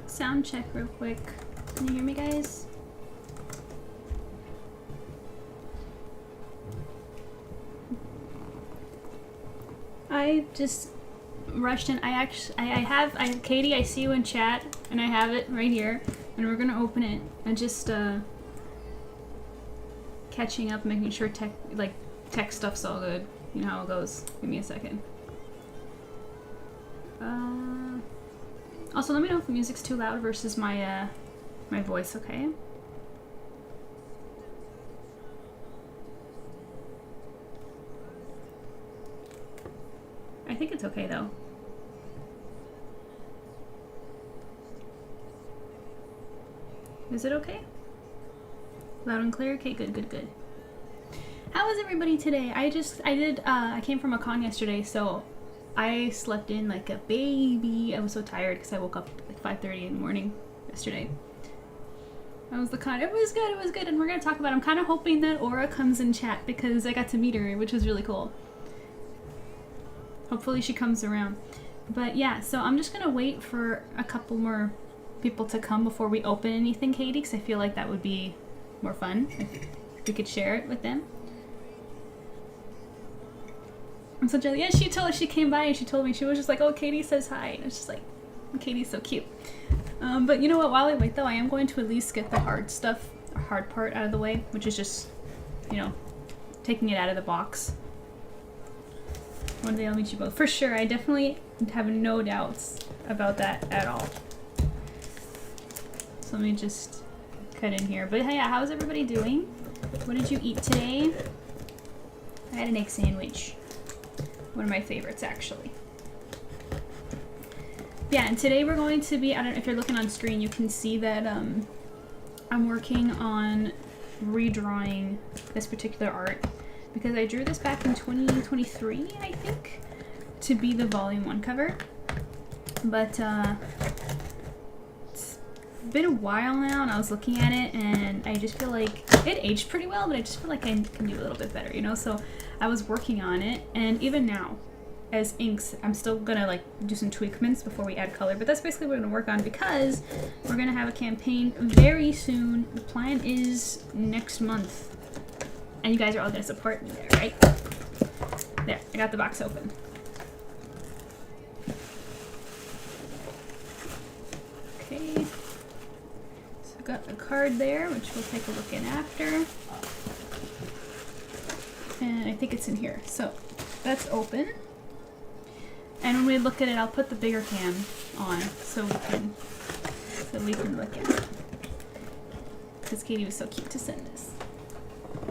Sound check real quick. Can you hear me, guys? I just rushed in. I have Katie, I see you in chat, and I have it right here, and we're gonna open it. And just catching up, making sure tech stuff's all good. You know how it goes. Give me a second. Also, let me know if the music's too loud versus my my voice, okay? I think it's okay though. Is it okay? Loud and clear? Okay, good, good, good. How was everybody today? I came from a con yesterday, so I slept in like a baby. I was so tired because I woke up like 5:30 in the morning yesterday. That was the con. It was good, it was good, and we're gonna talk about it. I'm kind of hoping that Aura comes in chat because I got to meet her, which was really cool. Hopefully she comes around. But yeah, so I'm just gonna wait for a couple more people to come before we open anything, Katie, because I feel like that would be more fun if we could share it with them. I'm so jealous. Yeah, she came by and she told me, she was just like, oh, Katie says hi. And it's just like, Katie's so cute. But you know what, while I wait though, I am going to at least get the hard part out of the way, which is just, you know, taking it out of the box. One day I'll meet you both. For sure, I definitely have no doubts about that at all. So let me just cut in here. But yeah, how's everybody doing? What did you eat today? I had an egg sandwich. One of my favorites, actually. Yeah, and today we're going to be, I don't know if you're looking on screen, you can see that I'm working on redrawing this particular art because I drew this back in 2023, I think, to be the volume 1 cover. But it's been a while now and I was looking at it and I just feel like it aged pretty well, but I just feel like I can do a little bit better, you know? So I was working on it, and even now, as inks, I'm still gonna like do some tweakments before we add color, but that's basically what we're gonna work on because we're gonna have a campaign very soon. The plan is next month, and you guys are all gonna support me there, right? There, I got the box open. Okay. So I've got the card there, which we'll take a look in after. And I think it's in here. So that's open. And when we look at it, I'll put the bigger cam on so we can look at it. Because Katie was so cute to send this.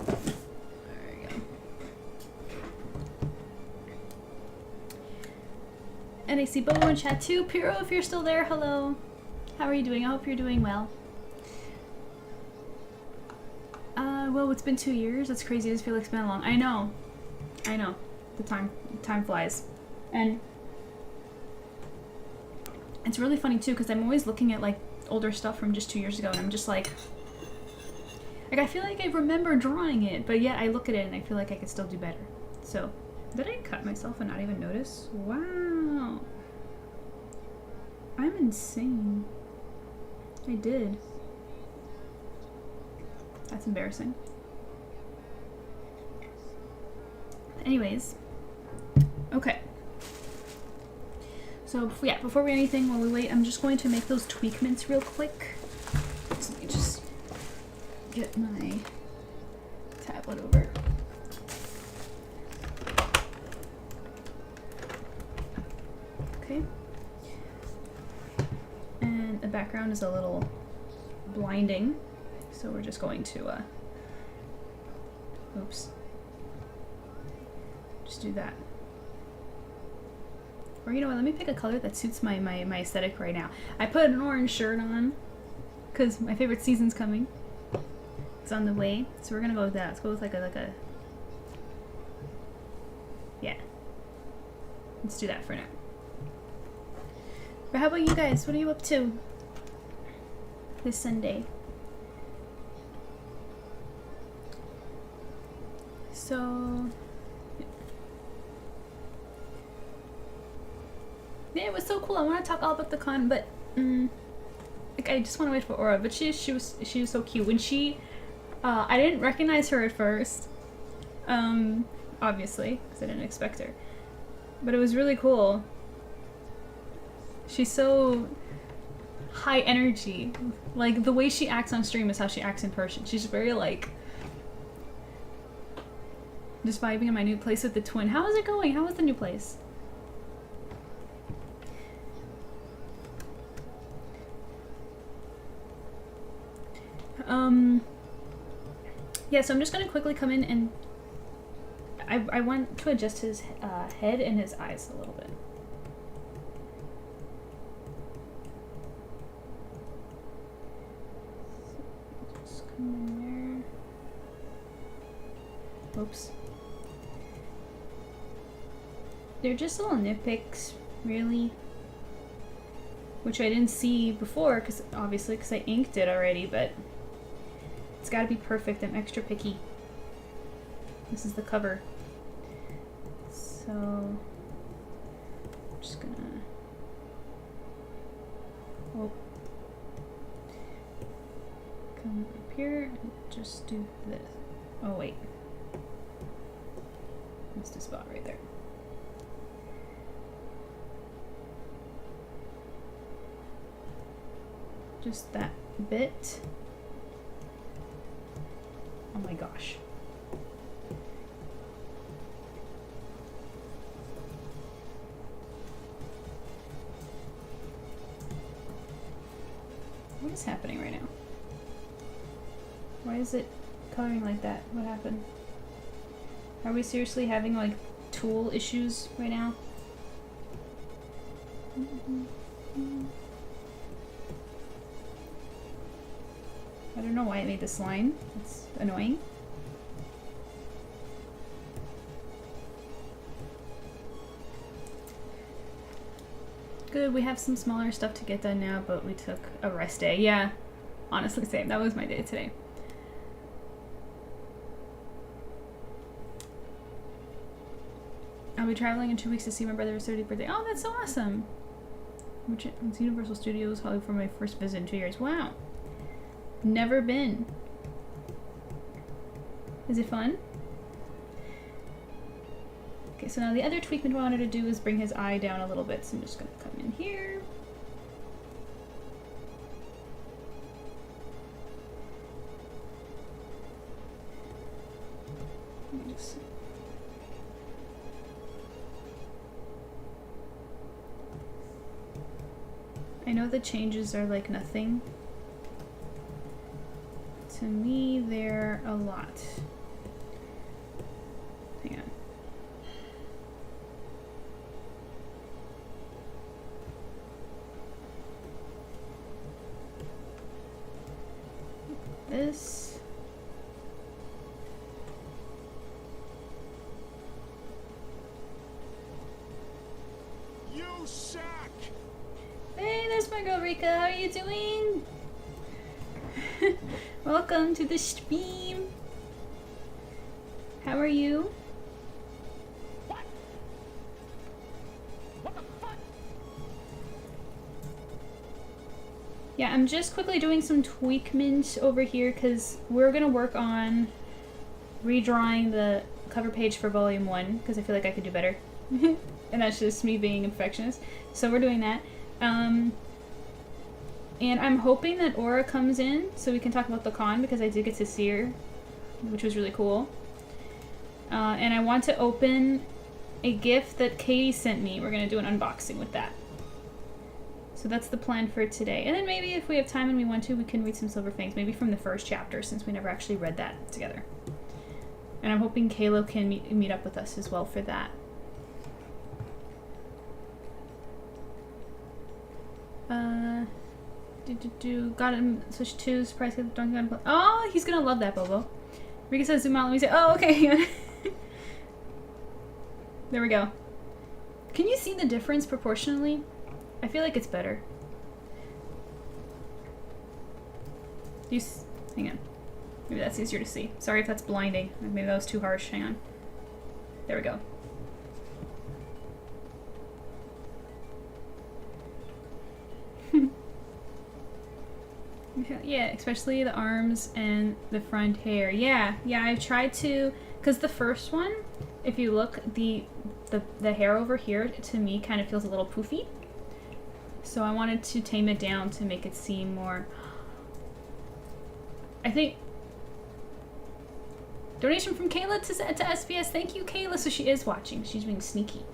There we go. And I see Bobo in chat too. Piro, if you're still there, hello. How are you doing? I hope you're doing well. Well, it's been 2 years. That's crazy. I just feel like it's been long. I know. The time flies. And it's really funny too, because I'm always looking at like older stuff from just 2 years ago, and I'm just like I feel like I remember drawing it, but yet I look at it and I feel like I could still do better. So, did I cut myself and not even notice? Wow. I'm insane. I did. That's embarrassing. Anyways. Okay. So, yeah, before we do anything, while we wait, I'm just going to make those tweakments real quick. So let me just get my tablet over. Okay. And the background is a little blinding, so we're just going to, oops. Just do that. Or you know what, let me pick a color that suits my aesthetic right now. I put an orange shirt on, because my favorite season's coming. It's on the way, so we're gonna go with that. Let's go with like a yeah. Let's do that for now. But how about you guys? What are you up to this Sunday? So yeah, it was so cool. I want to talk all about the con, but like I just want to wait for Aura. But she was so cute when she. I didn't recognize her at first, obviously, because I didn't expect her. But it was really cool. She's so high energy. Like, the way she acts on stream is how she acts in person. She's very, like, just vibing in my new place with the twin. How is it going? How is the new place? Yeah, so I'm just gonna quickly come in and I want to adjust his head and his eyes a little bit. So just come in there. Oops. They're just little nitpicks, really. Which I didn't see before, obviously, because I inked it already, but it's gotta be perfect. I'm extra picky. This is the cover. So, I'm just gonna... Oh. Come up here and just do this. Oh, wait. Missed a spot right there. Just that bit. Oh my gosh. What is happening right now? Why is it coloring like that? What happened? Are we seriously having like tool issues right now? I don't know why it made this line. It's annoying. Good, we have some smaller stuff to get done now, but we took a rest day. Yeah, honestly, same. That was my day today. I'll be traveling in 2 weeks to see my brother's 30th birthday. Oh, that's so awesome! It's Universal Studios, Hollywood, for my first visit in 2 years. Wow. Never been. Is it fun? Okay, so now the other tweakment I wanted to do is bring his eye down a little bit. So I'm just going to come in here. Fangs. I know the changes are like nothing. To me, they're a lot. Hang on. This. You suck. Hey, there's my girl Rika. How are you doing? Welcome to the stream. How are you? What? What the fuck? Yeah, I'm just quickly doing some tweakments over here because we're gonna work on redrawing the cover page for volume 1 because I feel like I could do better. And that's just me being a perfectionist. So we're doing that. And I'm hoping that Aura comes in so we can talk about the con because I did get to see her, which was really cool. And I want to open a gift that Katie sent me. We're going to do an unboxing with that. So that's the plan for today. And then maybe if we have time and we want to, we can read some Silver Fangs, maybe from the first chapter since we never actually read that together. And I'm hoping Kayla can meet up with us as well for that. Got him switch to surprise. Oh, he's gonna love that, Bobo. Rika says zoom out. Let me say, oh, okay. There we go. Can you see the difference proportionally? I feel like it's better. Hang on. Maybe that's easier to see. Sorry if that's blinding. Maybe that was too harsh. Hang on. There we go. Yeah, especially the arms and the front hair. Yeah, I've tried to, because the first one, if you look, the hair over here to me kind of feels a little poofy. So I wanted to tame it down to make it seem more, I think, donation from Kayla to SBS. Thank you, Kayla. So she is watching. She's being sneaky.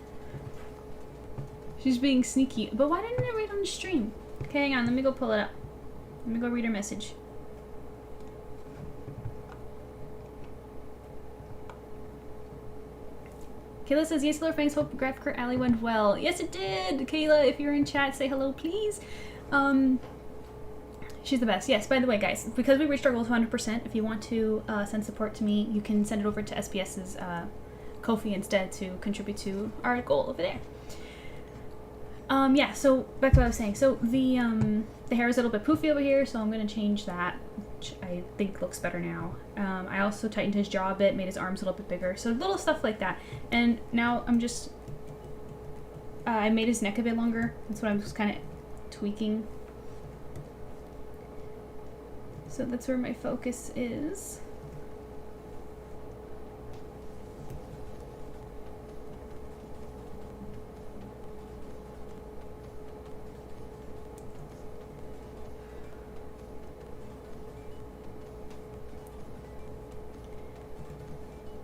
She's being sneaky. But why didn't I read on the stream? Okay, hang on. Let me go pull it up. Let me go read her message. Kayla says, yes, hello, Fangs. Hope Graphic Alley went well. Yes, it did. Kayla, if you're in chat, say hello, please. She's the best. Yes, by the way, guys, because we reached our goal to 100%, if you want to send support to me, you can send it over to SBS's Ko-fi instead to contribute to our goal over there. Yeah, so back to what I was saying. So the hair is a little bit poofy over here, so I'm going to change that, which I think looks better now. I also tightened his jaw a bit, made his arms a little bit bigger, so little stuff like that. And now I'm just, I made his neck a bit longer. That's what I'm just kind of tweaking. So that's where my focus is.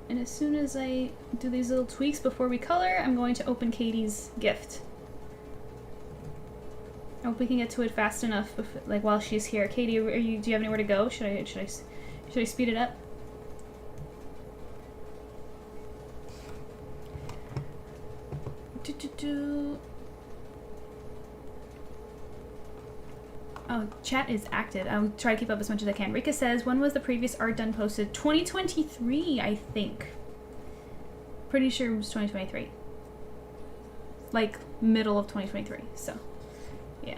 And as soon as I do these little tweaks before we color, I'm going to open Katie's gift. I hope we can get to it fast enough, like while she's here. Katie, do you have anywhere to go? Should I speed it up? Oh, chat is active. I'll try to keep up as much as I can. Rika says, when was the previous art done posted? 2023, I think. Pretty sure it was 2023. Like, middle of 2023, so, yeah.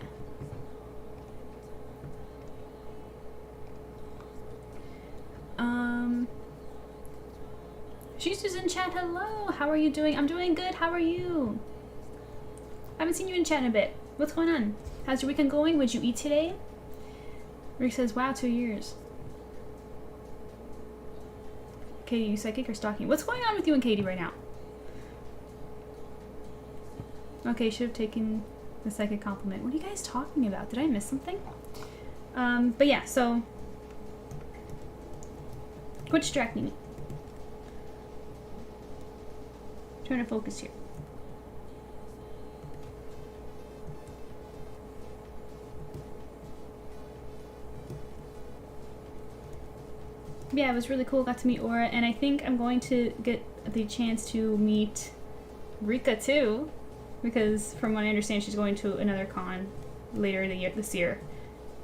She's just in chat. Hello, how are you doing? I'm doing good. How are you? I haven't seen you in chat in a bit. What's going on? How's your weekend going? What'd you eat today? Rick says, wow, 2 years. Katie, you psychic or stalking? What's going on with you and Katie right now? Okay, should have taken the psychic compliment. What are you guys talking about? Did I miss something? But yeah, so quit distracting me. Trying to focus here. Yeah, it was really cool. Got to meet Aura, and I think I'm going to get the chance to meet Rika too, because from what I understand, she's going to another con later this year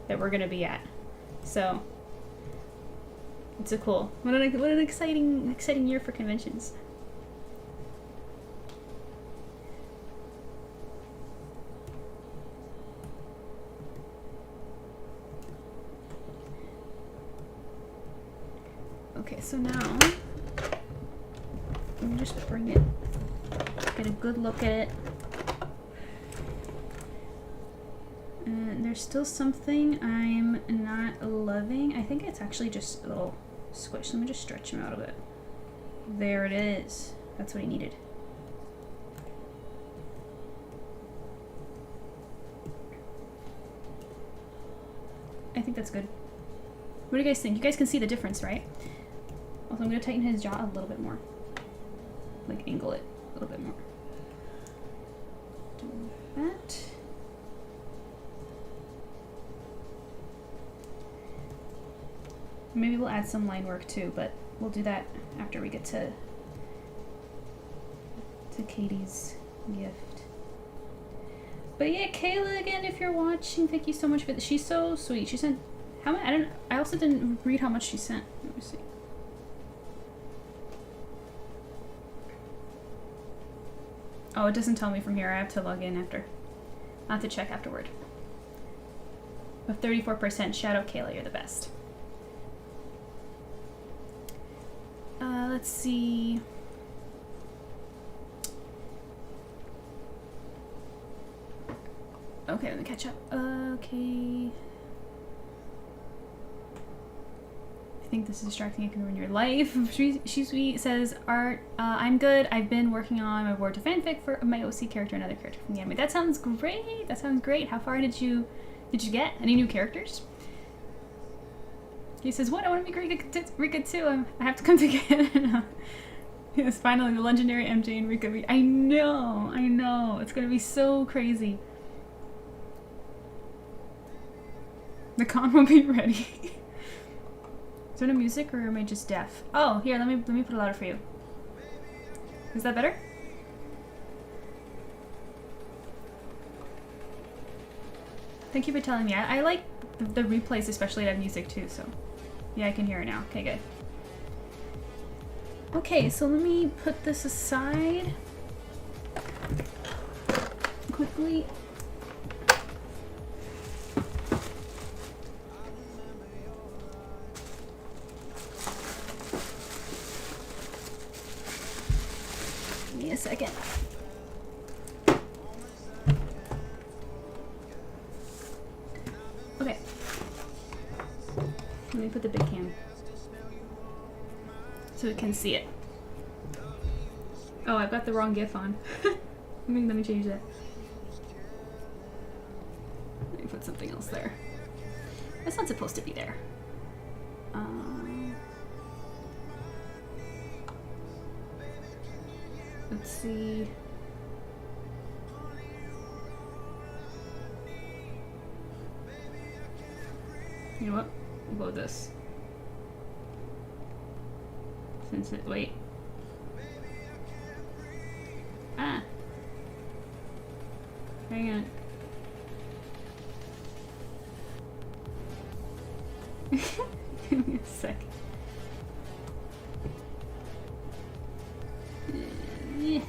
that we're gonna be at. So it's a cool. What an exciting year for conventions. Okay, so now let me just bring it, get a good look at it. And there's still something I'm not loving. I think it's actually just a little squish. Let me just stretch him out a bit. There it is. That's what he needed. I think that's good. What do you guys think? You guys can see the difference, right? Also, I'm going to tighten his jaw a little bit more. Like, angle it a little bit more. Do that. Maybe we'll add some line work too, but we'll do that after we get to Katie's gift. But yeah, Kayla, again, if you're watching, thank you so much for this. She's so sweet. She sent how much? I also didn't read how much she sent. Let me see. Oh, it doesn't tell me from here. I have to log in after. I'll have to check afterward. With 34%, Shadow Kayla, you're the best. Let's see. Okay, let me catch up. Okay. I think this is distracting. It can ruin your life. She's sweet. Says, Art, I'm good. I've been working on my Word to fanfic for my OC character, another character from the anime. That sounds great. That sounds great. How far did you get? Any new characters? He says, what? I want to meet Rika too. I have to come to Canada. Yes, finally, the legendary MJ and Rika meet. I know. It's going to be so crazy. The con will be ready. Is there no music or am I just deaf? Oh, here, let me put it louder for you. Is that better? Thank you for telling me. I like the replays, especially that music too, so yeah, I can hear it now. Okay, good. Okay, so let me put this aside quickly. Give me a second. Okay. Let me put the big cam so we can see it. Oh, I've got the wrong GIF on. let me change that. Let me put something else there. That's not supposed to be there. Let's see. You know what? We'll go with this. Since it, wait. Ah. Hang on. Give me a sec. Yeah.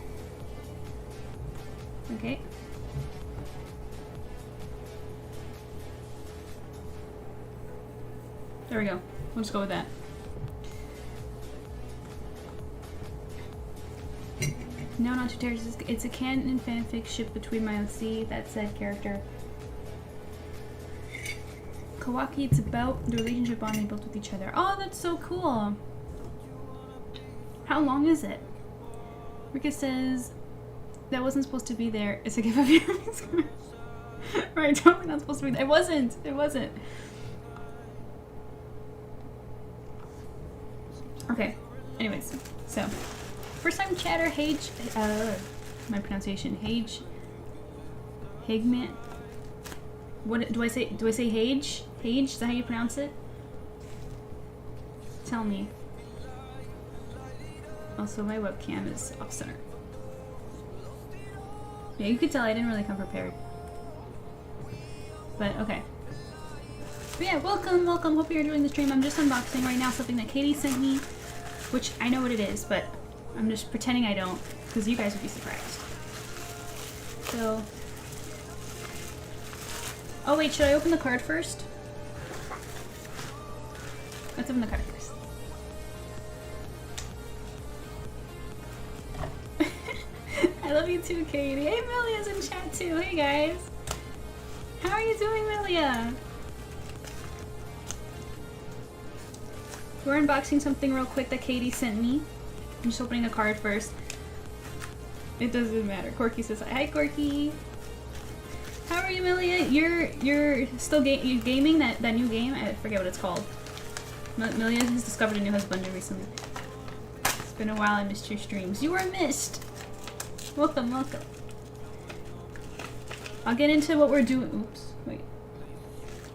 Okay. There we go. We'll just go with that. No, not too terrible. It's a canon fanfic ship between my OC, that said character. Kawaki, it's about the relationship bond they built with each other. Oh, that's so cool. How long is it? Rika says, that wasn't supposed to be there. It's a gift of yours. Right, totally not supposed to be there. It wasn't. Okay, anyways, so First time chatter, Hage. My pronunciation, Hage. Hagman. What do I say? Do I say Hage? Hage? Is that how you pronounce it? Tell me. Also, my webcam is off center. Yeah, you could tell I didn't really come prepared. But okay. But yeah, welcome, welcome. Hope you're enjoying the stream. I'm just unboxing right now something that Katie sent me, which I know what it is, but I'm just pretending I don't, because you guys would be surprised. So, oh wait, should I open the card first? Let's open the card first. I love you too, Katie. Hey, Milia's in chat too. Hey guys. How are you doing, Milia? We're unboxing something real quick that Katie sent me. I'm just opening the card first. It doesn't matter. Corky says hi. Hi, Corky. How are you, Milia? You're still gaming that new game? I forget what it's called. Milia has discovered a new husband recently. It's been a while. I missed your streams. You were missed. Welcome, welcome. I'll get into what we're doing. Oops, wait.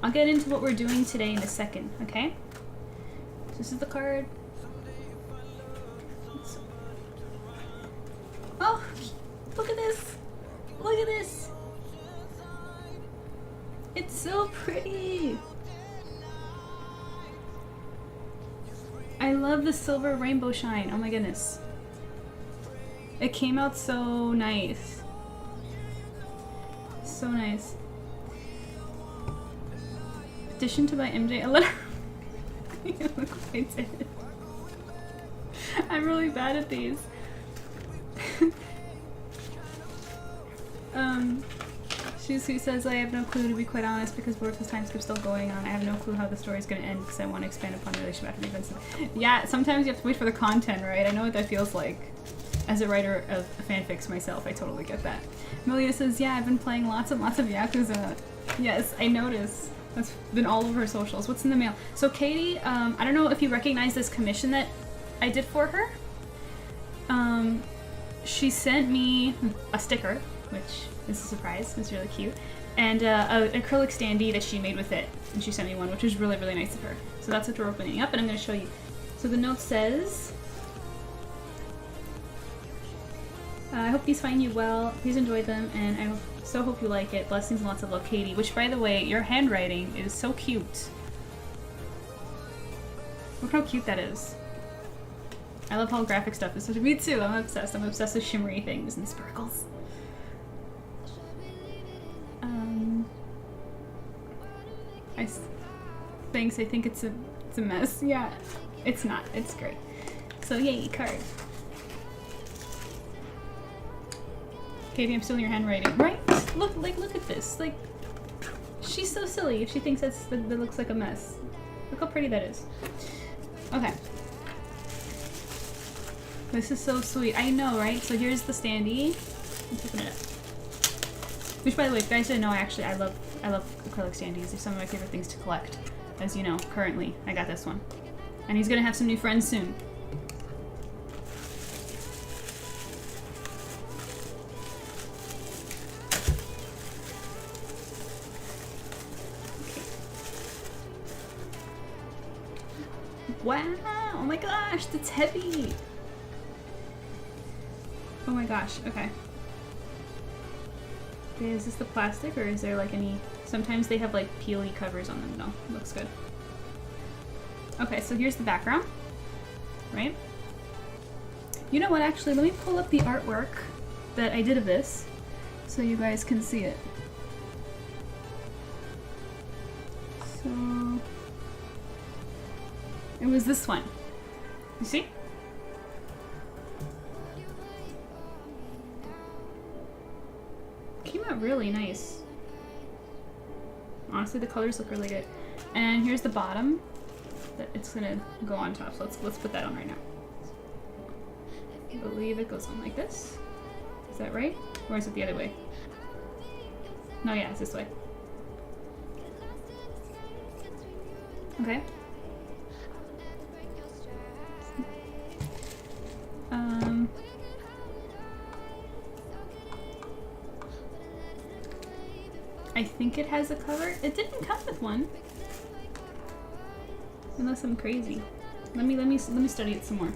I'll get into what we're doing today in a second, okay? This is the card. Oh, look at this. Look at this. It's so pretty. I love the silver rainbow shine. Oh my goodness. It came out so nice. So nice. Petition to buy MJ a letter. Look what I did. I'm really bad at these. Shusu says, I have no clue, to be quite honest, because Boruto's time skip's still going on. I have no clue how the story's gonna end because I want to expand upon the relationship after the events. Yeah, sometimes you have to wait for the content, right? I know what that feels like. As a writer of fanfics myself, I totally get that. Milia says, yeah, I've been playing lots and lots of Yakuza. Yes, I noticed. That's been all over her socials. What's in the mail? So Katie, I don't know if you recognize this commission that I did for her. She sent me a sticker, which is a surprise. It's really cute. And an acrylic standee that she made with it. And she sent me one, which was really, really nice of her. So that's what we're opening up, and I'm going to show you. So the note says, I hope these find you well. Please enjoy them, and I so hope you like it. Blessings and lots of love, Katie. Which, by the way, your handwriting is so cute. Look how cute that is. I love holographic stuff. It's such, me too. I'm obsessed. I'm obsessed with shimmery things and sparkles. Thanks. I think it's a mess. Yeah, it's not. It's great. So yay, card. Katie, I'm still in your handwriting, right? Look at this. Like, she's so silly if she thinks that looks like a mess. Look how pretty that is. Okay. This is so sweet. I know, right? So here's the standee. Let's open it up. Which, by the way, if you guys didn't know, I love acrylic standees. They're some of my favorite things to collect. As you know, currently, I got this one. And he's gonna have some new friends soon. Wow! Oh my gosh, that's heavy! Oh my gosh, okay. Okay, is this the plastic, or is there like any... Sometimes they have like peely covers on them. No, it looks good. Okay, so here's the background, right? You know what, actually, let me pull up the artwork that I did of this so you guys can see it. So... It was this one. You see? Came out really nice. Honestly, the colors look really good. And here's the bottom that it's gonna go on top. So let's put that on right now. I believe it goes on like this. Is that right? Or is it the other way? No, yeah, it's this way. Okay. I think it has a cover. It didn't come with one. Unless I'm crazy. Let me study it some more.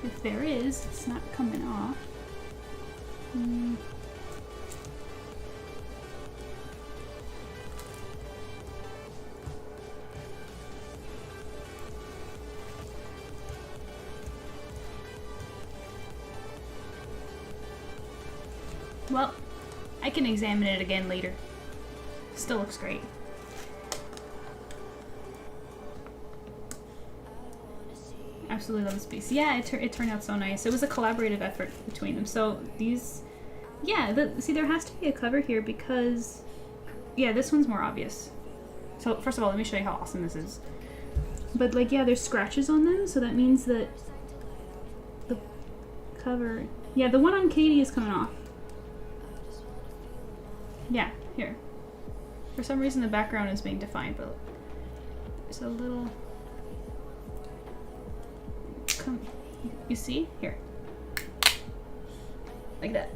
If there is, it's not coming off. Well, I can examine it again later. Still looks great. Absolutely love this piece. Yeah, it turned out so nice. It was a collaborative effort between them. So these, yeah, see, there has to be a cover here because, yeah, this one's more obvious. So first of all, let me show you how awesome this is. But like, yeah, there's scratches on them, so that means that the cover, yeah, the one on Katie is coming off. Yeah, here. For some reason the background is being defined, but there's a little... You see? Here. Like that.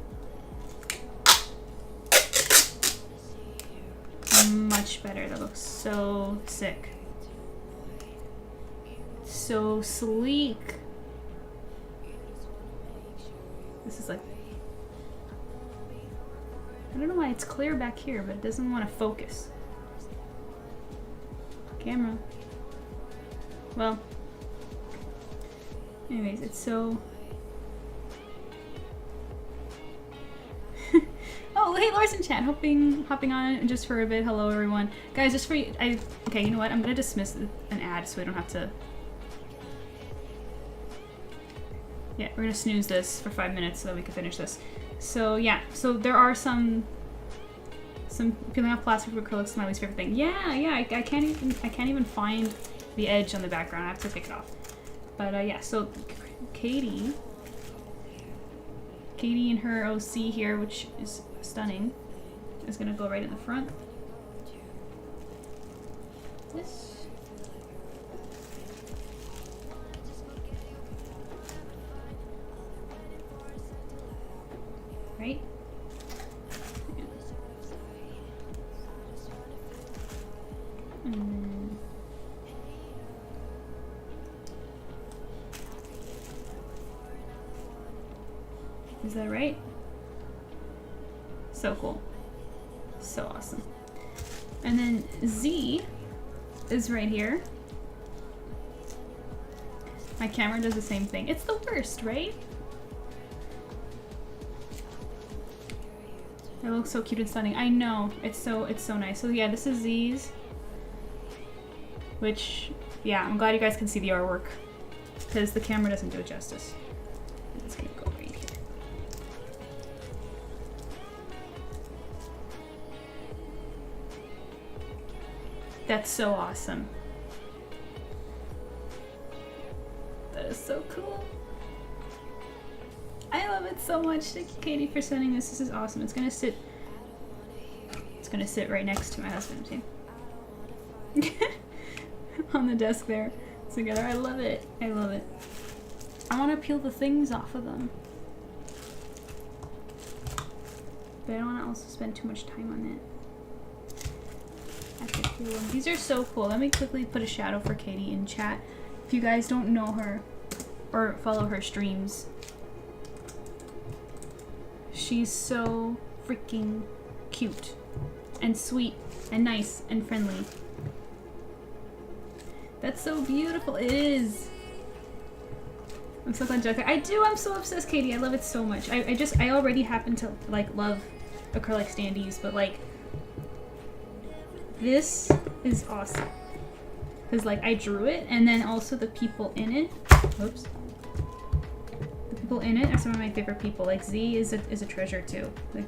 Much better. That looks so sick. So sleek. This is like... I don't know why it's clear back here, but it doesn't want to focus. Camera. Well... Anyways, it's so... Oh, hey, Laura's in chat, hopping on just for a bit. Hello, everyone. Guys, just for you, okay, you know what? I'm gonna dismiss an ad so we don't have to... Yeah, we're gonna snooze this for 5 minutes so that we can finish this. So, yeah, so there are some peeling off plastic acrylics, my least favorite thing. Yeah, I can't even find the edge on the background. I have to take it off. But yeah, so Katie and her OC here, which is stunning, is gonna go right in the front. This. Right? And then is that right? So cool. So awesome. And then Z is right here. My camera does the same thing. It's the worst, right? It looks so cute and stunning. I know. It's so nice. So yeah, this is Z's. Which, yeah, I'm glad you guys can see the artwork. Because the camera doesn't do it justice. It's gonna go right here. That's so awesome. That is so cool. I love it so much. Thank you, Katie, for sending this. This is awesome. It's gonna sit right next to my husband, too. On the desk there together. I love it. I love it. I want to peel the things off of them. But I don't want to also spend too much time on it. I have to peel them. These are so cool. Let me quickly put a shadow for Katie in chat. If you guys don't know her or follow her streams, she's so freaking cute and sweet and nice and friendly. That's so beautiful. It is. I'm so glad Joker. I do. I'm so obsessed, Katie. I love it so much. I already happen to like love acrylic standees, but like this is awesome. Cause like I drew it, and then also the people in it. Oops. The people in it are some of my favorite people. Like Z is a treasure too. Like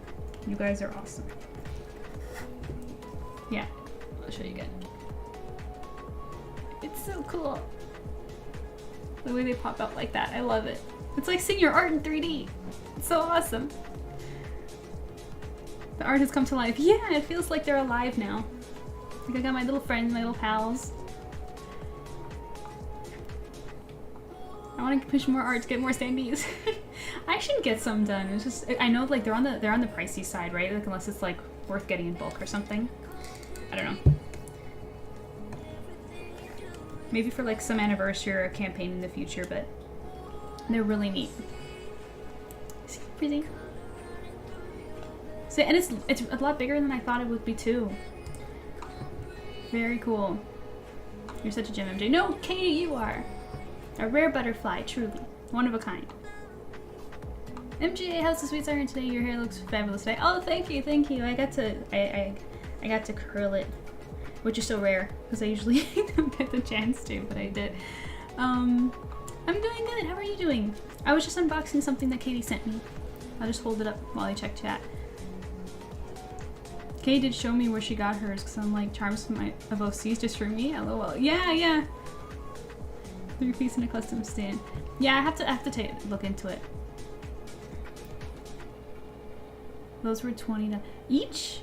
you guys are awesome. Yeah, I'll show you again. It's so cool. The way they pop out like that. I love it. It's like seeing your art in 3D. It's so awesome. The art has come to life. Yeah, it feels like they're alive now. Like I got my little friends, my little pals. I want to push more art to get more standees. I should get some done. It's just I know like they're on the pricey side, right? Like unless it's like worth getting in bulk or something. I don't know. Maybe for like some anniversary or a campaign in the future, but they're really neat. See, freezing. So, and it's a lot bigger than I thought it would be too. Very cool. You're such a gem, MJ. No, Katie, you are. A rare butterfly, truly. One of a kind. MJ, how's the sweet siren today? Your hair looks fabulous today. Oh, thank you, thank you. I got to curl it, which is so rare because I usually don't get the chance to, but I did. I'm doing good. How are you doing? I was just unboxing something that Katie sent me. I'll just hold it up while I check chat. Katie did show me where she got hers because I'm like charms of OCs just for me. LOL. Yeah, yeah. 3-piece and a custom stand. Yeah, I have to look into it. Those were $20 each.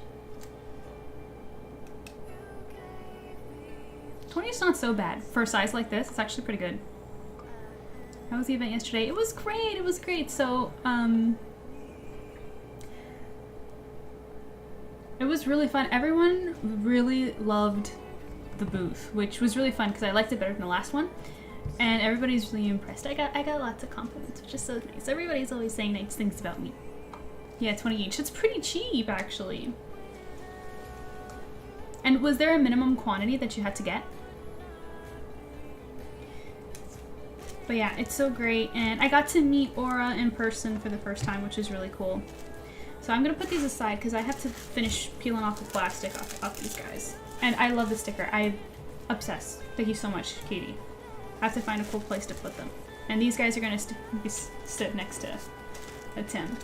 20 is not so bad for a size like this. It's actually pretty good. How was the event yesterday? It was great. It was great. So it was really fun. Everyone really loved the booth, which was really fun because I liked it better than the last one. And everybody's really impressed. I got lots of compliments, which is so nice. Everybody's always saying nice things about me. Yeah, 20 each. It's pretty cheap, actually. And was there a minimum quantity that you had to get? But yeah, it's so great. And I got to meet Aura in person for the first time, which is really cool. So I'm gonna put these aside because I have to finish peeling off the plastic off these guys. And I love the sticker. I'm obsessed. Thank you so much, Katie. I have to find a cool place to put them. And these guys are gonna sit next to Tim.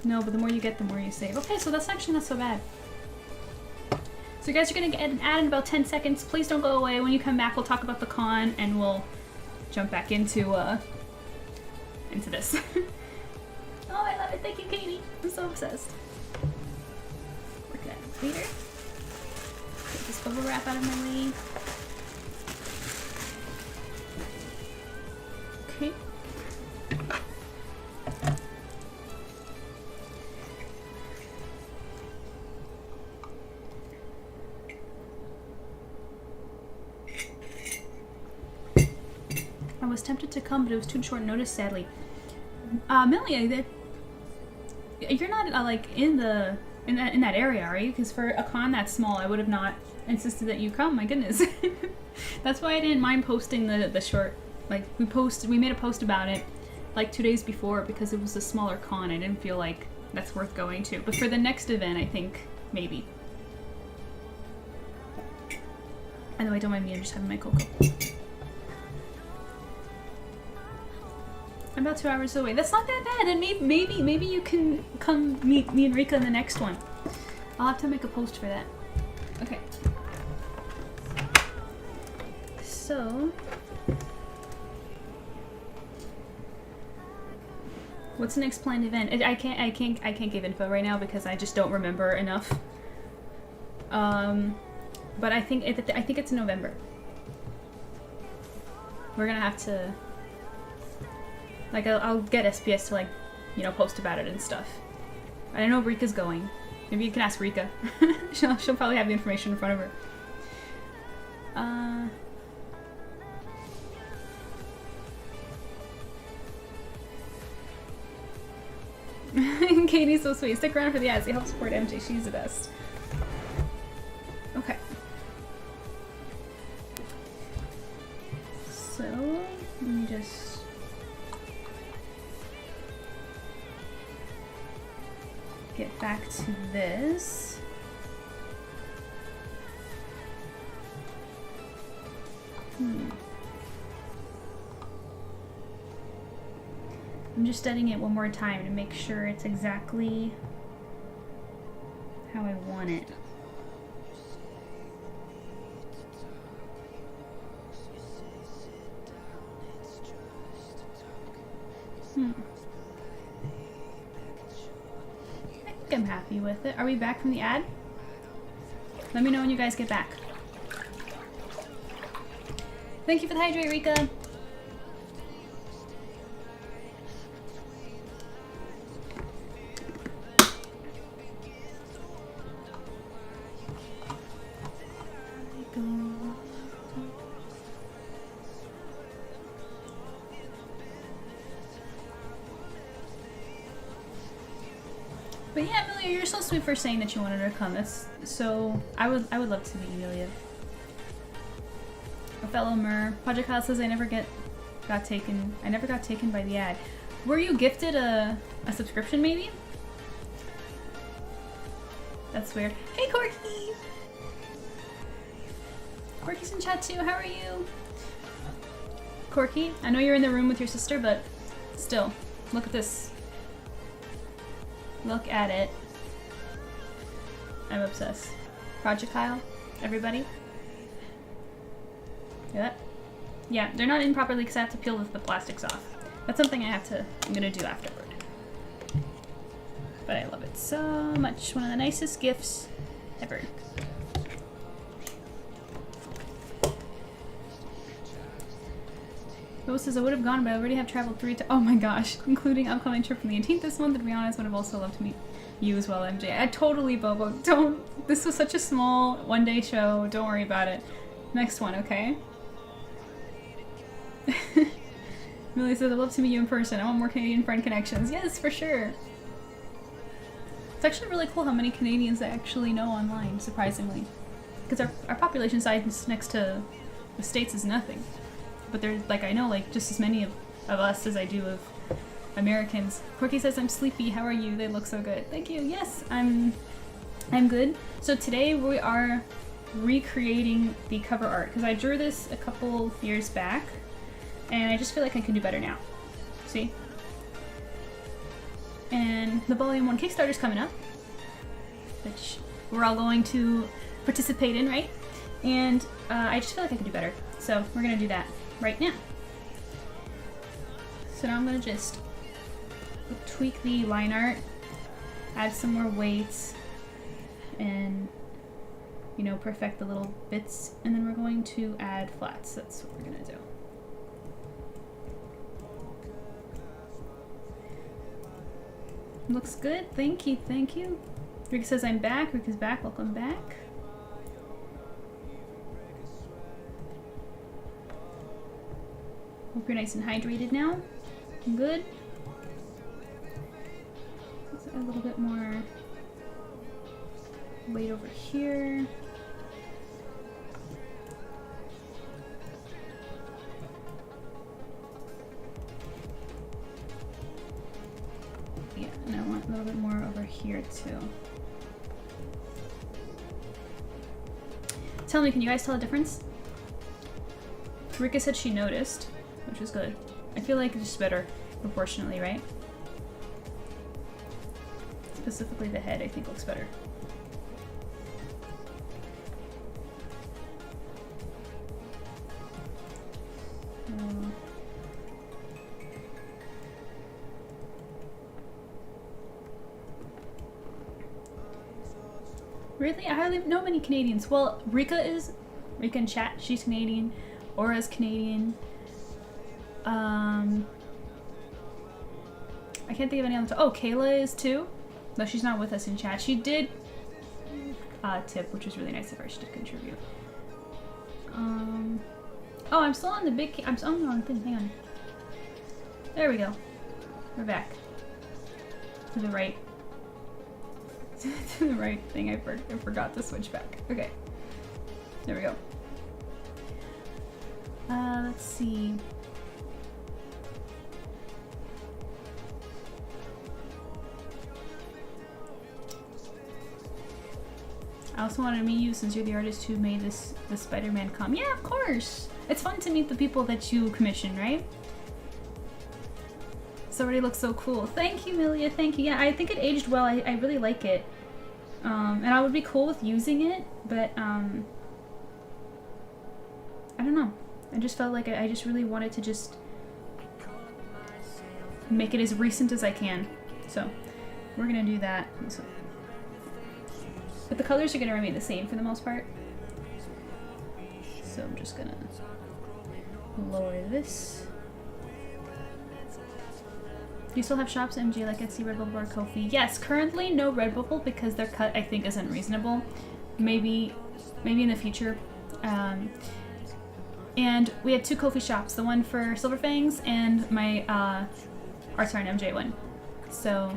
No, but the more you get, the more you save. Okay, so that's actually not so bad. So you guys are gonna get an ad in about 10 seconds. Please don't go away. When you come back, we'll talk about the con and we'll jump back into this. Oh, I love it. Thank you, Katie. I'm so obsessed. Work that later. Take this bubble wrap out of my way. Okay. I was tempted to come, but it was too short notice, sadly. Millie, you're not like in that area, are you? Because for a con that small, I would have not insisted that you come. My goodness, that's why I didn't mind posting the short. Like we made a post about it like 2 days before because it was a smaller con. I didn't feel like that's worth going to. But for the next event, I think maybe. Anyway, don't mind me. I'm just having my cocoa. I'm about 2 hours away. That's not that bad. And maybe you can come meet me and Rika in the next one. I'll have to make a post for that. Okay. So, what's the next planned event? I can't give info right now because I just don't remember enough. But I think it's in November. We're gonna have to. Like, I'll get SPS to, like, you know, post about it and stuff. I don't know if Rika's going. Maybe you can ask Rika. she'll probably have the information in front of her. Katie's so sweet. Stick around for the ads. They help support MJ. She's the best. Okay. So, let me just... get back to this. I'm just studying it one more time to make sure it's exactly how I want it. I think I'm happy with it. Are we back from the ad? Let me know when you guys get back. Thank you for the hydrate, Rika. But yeah, Amelia, you're so sweet for saying that you wanted her to come. That's so. I would love to meet Amelia. A fellow Mer. Project Kyle says I never got taken by the ad. Were you gifted a subscription maybe? That's weird. Hey Corky! Corky's in chat too, how are you? Corky, I know you're in the room with your sister, but still, look at this. Look at it. I'm obsessed. Project Kyle, everybody. See that? Yeah, they're not in properly because I have to peel the plastics off. That's something I'm gonna do afterward. But I love it so much. One of the nicest gifts ever. Rose says I would have gone, but I already have traveled 3 times. Oh my gosh, including upcoming trip from the 18th this month. To be honest, would have also loved to meet you as well, MJ. I totally, Bobo. Don't. This was such a small one-day show. Don't worry about it. Next one, okay? Millie says I'd love to meet you in person. I want more Canadian friend connections. Yes, for sure. It's actually really cool how many Canadians I actually know online, surprisingly. Because our population size next to the States is nothing. But there's, like, I know, like, just as many of us as I do of Americans. Corky says, I'm sleepy. How are you? They look so good. Thank you. Yes, I'm good. So today we are recreating the cover art. Because I drew this a couple years back. And I just feel like I can do better now. See? And the Volume 1 Kickstarter's coming up. Which we're all going to participate in, right? And I just feel like I can do better. So we're going to do that right now. So now I'm going to just tweak the line art, add some more weights, and, you know, perfect the little bits. And then we're going to add flats. That's what we're going to do. Looks good. Thank you. Thank you. Rika says I'm back. Rika's back. Welcome back. Hope you're nice and hydrated now. Good. Let's add a little bit more weight over here. Yeah, and I want a little bit more over here too. Tell me, can you guys tell a difference? Rika said she noticed, which is good. I feel like it's just better proportionally, right? Specifically the head, I think, looks better. Really? I hardly know many Canadians. Well, Rika in chat, she's Canadian. Aura's Canadian. I can't think of any other. Oh, Kayla is too. No, she's not with us in chat. She did tip, which was really nice of her. She did contribute. Oh, I'm still on the big. I'm still on the thing. Hang on. There we go. We're back. To the right. To the right thing. I forgot to switch back. Okay. There we go. Let's see. I also wanted to meet you since you're the artist who made the Spider-Man com. Yeah, of course! It's fun to meet the people that you commission, right? This already looks so cool. Thank you, Milia. Thank you. Yeah, I think it aged well. I really like it. And I would be cool with using it, but I don't know. I just felt like I just really wanted to just make it as recent as I can. So we're gonna do that. So, but the colors are gonna remain the same for the most part. So I'm just gonna lower this. Do you still have shops, MJ, like Etsy, Redbubble, or Ko-fi? Yes, currently no Redbubble because their cut I think is unreasonable. Maybe in the future. And we have 2 Ko-fi shops, the one for Silver Fangs and my ArtSirenMJ one. So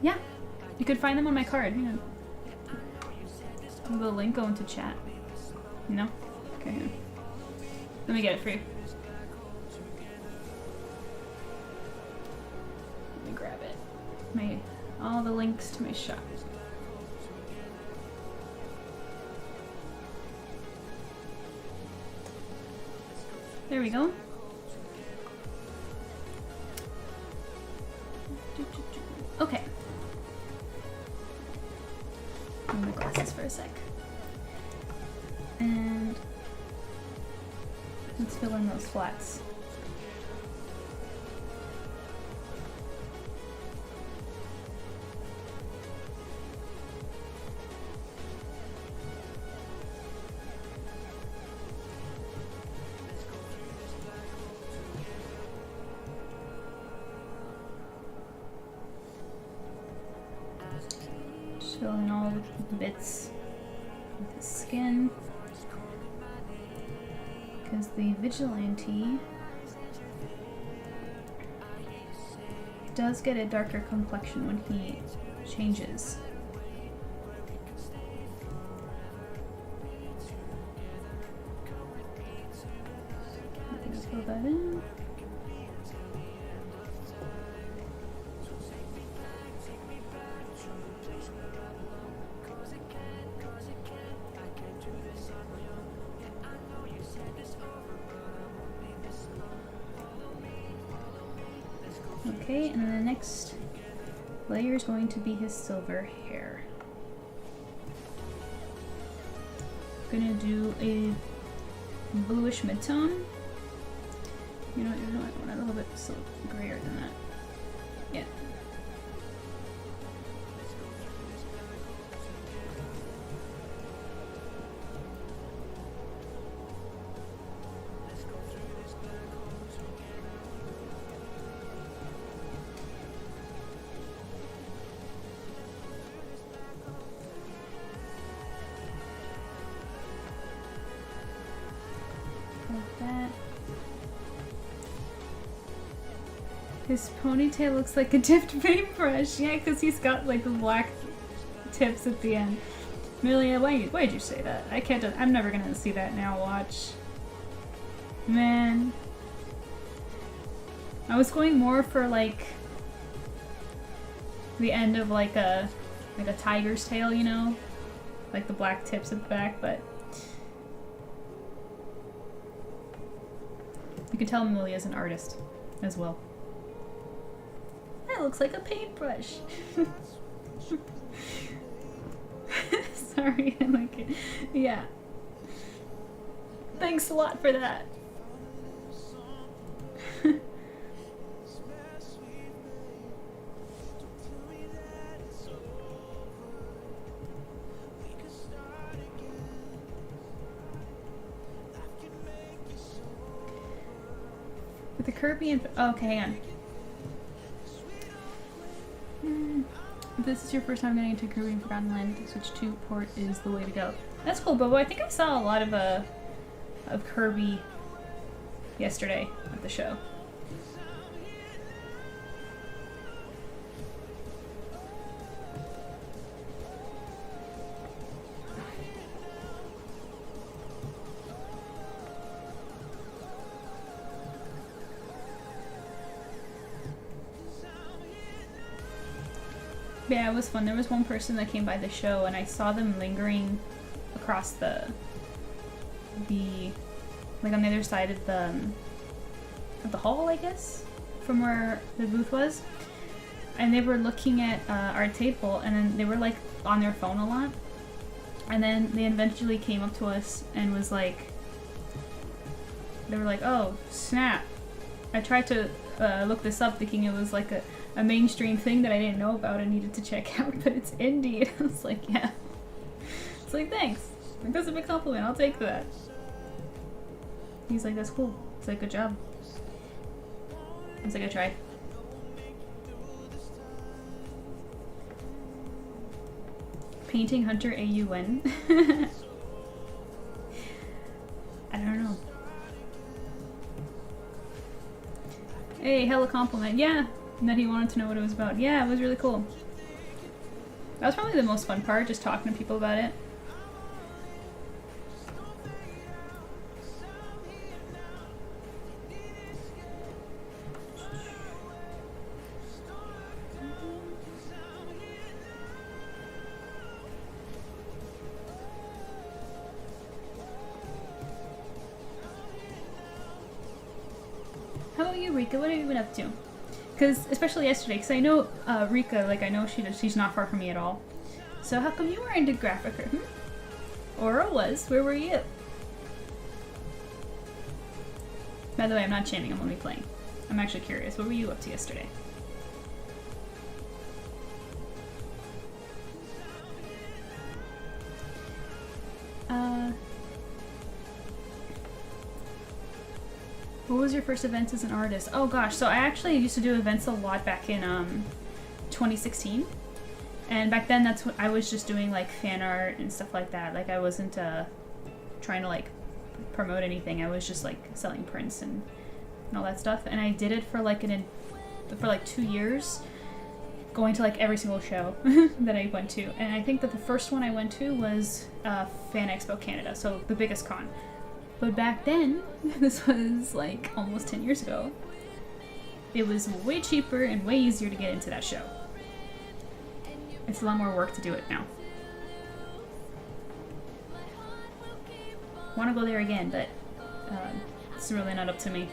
yeah, you could find them on my card. Hang on. Will the link go into chat? No? Okay, hang on. Let me get it for you. Let me grab it. All the links to my shop. There we go. Okay. Move my glasses for a sec. And let's fill in those flats. Just fill in all the bits with the skin. Because the vigilante does get a darker complexion when he changes. Let's fill that in. Okay, and then the next layer is going to be his silver hair. Gonna do a bluish midtone. You know what, I want it a little bit grayer than that. Yeah. Like that. His ponytail looks like a dipped paintbrush. Yeah, because he's got like the black tips at the end. Amelia, why'd you say that? I can't. I'm never gonna see that now. Watch. Man. I was going more for like the end of like a tiger's tail, you know, like the black tips at the back, but you can tell Amelia's an artist as well. That looks like a paintbrush. Sorry, I like it. Yeah. Thanks a lot for that. With the Kirby and... Oh, okay, hang on. If this is your first time getting into Kirby and Forgotten Land, the Switch 2 port is the way to go. That's cool, Bobo. I think I saw a lot of Kirby yesterday at the show. Yeah, it was fun. There was one person that came by the show and I saw them lingering across the like on the other side of the hall, I guess, from where the booth was. And they were looking at our table and then they were like on their phone a lot. And then they eventually came up to us and was like, they were like, oh, snap. I tried to look this up thinking it was like a mainstream thing that I didn't know about and needed to check out, but it's indie. I was like, yeah. It's like, thanks. Like, that's a big compliment. I'll take that. He's like, that's cool. It's like, good job. It's like, I tried. Painting Hunter AUN. I don't know. Hey, hella compliment. Yeah. And that he wanted to know what it was about. Yeah, it was really cool. That was probably the most fun part, just talking to people about it. How about you, Rika? What have you been up to? Because, especially yesterday, because I know Rika, like, I know she's not far from me at all. So how come you were into graphic art? Aura was. Where were you? By the way, I'm not chanting, I'm only playing. I'm actually curious. What were you up to yesterday? What was your first event as an artist? Oh gosh, so I actually used to do events a lot back in 2016. And back then that's what I was just doing, like fan art and stuff like that. Like I wasn't trying to like promote anything. I was just like selling prints and all that stuff. And I did it for like 2 years, going to like every single show that I went to. And I think that the first one I went to was Fan Expo Canada, so the biggest con. But back then, this was like almost 10 years ago, it was way cheaper and way easier to get into that show. It's a lot more work to do it now. Want to go there again, but it's really not up to me.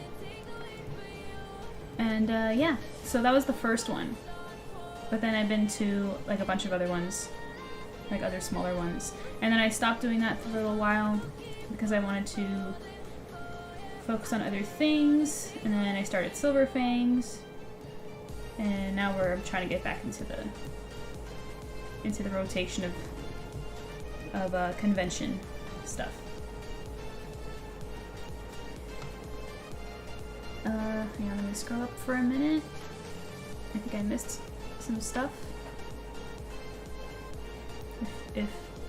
And yeah, so that was the first one. But then I've been to like a bunch of other ones, like other smaller ones. And then I stopped doing that for a little while because I wanted to focus on other things. And then I started Fangs. And now we're trying to get back into the rotation of convention stuff. Hang on, let me scroll up for a minute. I think I missed some stuff.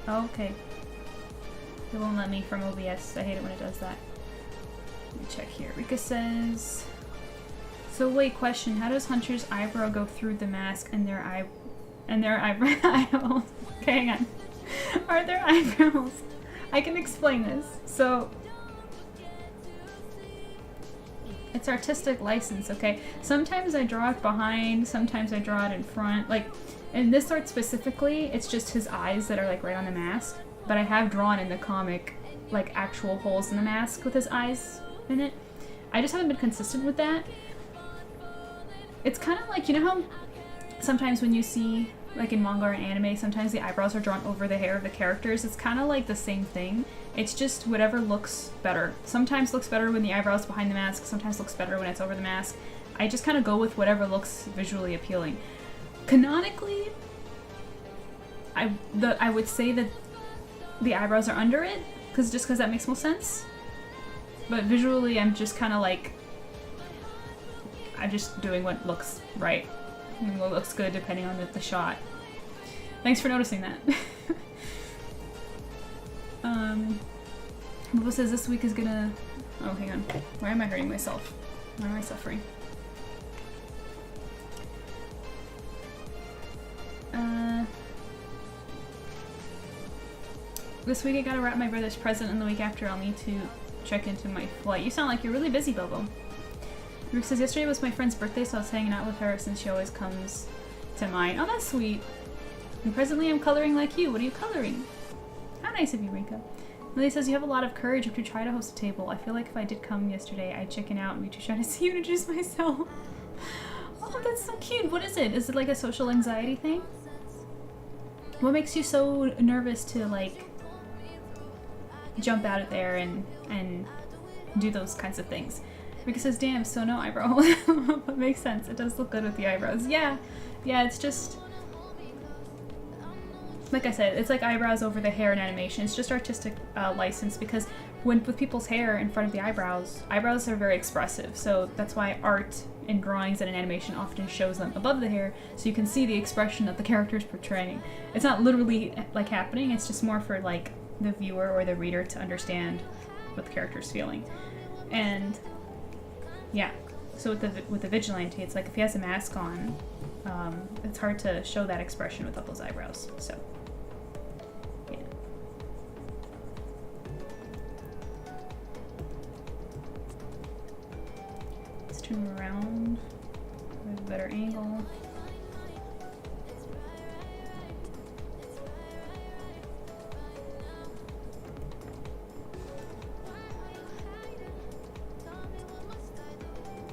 Oh, okay. It won't let me from OBS. I hate it when it does that. Let me check here. Rika says, so wait, question. How does Hunter's eyebrow go through the mask and their eyebrows? Okay, hang on. Are there eyebrows? I can explain this. So, it's artistic license, okay? Sometimes I draw it behind, sometimes I draw it in front. Like, in this art specifically, it's just his eyes that are like right on the mask. But I have drawn in the comic like actual holes in the mask with his eyes in it. I just haven't been consistent with that. It's kind of like, you know how sometimes when you see like in manga or anime, sometimes the eyebrows are drawn over the hair of the characters. It's kind of like the same thing. It's just whatever looks better. Sometimes looks better when the eyebrows behind the mask, sometimes looks better when it's over the mask. I just kind of go with whatever looks visually appealing. Canonically, I would say that the eyebrows are under it, just because that makes more sense. But visually, I'm just kind of like, I'm just doing what looks right and what looks good depending on the shot. Thanks for noticing that. Bubba says this week is gonna... Oh, hang on. Why am I hurting myself? Why am I suffering? This week I gotta wrap my brother's present, and the week after I'll need to check into my flight. You sound like you're really busy, Bobo. Rick says, yesterday was my friend's birthday, so I was hanging out with her since she always comes to mine. Oh, that's sweet. And presently I'm coloring like you. What are you coloring? How nice of you, Rika. Lily says, you have a lot of courage if you try to host a table. I feel like if I did come yesterday, I'd chicken out and be too shy to see you and introduce myself. Oh, that's so cute. What is it? Is it like a social anxiety thing? What makes you so nervous to, like, jump out of there and do those kinds of things? Ricky says, damn, so no eyebrow. That makes sense. It does look good with the eyebrows. Yeah. Yeah, it's just... Like I said, it's like eyebrows over the hair in animation. It's just artistic license because with people's hair in front of the eyebrows are very expressive. So that's why art in drawings and in animation often shows them above the hair so you can see the expression that the character is portraying. It's not literally like happening, it's just more for like the viewer or the reader to understand what the character is feeling. And yeah, so with the vigilante, it's like if he has a mask on, it's hard to show that expression without those eyebrows. So yeah. Let's turn him around with a better angle.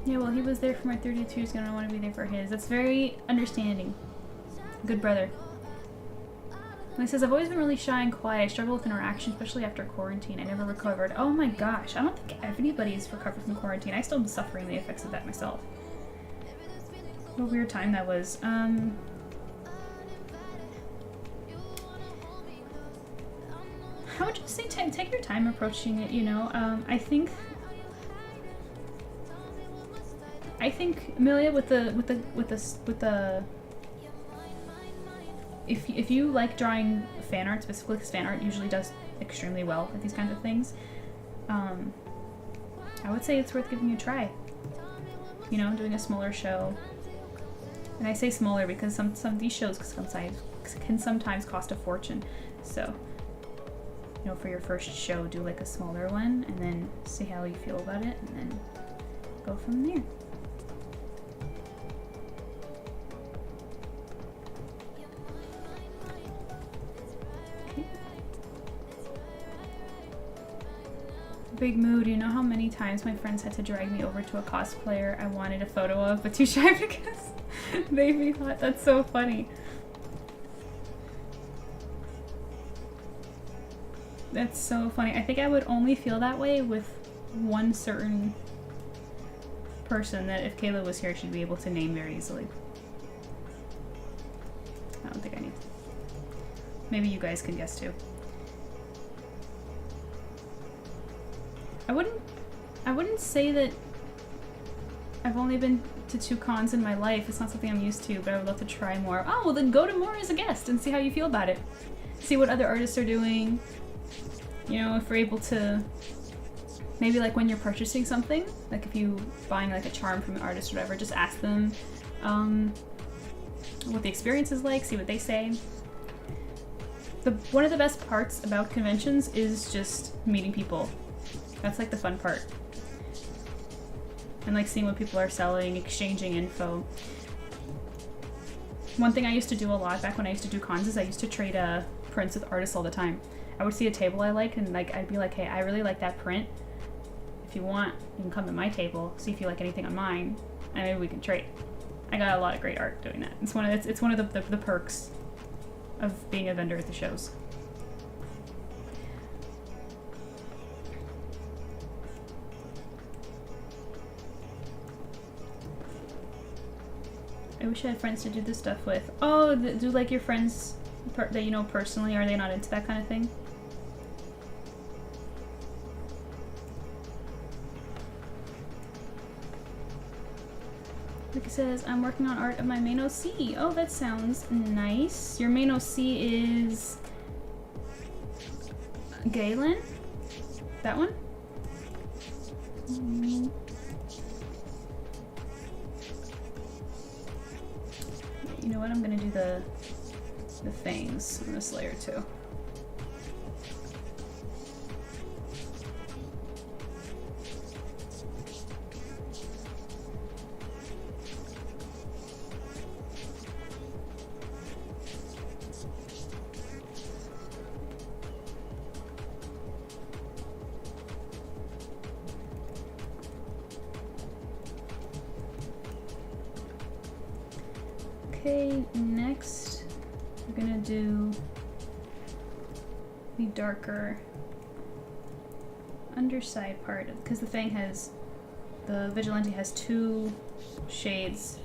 Yeah, well, he was there for my 32, he's gonna want to be there for his. That's very understanding. Good brother. And he says, I've always been really shy and quiet. I struggle with interaction, especially after quarantine. I never recovered. Oh my gosh, I don't think anybody's recovered from quarantine. I still am suffering the effects of that myself. What a weird time that was. I would just say take your time approaching it, you know. I think Amelia with the if you like drawing fan art, specifically because fan art usually does extremely well at these kinds of things, I would say it's worth giving a try. You know, doing a smaller show. And I say smaller because some of these shows can sometimes cost a fortune. So, you know, for your first show, do like a smaller one and then see how you feel about it and then go from there. Big mood. You know how many times my friends had to drag me over to a cosplayer I wanted a photo of, but too shy because they be hot. That's so funny. That's so funny. I think I would only feel that way with one certain person that if Kayla was here, she'd be able to name very easily. I don't think I need to. Maybe you guys can guess too. I wouldn't say that I've only been to 2 cons in my life. It's not something I'm used to, but I would love to try more. Oh, well then go to more as a guest and see how you feel about it. See what other artists are doing. You know, if we're able to, maybe like when you're purchasing something, like if you buying like a charm from an artist or whatever, just ask them what the experience is like, see what they say. One of the best parts about conventions is just meeting people. That's like the fun part. And like seeing what people are selling, exchanging info. One thing I used to do a lot back when I used to do cons is I used to trade prints with artists all the time. I would see a table I liked and like I'd be like, hey, I really like that print. If you want, you can come to my table, see if you like anything on mine, and maybe we can trade. I got a lot of great art doing that. It's one of the perks of being a vendor at the shows. I wish I had friends to do this stuff with. Oh, do like your friends that you know personally, are they not into that kind of thing? Like it says, I'm working on art of my main OC. Oh, that sounds nice. Your main OC is Galen? That one? You know what? I'm gonna do the fangs on this layer too. Okay, next we're gonna do the darker underside part because the fang has the vigilante has 2 shades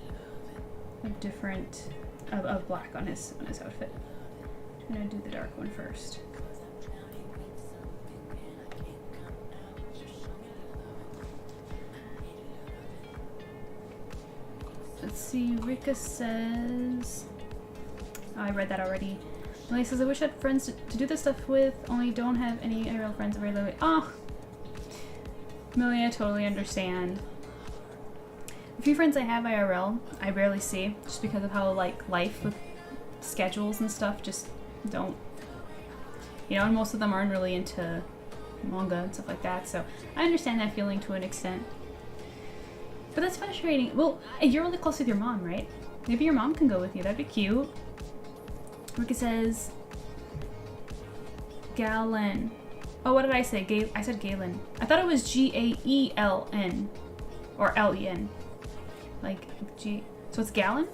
of different of black on his outfit. I'm gonna do the dark one first. Let's see, Rika says... Oh, I read that already. Millie says, I wish I had friends to do this stuff with, only don't have any IRL friends very low. Oh! Millie, I totally understand. A few friends I have IRL, I rarely see, just because of how, like, life with schedules and stuff just don't... You know, and most of them aren't really into manga and stuff like that, so I understand that feeling to an extent. But that's frustrating. Well, you're really close with your mom, right? Maybe your mom can go with you. That'd be cute. Rika says... Galen. Oh, what did I say? I said Galen. I thought it was G-A-E-L-N. Or L-E-N. Like, G... So it's Galen?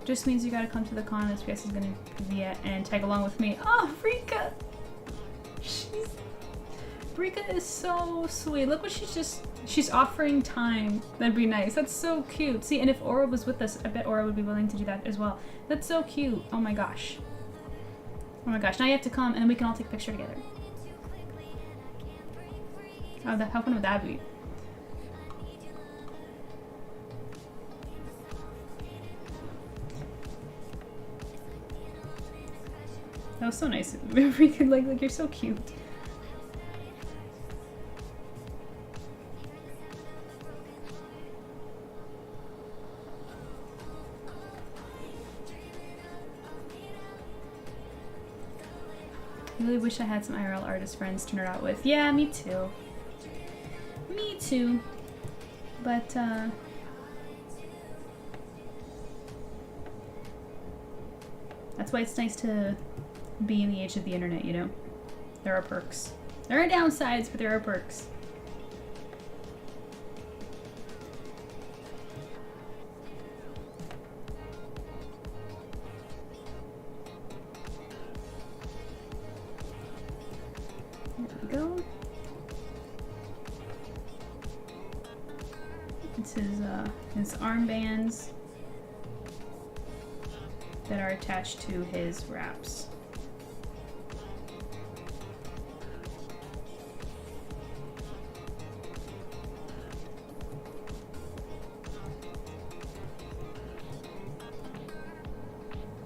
Just means you gotta come to the con. SPS is gonna be at and tag along with me. Oh, Rika! Rika is so sweet. Look what she's offering time. That'd be nice. That's so cute. See, and if Aura was with us, I bet Aura would be willing to do that as well. That's so cute. Oh my gosh. Oh my gosh. Now you have to come and we can all take a picture together. Oh, how fun would that be? That was so nice. Rika, like you're so cute. I really wish I had some IRL artist friends to nerd out with. Yeah, me too. Me too. But, that's why it's nice to be in the age of the internet, you know? There are perks. There are downsides, but there are perks. Go. It's his armbands that are attached to his wraps.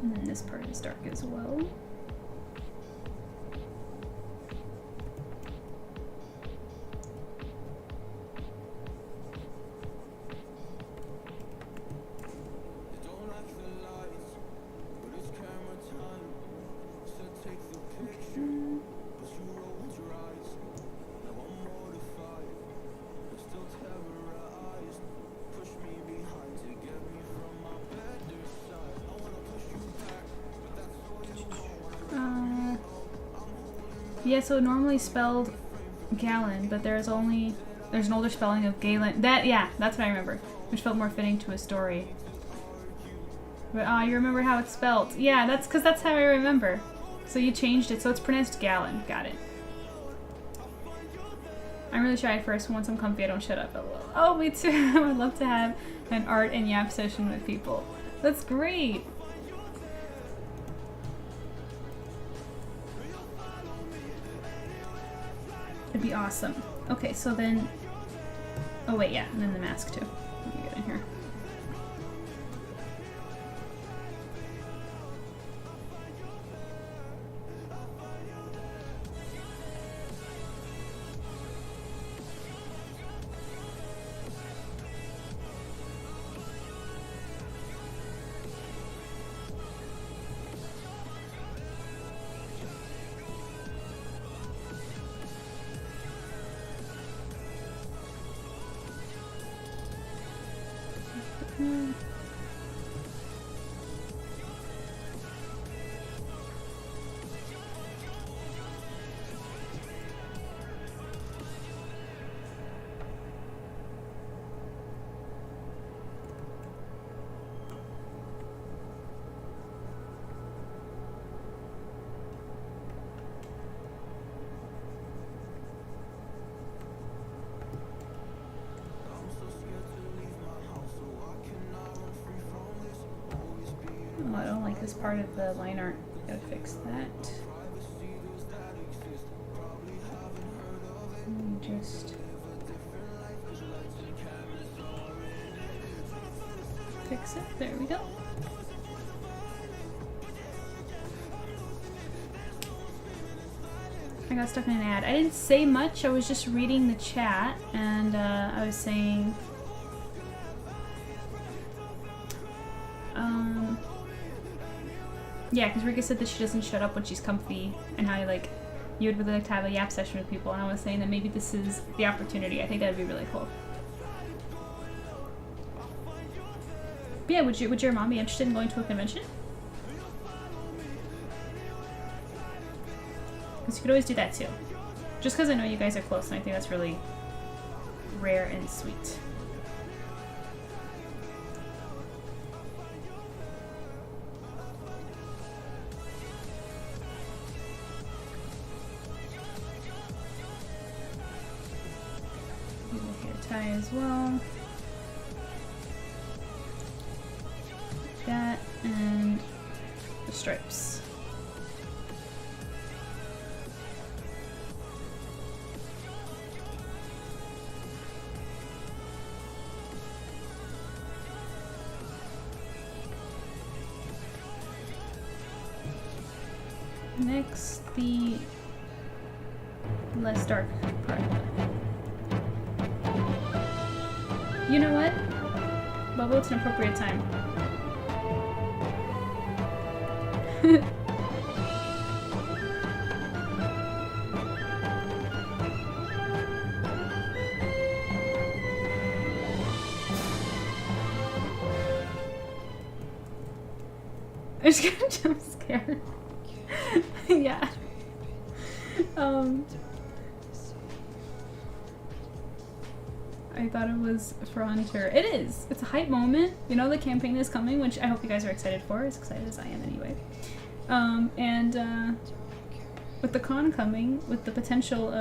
And then this part is dark as well. Yeah, so normally spelled Galen, but there's an older spelling of Galen. That's what I remember, which felt more fitting to a story. But you remember how it's spelled? Yeah, that's because that's how I remember. So you changed it, so it's pronounced Galen. Got it. I'm really shy at first. Once I'm comfy, I don't shut up. Oh, me too. I would love to have an art and yap session with people. That's great. It'd be awesome. Okay, so then... Oh wait, yeah, and then the mask too. Let me get in here. as part of the line art. Gotta fix that. Let me just fix it. There we go. I got stuck in an ad. I didn't say much. I was just reading the chat, and I was saying, yeah, because Rika said that she doesn't shut up when she's comfy, and how like you would really like to have a yap session with people. And I was saying that maybe this is the opportunity. I think that'd be really cool. But yeah, would your mom be interested in going to a convention? Because you could always do that too. Just because I know you guys are close, and I think that's really rare and sweet. Do the hair tie as well. That and the stripes. Next, the less dark part. You know what? Bubble, it's an appropriate time. I just got a jump scare. Yeah. I thought it was Frontier. It is! It's a hype moment. You know the campaign is coming, which I hope you guys are excited for, as excited as I am anyway. With the con coming, with the potential,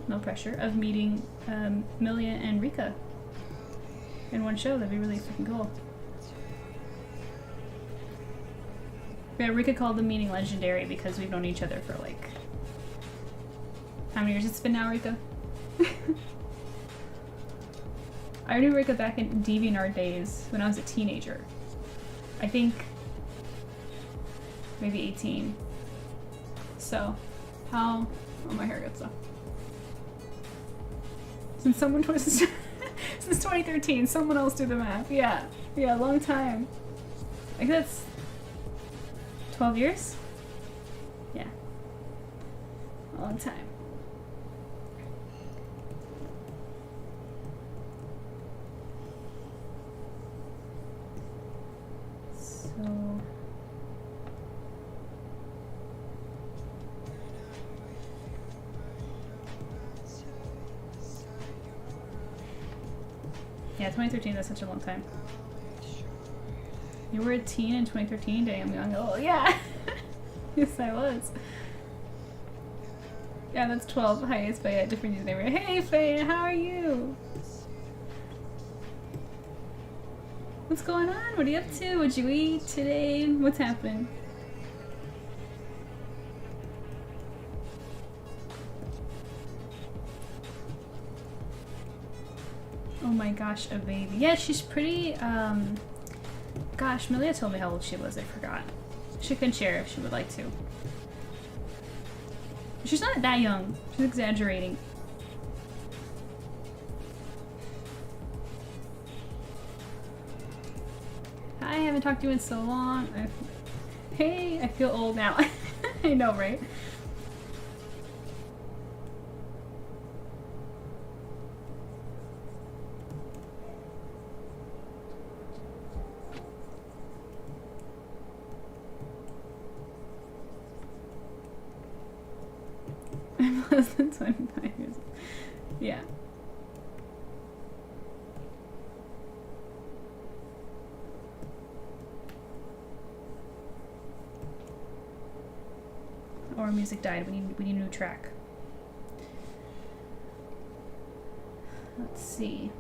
no pressure, of meeting Milia and Rika in one show, that'd be really freaking cool. Yeah, Rika called the meeting legendary because we've known each other for like... How many years it's been now, Rika? I knew Rika back in DeviantArt days when I was a teenager. I think maybe 18. So, how... Oh, my hair gets up. Since 2013, someone else do the math. Yeah, long time. I think that's 12 years? Yeah. A long time. So... Yeah, 2013, that's such a long time. You were a teen in 2013? Dang, I'm young. Oh, yeah! Yes, I was. Yeah, that's 12. Hi, it's Faye, different username. Hey, Faye, how are you? What's going on? What are you up to? What'd you eat today? What's happening? Oh my gosh, a baby. Yeah, she's pretty, gosh, Milia told me how old she was, I forgot. She can share if she would like to. She's not that young. She's exaggerating. Hi, I haven't talked to you in so long. Hey, I feel old now. I know, right? I'm less than 25 years old. Yeah. Our music died. We need a new track. Let's see.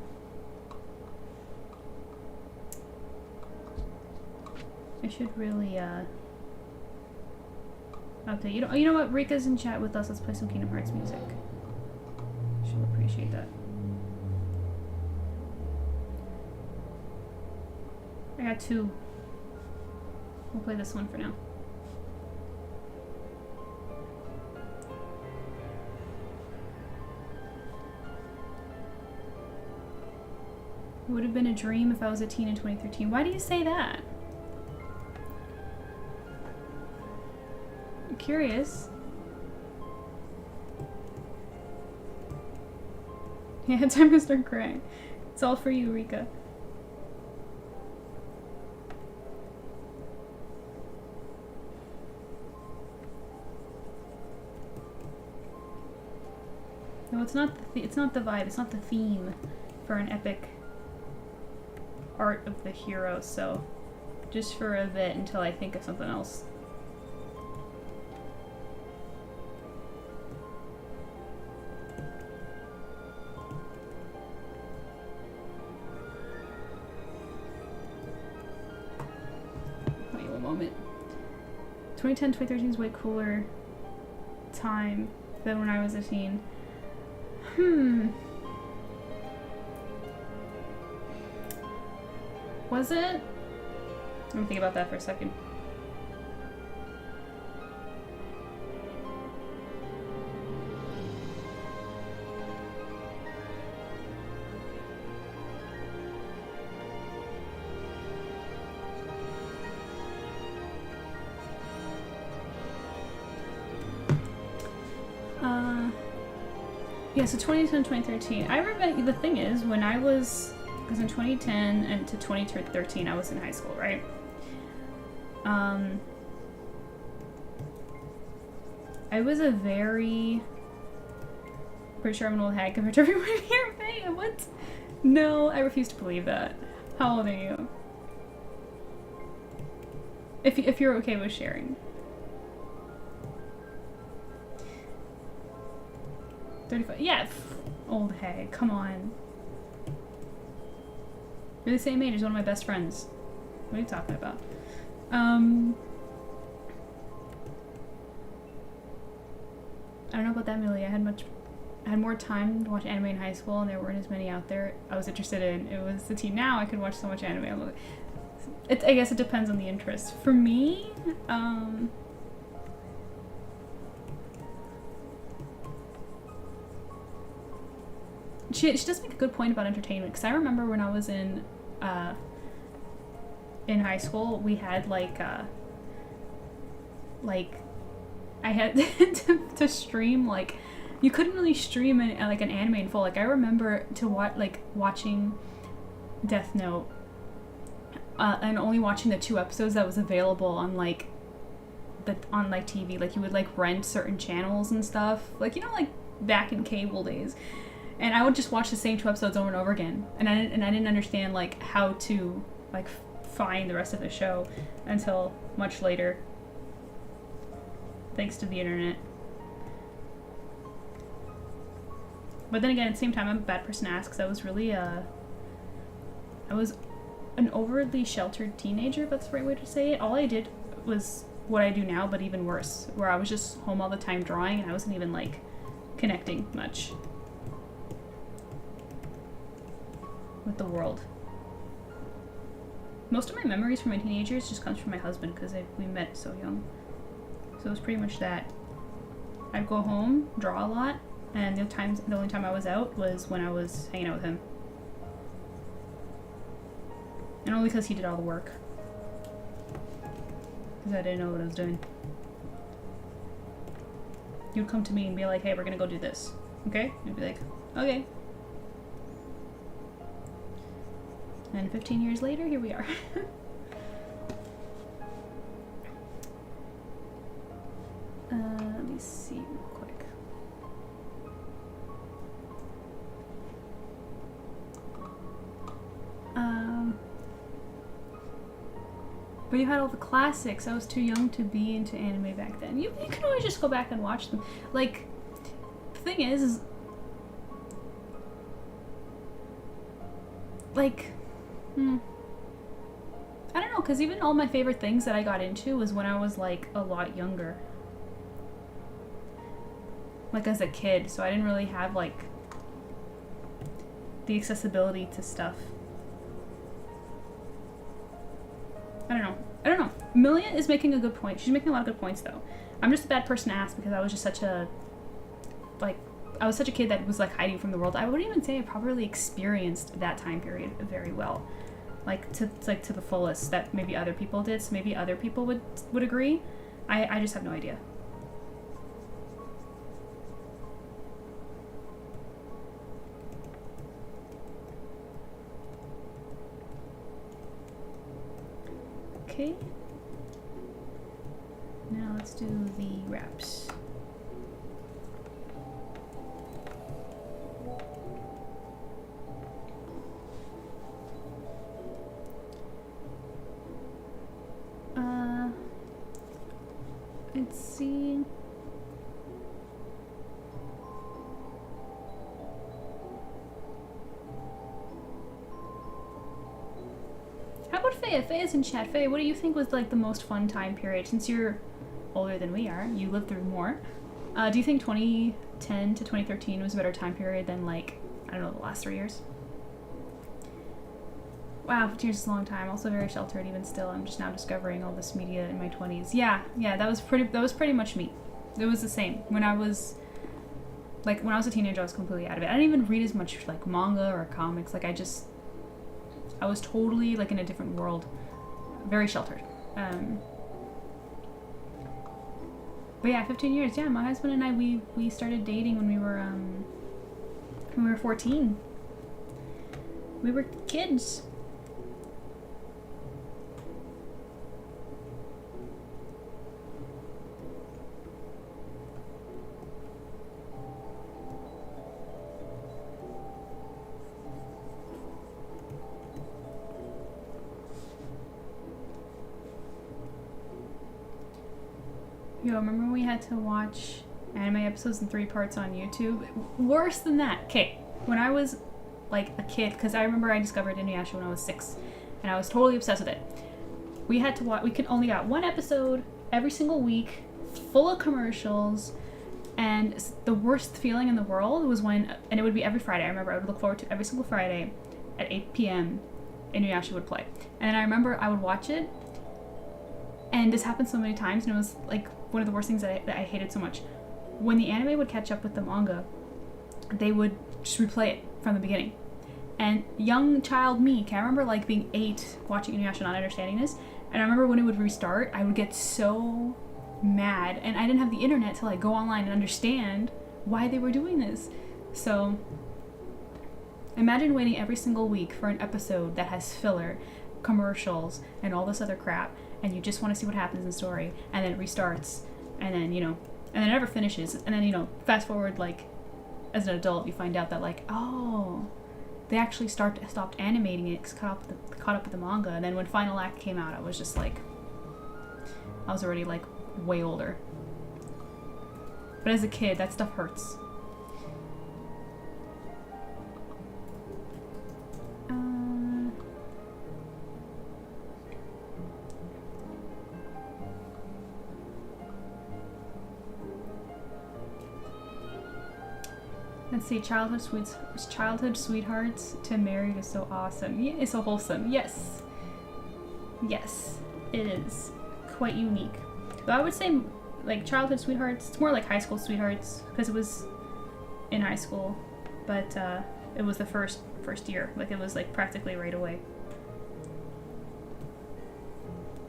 I should really, update. You know what? Rika's in chat with us. Let's play some Kingdom Hearts music. She'll appreciate that. I got 2. We'll play this one for now. It would have been a dream if I was a teen in 2013. Why do you say that? I'm curious. Yeah, time to start crying. It's all for you, Rika. No, it's not it's not the vibe, it's not the theme for an epic art of the hero, so just for a bit until I think of something else. Wait one moment. 2010, 2013 is way cooler time than when I was a teen. Was it? Let me think about that for a second. Yeah, so 2010, 2013. I remember, the thing is, when I was, because in 2010 and to 2013, I was in high school, right? I was a very, pretty sure I'm an old hag compared to everyone here. Hey, what? No, I refuse to believe that. How old are you? If you're okay with sharing. 35. Yeah, old hag. Come on. You're the same age as one of my best friends. What are you talking about? I don't know about that, Millie. I had more time to watch anime in high school, and there weren't as many out there I was interested in. It was the teen. Now I could watch so much anime. I guess it depends on the interest. For me, she does make a good point about entertainment, because I remember when I was in high school, we had like I had to stream, like, you couldn't really stream an anime in full. Like, I remember watching Death Note and only watching the 2 episodes that was available on TV. Like, you would rent certain channels and stuff, like back in cable days. And I would just watch the same 2 episodes over and over again, and I didn't understand how to find the rest of the show until much later, thanks to the internet. But then again, at the same time, I'm a bad person to ask, because I was really I was an overly sheltered teenager, if that's the right way to say it. All I did was what I do now, but even worse, where I was just home all the time drawing, and I wasn't even connecting much with the world. Most of my memories from my teenagers just comes from my husband, because we met so young. So it was pretty much that. I'd go home, draw a lot, and the only time I was out was when I was hanging out with him. And only because he did all the work. Because I didn't know what I was doing. He would come to me and be like, hey, we're gonna go do this. Okay? And I'd be like, okay. And 15 years later, here we are. Let me see real quick. But you had all the classics. I was too young to be into anime back then. You can always just go back and watch them. The thing is I don't know, because even all my favorite things that I got into was when I was like a lot younger. Like as a kid, so I didn't really have like the accessibility to stuff. I don't know. Milia is making a good point. She's making a lot of good points though. I'm just a bad person to ask because I was just such a kid that was like hiding from the world. I wouldn't even say I probably experienced that time period very well. Like to the fullest that maybe other people did, so maybe other people would agree. I just have no idea. Okay. Now let's do the wraps. Let's see. How about Faye? Faye's in chat. Faye, what do you think was like the most fun time period? Since you're older than we are, you lived through more. Do you think 2010 to 2013 was a better time period than like, I don't know, the last 3 years? Wow, 15 years is a long time. Also very sheltered even still. I'm just now discovering all this media in my 20s. Yeah, that was pretty much me. It was the same. When I was a teenager, I was completely out of it. I didn't even read as much like manga or comics. Like I was totally like in a different world. Very sheltered. But yeah, 15 years. Yeah, my husband and I, we started dating when we were 14. We were kids. Yo, remember when we had to watch anime episodes in 3 parts on YouTube? Worse than that. Okay, when I was like a kid, because I remember I discovered Inuyasha when I was 6, and I was totally obsessed with it. We had to watch. We could only got 1 episode every single week, full of commercials, and the worst feeling in the world was when, and it would be every Friday. I remember I would look forward to every single Friday at 8 p.m. Inuyasha would play, and I remember I would watch it. And this happened so many times, and it was like one of the worst things that I hated so much. When the anime would catch up with the manga, they would just replay it from the beginning. And young child me, I remember like being 8, watching Inuyasha, not understanding this. And I remember when it would restart, I would get so mad, and I didn't have the internet to like go online and understand why they were doing this. So imagine waiting every single week for an episode that has filler, commercials, and all this other crap, and you just want to see what happens in the story, and then it restarts, and then, and then it never finishes, and then, fast forward, like, as an adult, you find out that, like, oh, they actually stopped animating it, 'cause caught up with the manga, and then when Final Act came out, I was just, like, I was already, like, way older. But as a kid, that stuff hurts. Let's see, childhood sweethearts to married is so awesome. Yeah, it's so wholesome. Yes. Yes, it is. Quite unique. But I would say, like, childhood sweethearts, it's more like high school sweethearts, because it was in high school, but it was the first year. Like, it was, like, practically right away.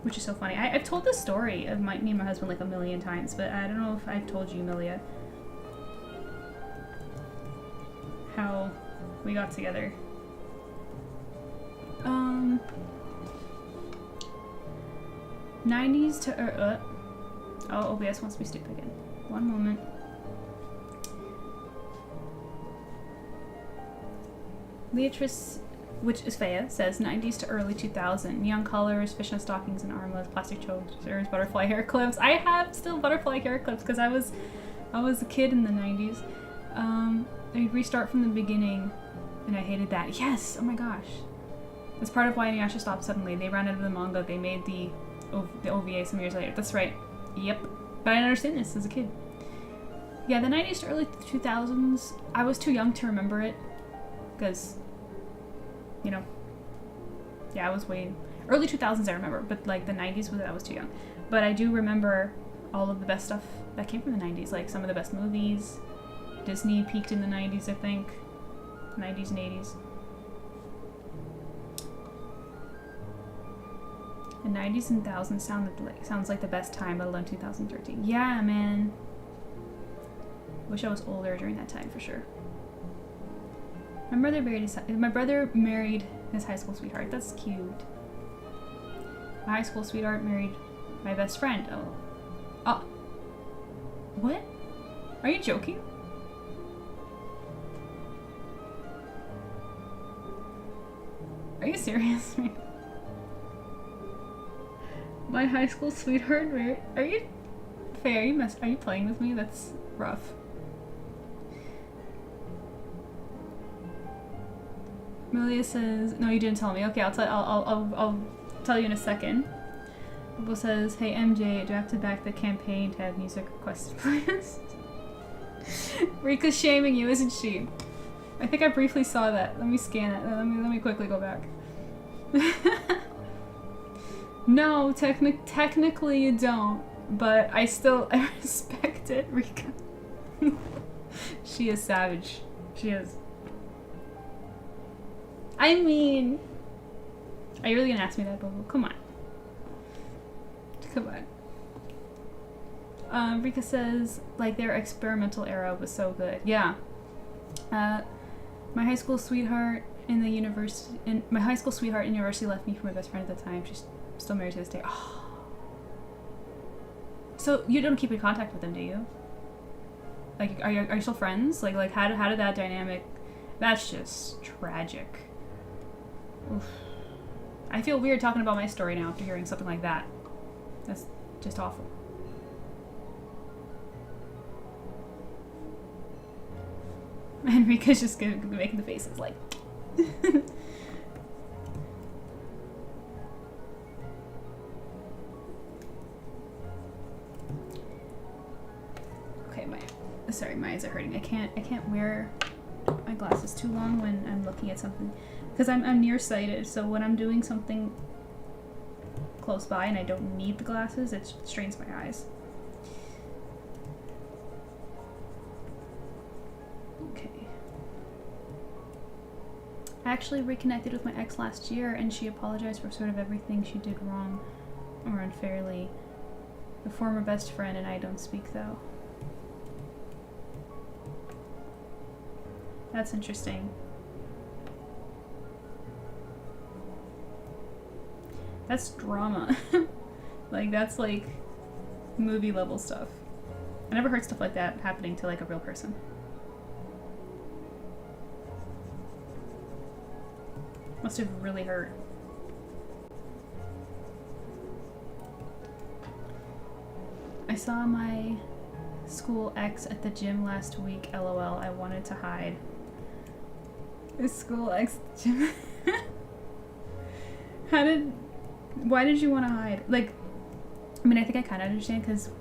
Which is so funny. I've told this story of me and my husband, like, a million times, but I don't know if I've told you, Milia, how we got together. 90s to oh, OBS wants me stupid again. One moment. Beatrice, which is Faya, says 90s to early 2000. Neon colors, fishnet stockings and armlets, plastic chokers, butterfly hair clips. I have still butterfly hair clips because I was a kid in the 90s. I'd restart from the beginning, and I hated that. Yes! Oh my gosh. That's part of why Inuyasha stopped suddenly. They ran out of the manga. They made the OVA some years later. That's right. Yep. But I didn't understand this as a kid. Yeah, the 90s to early 2000s, I was too young to remember it. Because, you know, yeah, I was way... Early 2000s I remember, but like the 90s, I was too young. But I do remember all of the best stuff that came from the 90s. Like some of the best movies. Disney peaked in the 90s, I think. 90s and 80s. The 90s and 1000s sounds like the best time, let alone 2013. Yeah, man. Wish I was older during that time for sure. My brother married his high school sweetheart. That's cute. My high school sweetheart married my best friend. Oh. What? Are you joking? Are you serious? My high school sweetheart married... Are you... Faye, are you playing with me? That's rough. Malia says, no, you didn't tell me. Okay, I'll tell you in a second. Bobo says, hey MJ, do I have to back the campaign to have music requested playlist? Rika's shaming you, isn't she? I think I briefly saw that. Let me scan it. Let me quickly go back. No, technically you don't, but I respect it, Rika. She is savage. She is. I mean, are you really gonna ask me that, Bobo? Come on. Come on. Rika says, like, their experimental era was so good. Yeah. My high school sweetheart in university left me for my best friend at the time. She's still married to this day. Oh. So you don't keep in contact with them, do you? Like, are you still friends? Like how did that dynamic? That's just tragic. Oof. I feel weird talking about my story now after hearing something like that. That's just awful. And Rika's just making the faces like. Okay, my eyes are hurting. I can't wear my glasses too long when I'm looking at something, because I'm nearsighted. So when I'm doing something close by and I don't need the glasses, it strains my eyes. Okay. I actually reconnected with my ex last year, and she apologized for sort of everything she did wrong or unfairly. The former best friend and I don't speak though. That's interesting. That's drama. Like, that's like movie level stuff. I never heard stuff like that happening to like a real person. Must have really hurt. I saw my school ex at the gym last week. LOL, I wanted to hide. His school ex at the gym. Why did you want to hide? Like, I mean, I think I kind of understand, because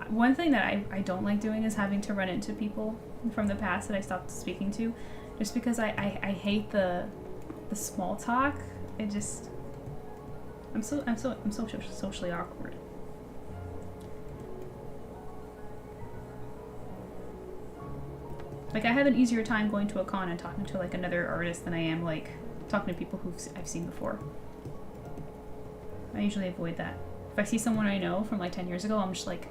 one thing that I don't like doing is having to run into people from the past that I stopped speaking to, just because I hate the small talk. It just, I'm so socially awkward. Like, I have an easier time going to a con and talking to like another artist than I am like talking to people who I've seen before. I usually avoid that. If I see someone I know from like 10 years ago, I'm just like,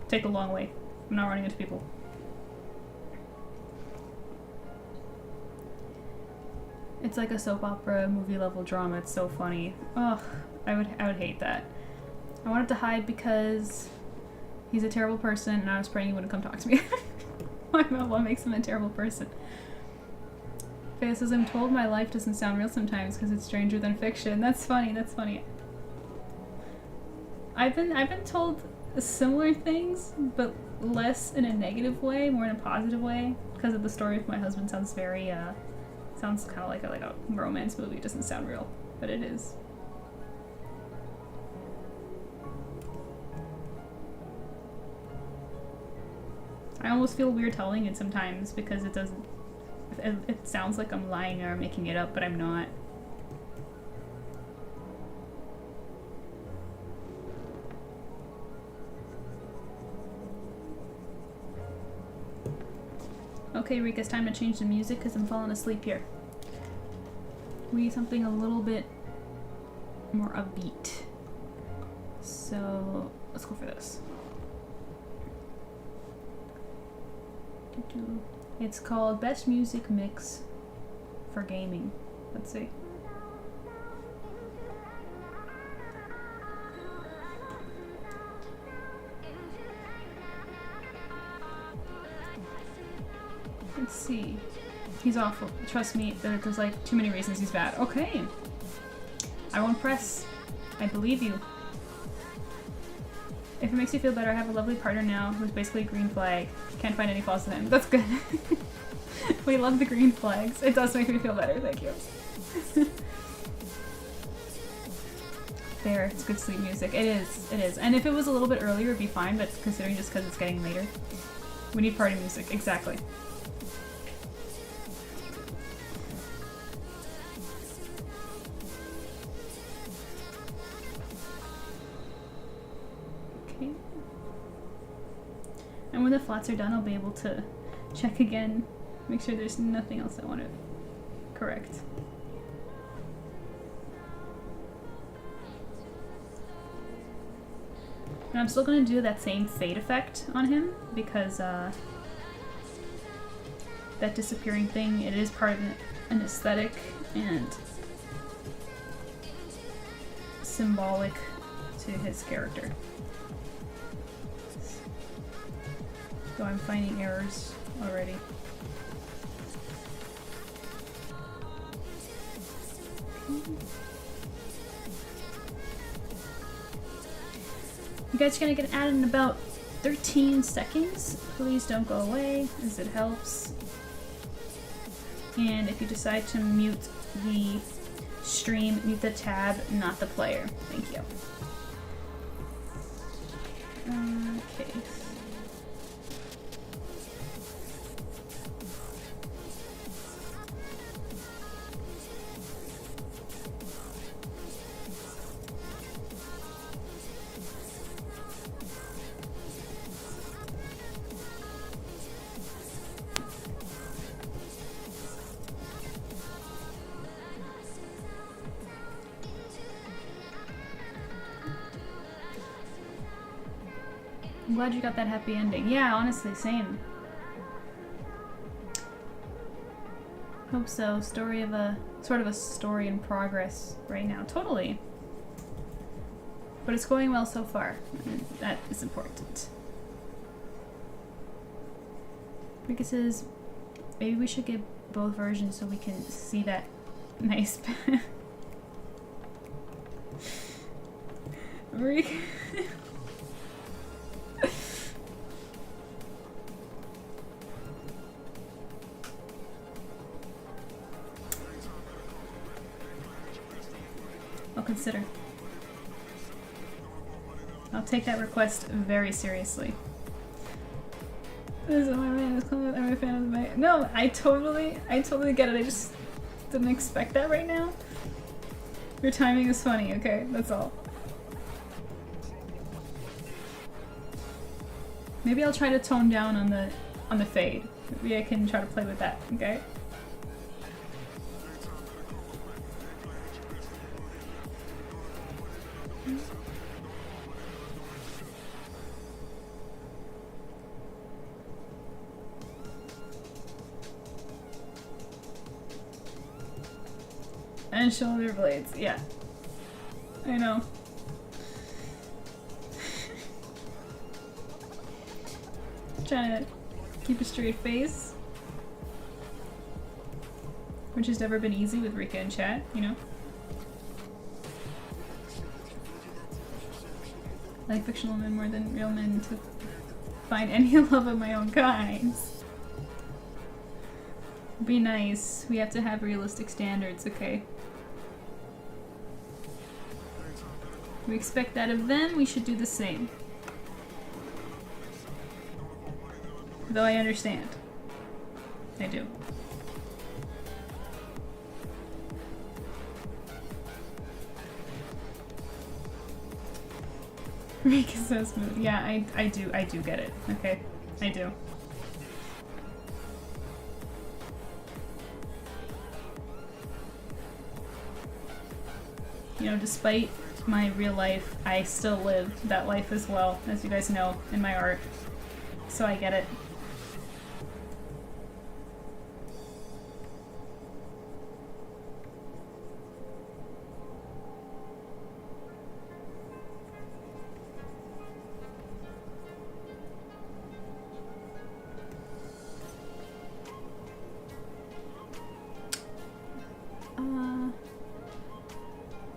take the long way. I'm not running into people. It's like a soap opera movie level drama. It's so funny. Ugh, I would hate that. I wanted to hide because he's a terrible person, and I was praying he wouldn't come talk to me. What makes him a terrible person? Faye says, I'm told my life doesn't sound real sometimes because it's stranger than fiction. That's funny, that's funny. I've been told similar things, but less in a negative way, more in a positive way, because of the story of my husband sounds very, Sounds kind of like a romance movie. It doesn't sound real, but it is. I almost feel weird telling it sometimes because it doesn't. It sounds like I'm lying or making it up, but I'm not. Okay, Rika, it's time to change the music because I'm falling asleep here. We need something a little bit more upbeat. So let's go for this. It's called Best Music Mix for Gaming. Let's see. Let's see. He's awful. Trust me, there's like too many reasons he's bad. Okay. I won't press. I believe you. If it makes you feel better, I have a lovely partner now who's basically a green flag. Can't find any flaws in him. That's good. We love the green flags. It does make me feel better, thank you. Fair, it's good sleep music. It is. And if it was a little bit earlier, it'd be fine, but considering just because it's getting later. We need party music, exactly. Okay. And when the flats are done, I'll be able to check again, make sure there's nothing else I want to correct. And I'm still going to do that same fade effect on him because that disappearing thing, it is part of an aesthetic and symbolic to his character. So I'm finding errors already. Okay. You guys are gonna get added in about 13 seconds. Please don't go away, as it helps. And if you decide to mute the stream, mute the tab, not the player. Thank you. Okay. I'm glad you got that happy ending. Yeah, honestly, same. Hope so. Sort of a story in progress right now. Totally. But it's going well so far. And that is important. Rika says, maybe we should get both versions so we can see that nice. Rika. I'll consider. I'll take that request very seriously. This is my man. I'm a fan of my. No, I totally get it. I just didn't expect that right now. Your timing is funny. Okay, that's all. Maybe I'll try to tone down on the fade. Maybe I can try to play with that. Okay. And shoulder blades, yeah. I know. Trying to keep a straight face. Which has never been easy with Rika in chat, you know? I like fictional men more than real men to find any love of my own kind. Be nice. We have to have realistic standards, okay? We expect that of them, we should do the same. Though I understand. I do. Rick is so smooth. Yeah, I do get it. Okay, I do. You know, despite my real life, I still live that life as well, as you guys know, in my art. So I get it.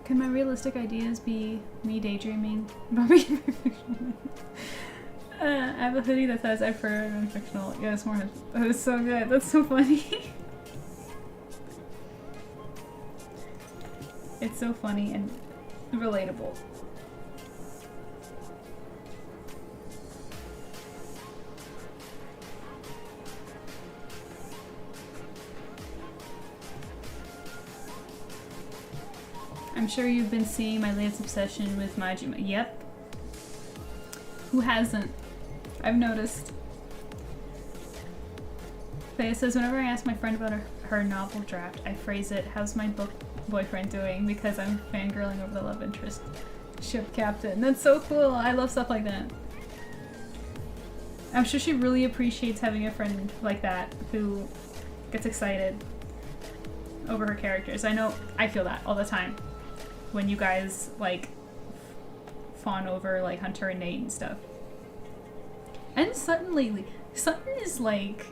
Can my realistic ideas be me daydreaming about being fictional? I have a hoodie that says I've heard I'm fictional. Yeah, it's more. That was so good. That's so funny. It's so funny and relatable. I'm sure you've been seeing my latest obsession with Majima. Yep. Who hasn't? I've noticed. Faye says, whenever I ask my friend about her novel draft, I phrase it, how's my book boyfriend doing? Because I'm fangirling over the love interest. Ship captain. That's so cool. I love stuff like that. I'm sure she really appreciates having a friend like that who gets excited over her characters. I know I feel that all the time. When you guys, like, fawn over, like, Hunter and Nate and stuff. And Sutton lately. Sutton is, like...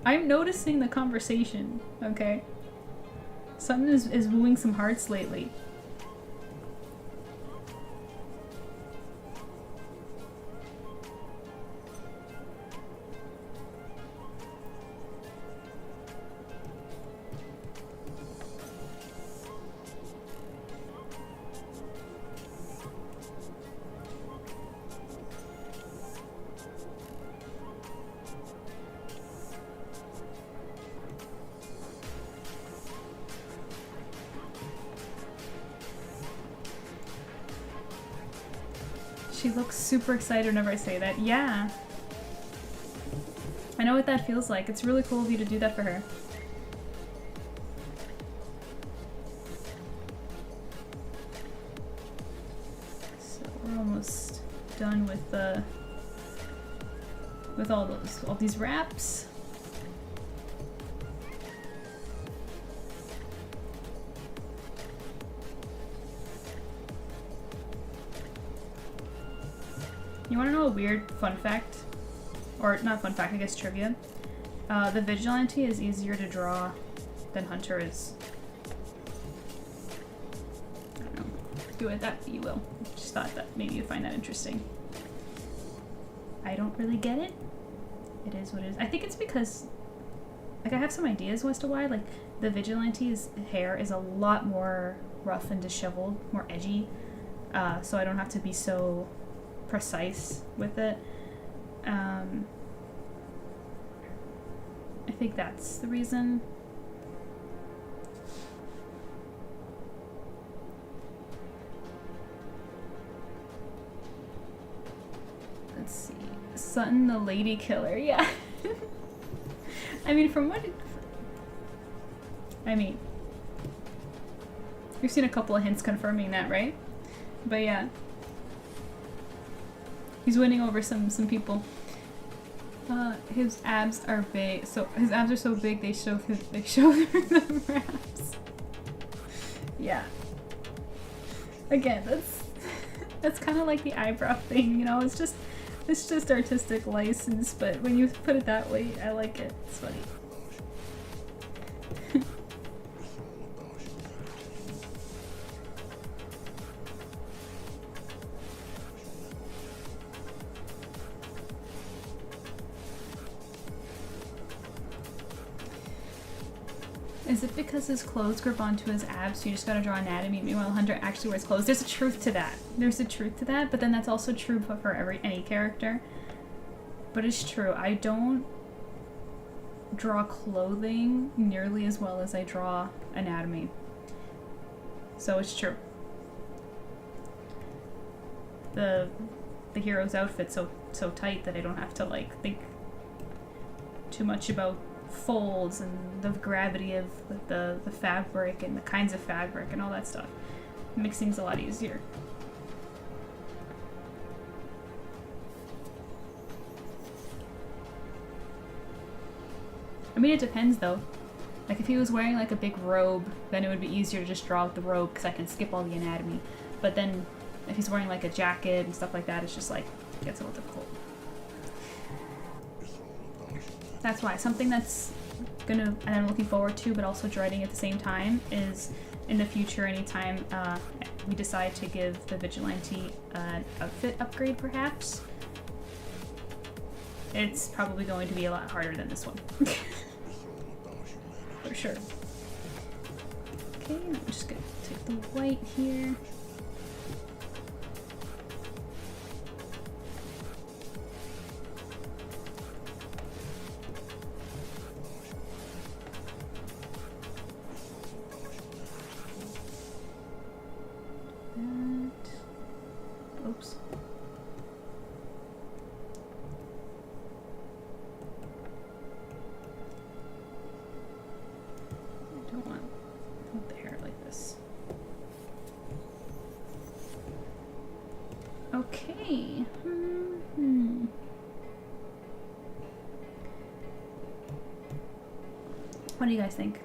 I'm noticing the conversation, okay? Sutton is wooing some hearts lately. She looks super excited whenever I say that. Yeah. I know what that feels like. It's really cool of you to do that for her. So we're almost done with all these wraps. You want to know a weird fun fact? Or not fun fact, I guess trivia. The Vigilante is easier to draw than Hunter is. I don't know. Do it that you will. Just thought that maybe you'd find that interesting. I don't really get it. It is what it is. I think it's because, like, I have some ideas as to why. Like, the Vigilante's hair is a lot more rough and disheveled, more edgy. So I don't have to be so precise with it. I think that's the reason. Let's see. Sutton the lady killer, yeah. I mean, from what I mean, we've seen a couple of hints confirming that, right? But yeah. He's winning over some people. His abs are big. So his abs are so big they show through the wraps. Yeah. Again, that's kind of like the eyebrow thing, you know. It's just artistic license, but when you put it that way, I like it. It's funny. Is it because his clothes grip onto his abs, so you just gotta draw anatomy, meanwhile Hunter actually wears clothes? There's a truth to that. There's a truth to that, but then that's also true for any character. But it's true, I don't draw clothing nearly as well as I draw anatomy. So it's true. The hero's outfit's so tight that I don't have to like think too much about folds and the gravity of the fabric and the kinds of fabric and all that stuff. Mixing's a lot easier. I mean, it depends though. Like if he was wearing like a big robe, then it would be easier to just draw out the robe because I can skip all the anatomy. But then if he's wearing like a jacket and stuff like that, it's just like, it gets a little difficult. That's why something that's and I'm looking forward to, but also dreading at the same time, is in the future, anytime we decide to give the vigilante an outfit upgrade, perhaps, it's probably going to be a lot harder than this one. For sure. Okay, I'm just gonna take the white here. Oops. I don't want the hair like this. Okay. What do you guys think?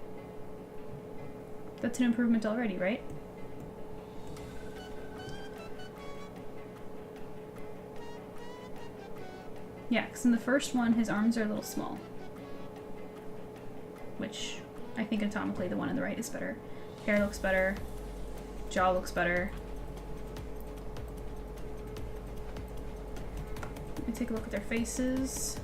That's an improvement already, right? Yeah, because in the first one, his arms are a little small. Which, I think anatomically the one on the right is better. Hair looks better. Jaw looks better. Let me take a look at their faces.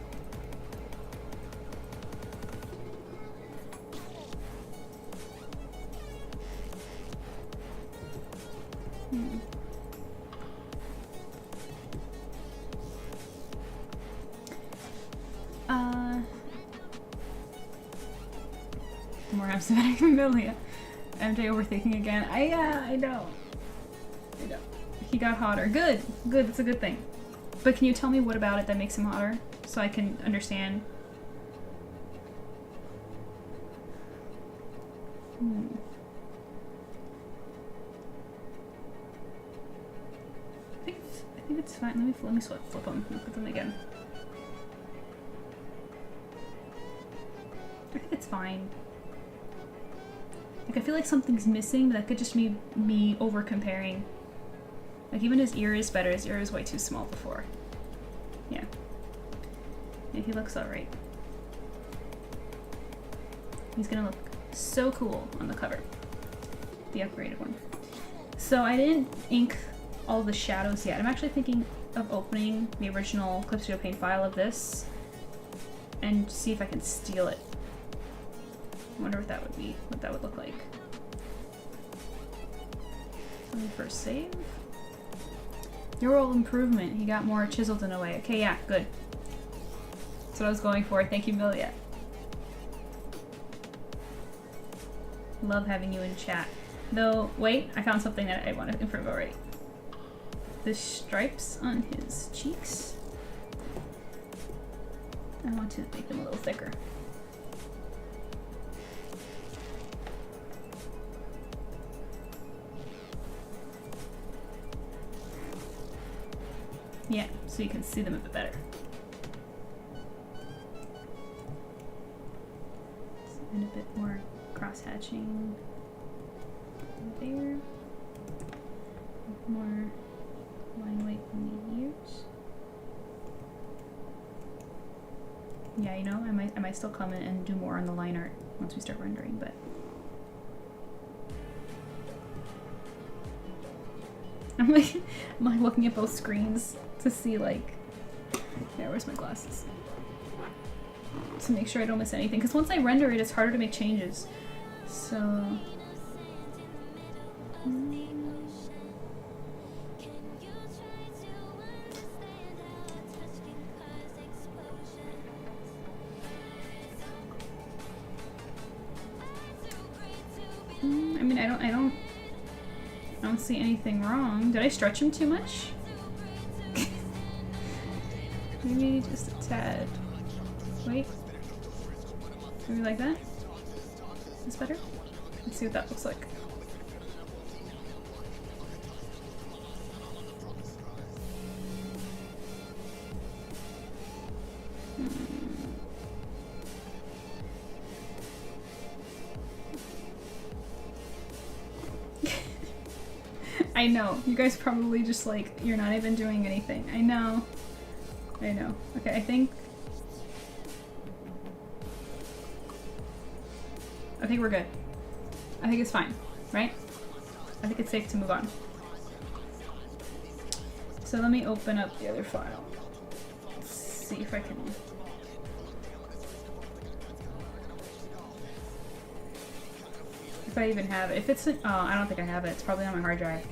More absent Amelia. MJ overthinking again. I know. He got hotter. Good. Good. That's a good thing. But can you tell me what about it that makes him hotter, so I can understand? I think it's fine. Let me flip them. Look at them again. I think it's fine. Like, I feel like something's missing, but that could just be me over comparing. Like, even his ear is better. His ear is way too small before. Yeah. Yeah, he looks alright. He's gonna look so cool on the cover. The upgraded one. So I didn't ink all the shadows yet. I'm actually thinking of opening the original Clip Studio Paint file of this and see if I can steal it. I wonder what that would look like. Let me first save. Neural improvement. He got more chiseled in a way. Okay, yeah, good. That's what I was going for. Thank you, Milia. Love having you in chat. Though, wait, I found something that I want to improve already. The stripes on his cheeks. I want to make them a little thicker. Yeah, so you can see them a bit better. And a bit more cross-hatching there. More line weight in the ears. Yeah, you know, I might still come in and do more on the line art once we start rendering, but I'm like looking at both screens to see, like, yeah, where's my glasses? To make sure I don't miss anything, because once I render it, it's harder to make changes. So I mean, I don't see anything wrong. Did I stretch him too much? Maybe just a tad. Wait. Maybe like that? That's better? Let's see what that looks like. I know. You guys probably just like, you're not even doing anything. I know. I know. Okay, I think we're good. I think it's fine, right? I think it's safe to move on. So let me open up the other file. Let's see if I can... If I even have it. If it's... Oh, I don't think I have it. It's probably on my hard drive.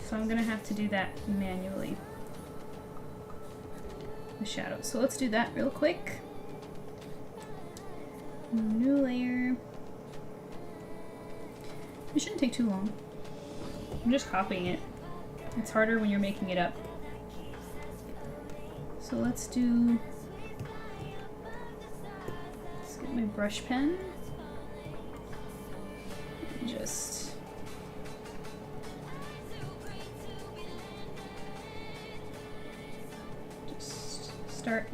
So I'm gonna have to do that manually. The shadows. So let's do that real quick. New layer. It shouldn't take too long. I'm just copying it. It's harder when you're making it up. So let's get my brush pen. And just start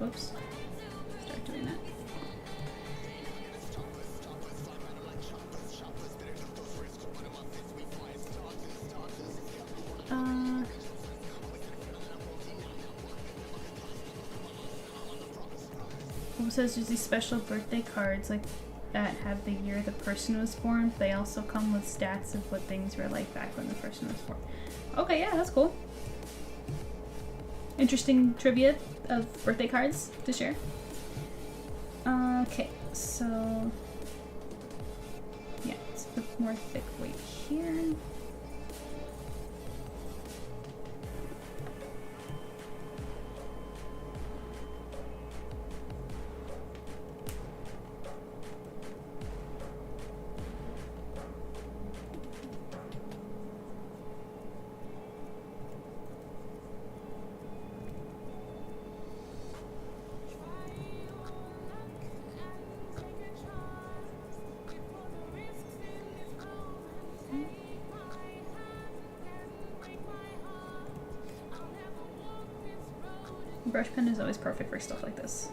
doing that. It says there's these special birthday cards like that have the year the person was born. They also come with stats of what things were like back when the person was born. Okay, yeah, that's cool. Interesting trivia of birthday cards to share. Okay, so yeah, let's put more thick weight here. Brush pen is always perfect for stuff like this.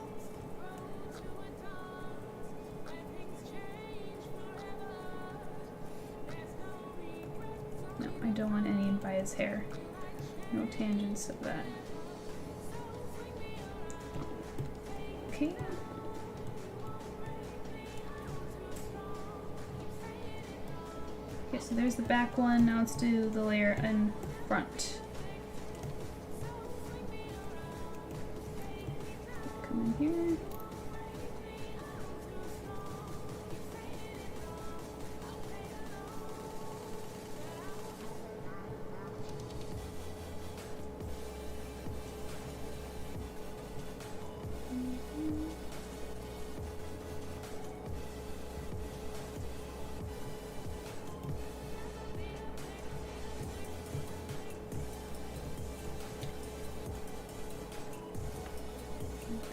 No, I don't want any by his hair. No tangents of that. Okay. Okay, so there's the back one. Now let's do the layer in front. Come in here.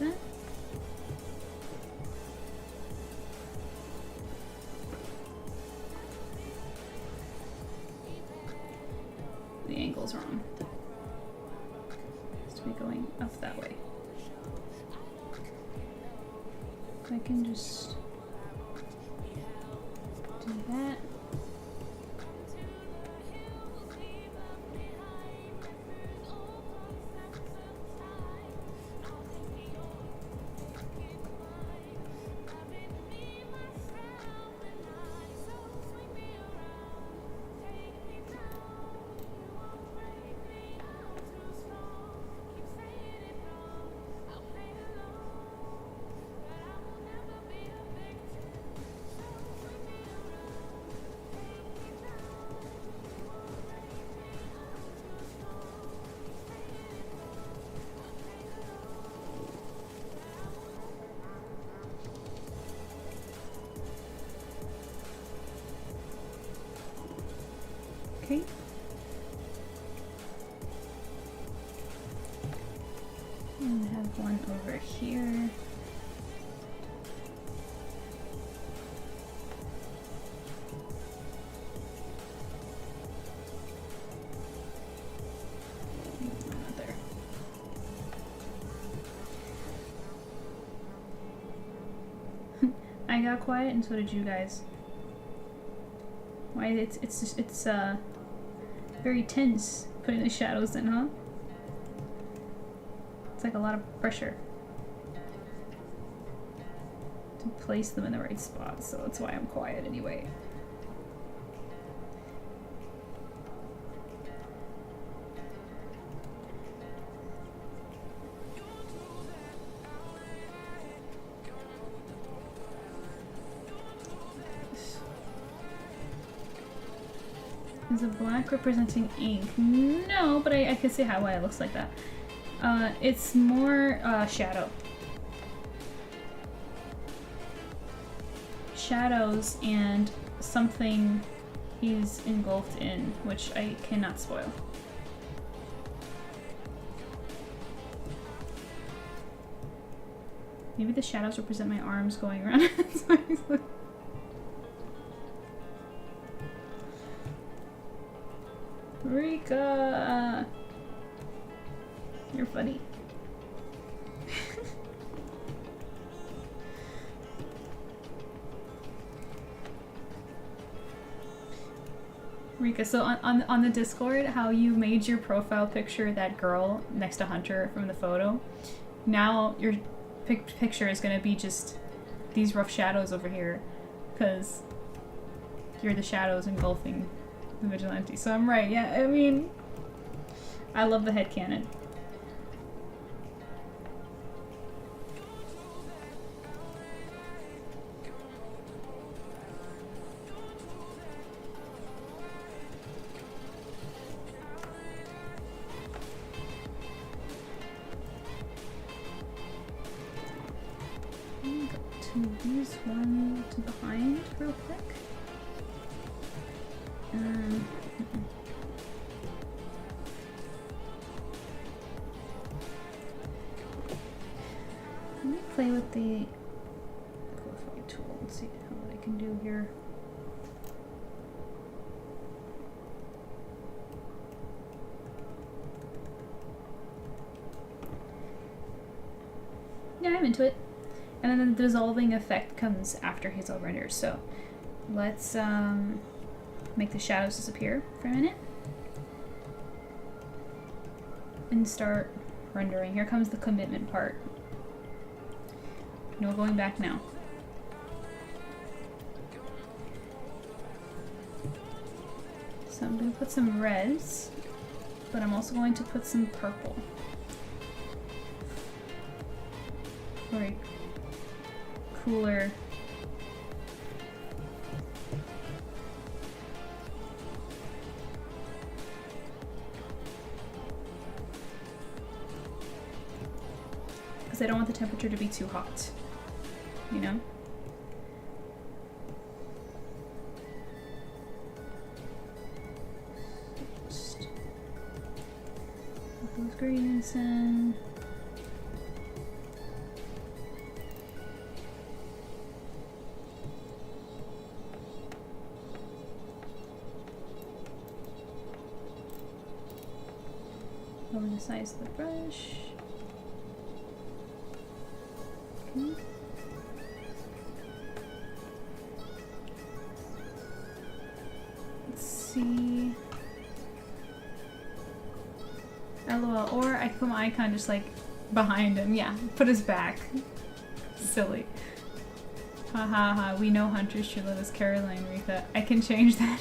That. The angle's wrong. It's to be going up that way. I can just do that. Okay. And I have one over here. Not there. I got quiet and so did you guys. Why it's very tense putting the shadows in, huh? It's like a lot of pressure to place them in the right spot, so that's why I'm quiet anyway. Is a black representing ink? No, but I can see why it looks like that. It's more shadow. Shadows and something he's engulfed in, which I cannot spoil. Maybe the shadows represent my arms going around. Rika! You're funny. Rika, so on the Discord, how you made your profile picture that girl next to Hunter from the photo, now your picture is gonna be just these rough shadows over here, because you're the shadows engulfing the vigilante. So I'm right, yeah, I mean, I love the headcanon. Use one to behind real quick. Let me play with the Glorify tool and see what I can do here. Yeah, I'm into it. And then the dissolving effect comes after he's all rendered. So let's make the shadows disappear for a minute and start rendering. Here comes the commitment part. No going back now. So I'm going to put some reds, but I'm also going to put some purple. Very cooler. Because I don't want the temperature to be too hot, you know? Just put those gradients in. Lower the size of the brush. Okay. Let's see. LOL. Or I can put my icon just like behind him. Yeah, put his back. Silly. Ha ha ha. We know Hunter's true love is Caroline, Rika. I can change that.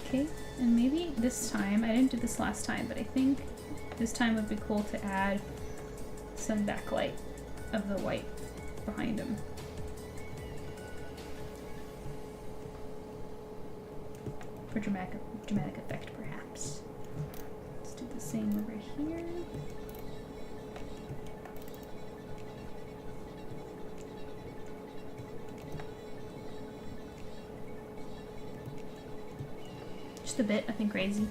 Okay. Okay, and maybe this time, I didn't do this last time, but I think this time would be cool to add some backlight of the white behind him. For dramatic effect, perhaps. Let's do the same over here. Just a bit, nothing crazy.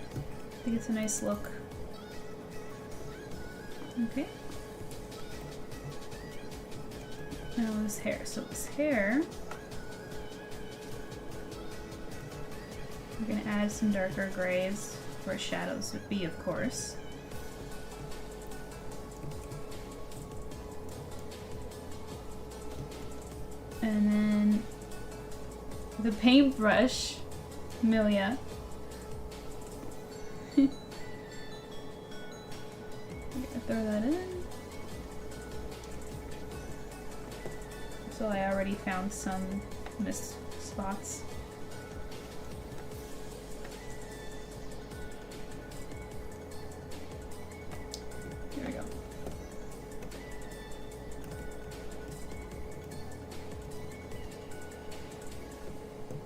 I think it's a nice look. Okay. Now this hair. So this hair, we're gonna add some darker grays where shadows would be, of course. And then the paintbrush, Amelia. I'm gonna throw that in. So I already found some missed spots. Here we go.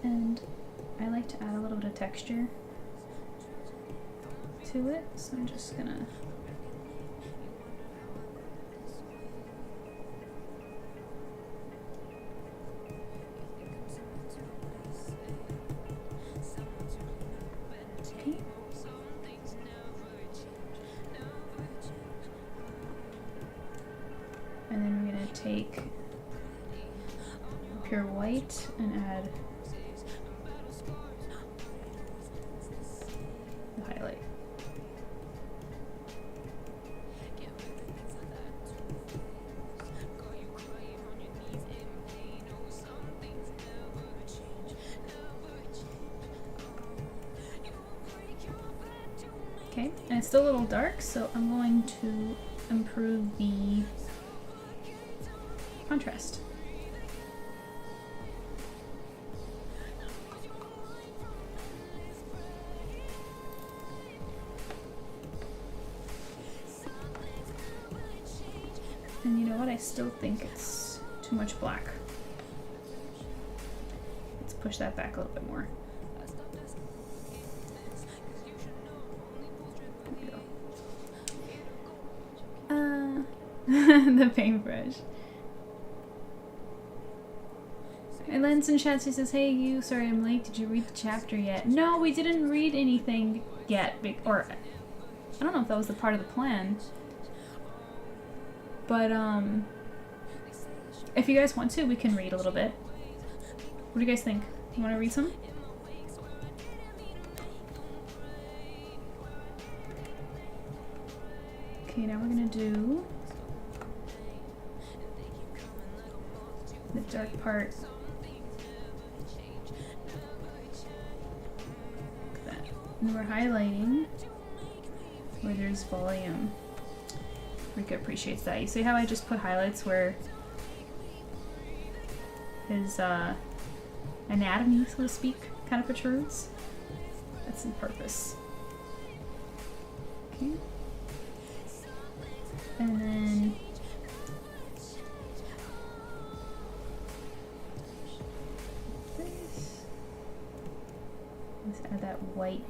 And I like to add a little bit of texture to it, so I'm just gonna take pure white and add the highlight. Okay, and it's still a little dark, so I'm going to improve the contrast. And you know what? I still think it's too much black. Let's push that back a little bit more. There we go. The paintbrush. And Lens in chat, she says, "Hey you, sorry I'm late. Did you read the chapter yet?" No, we didn't read anything yet. Or, I don't know if that was the part of the plan. But, if you guys want to, we can read a little bit. What do you guys think? You want to read some? Okay, now we're gonna do the dark part. Look at that. And we're highlighting where there's volume. Rika appreciates that. You see how I just put highlights where his anatomy, so to speak, kind of protrudes? That's on purpose. Okay. And then this. Let's add that white.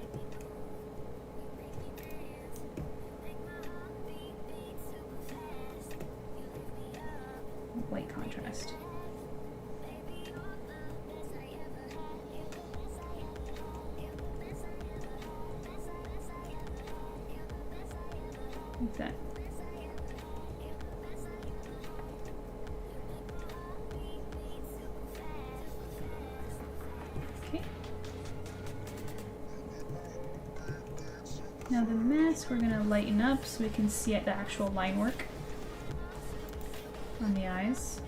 White contrast. Like that. Okay. Now the mask we're gonna lighten up so we can see the actual line work on the eyes.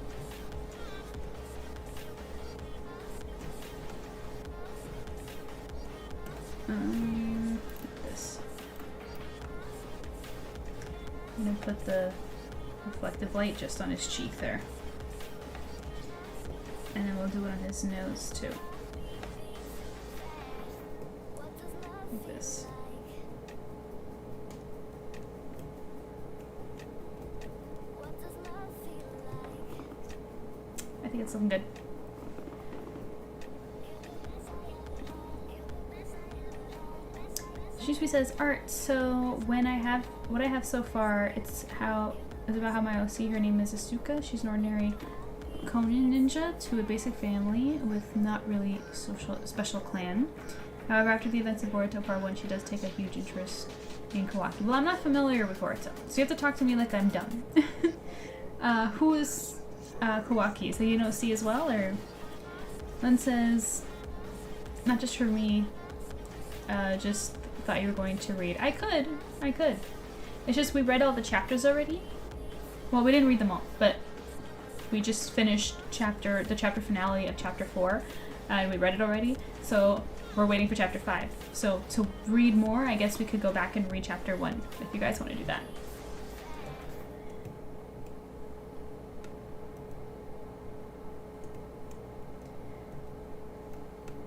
Like this. I'm gonna put the reflective light just on his cheek there. And then we'll do it on his nose too. Like this. I think it's looking good. Shishui says, art, so what I have so far, it's about how my OC, her name is Asuka. She's an ordinary Conan ninja to a basic family with not really special clan. However, after the events of Boruto Part 1, she does take a huge interest in Kawaki. Well, I'm not familiar with Boruto, so you have to talk to me like I'm dumb. Who is Kawaki? So you don't see as well, or? Len says, not just for me, just thought you were going to read. I could. It's just we read all the chapters already. Well, we didn't read them all, but we just finished the chapter finale of chapter 4, and we read it already, so we're waiting for chapter 5. So to read more, I guess we could go back and read chapter 1, if you guys want to do that.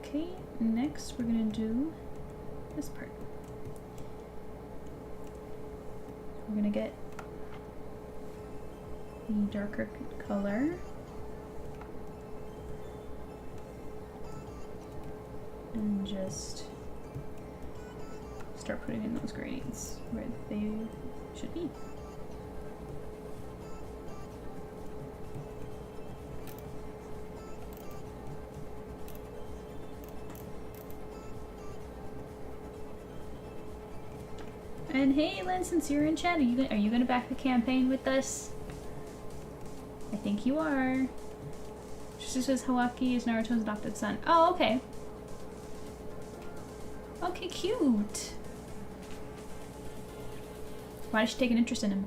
Okay, next we're gonna do this part. We're gonna get the darker color. And just start putting in those gradients where they should be. And hey, Len, since you're in chat, are you gonna back the campaign with us? I think you are. She says Hawaki is Naruto's adopted son. Oh, okay. Okay, cute. Why does she take an interest in him?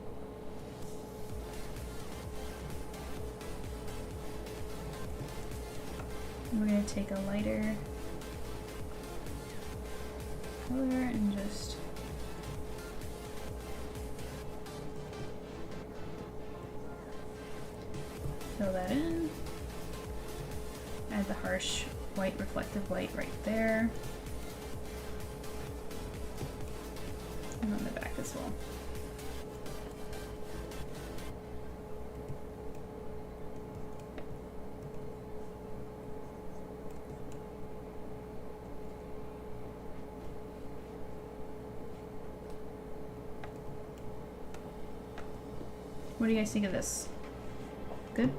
We're gonna take a lighter color and just fill that in. Add the harsh white reflective light right there. And on the back as well. What do you guys think of this? Good?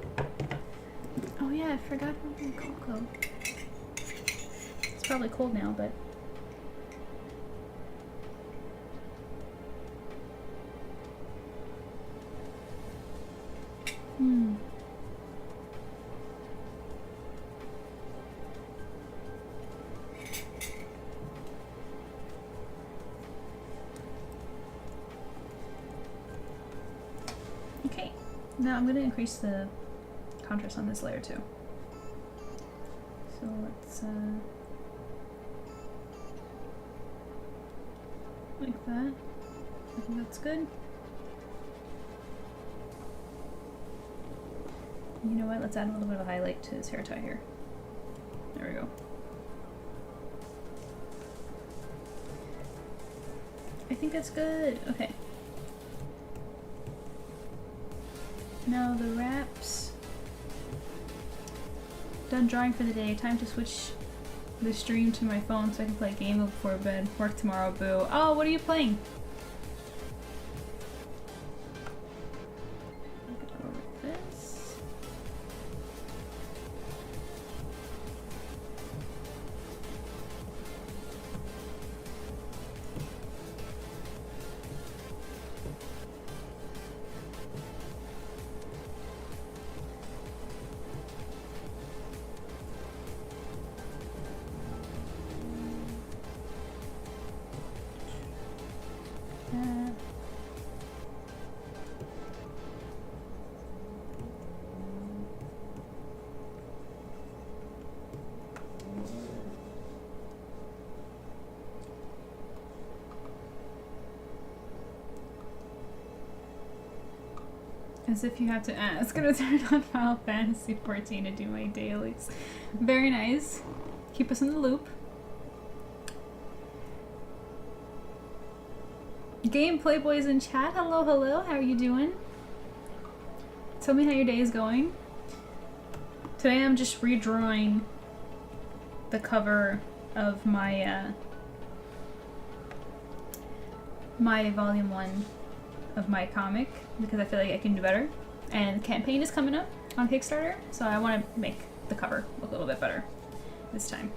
Oh yeah, I forgot about the cocoa. It's probably cold now, but okay. Now I'm going to increase the contrast on this layer too. So let's like that. I think that's good. You know what? Let's add a little bit of a highlight to his hair tie here. There we go. I think that's good. Okay. Now the wraps. Done drawing for the day. Time to switch the stream to my phone so I can play a game before bed. Work tomorrow, boo. Oh, what are you playing? This. As if you have to ask. Gonna turn on Final Fantasy 14 to do my dailies. Very nice. Keep us in the loop. Game Playboys in chat. Hello, hello. How are you doing? Tell me how your day is going. Today I'm just redrawing the cover of my my volume 1 of my comic because I feel like I can do better. And the campaign is coming up on Kickstarter, so I want to make the cover look a little bit better this time.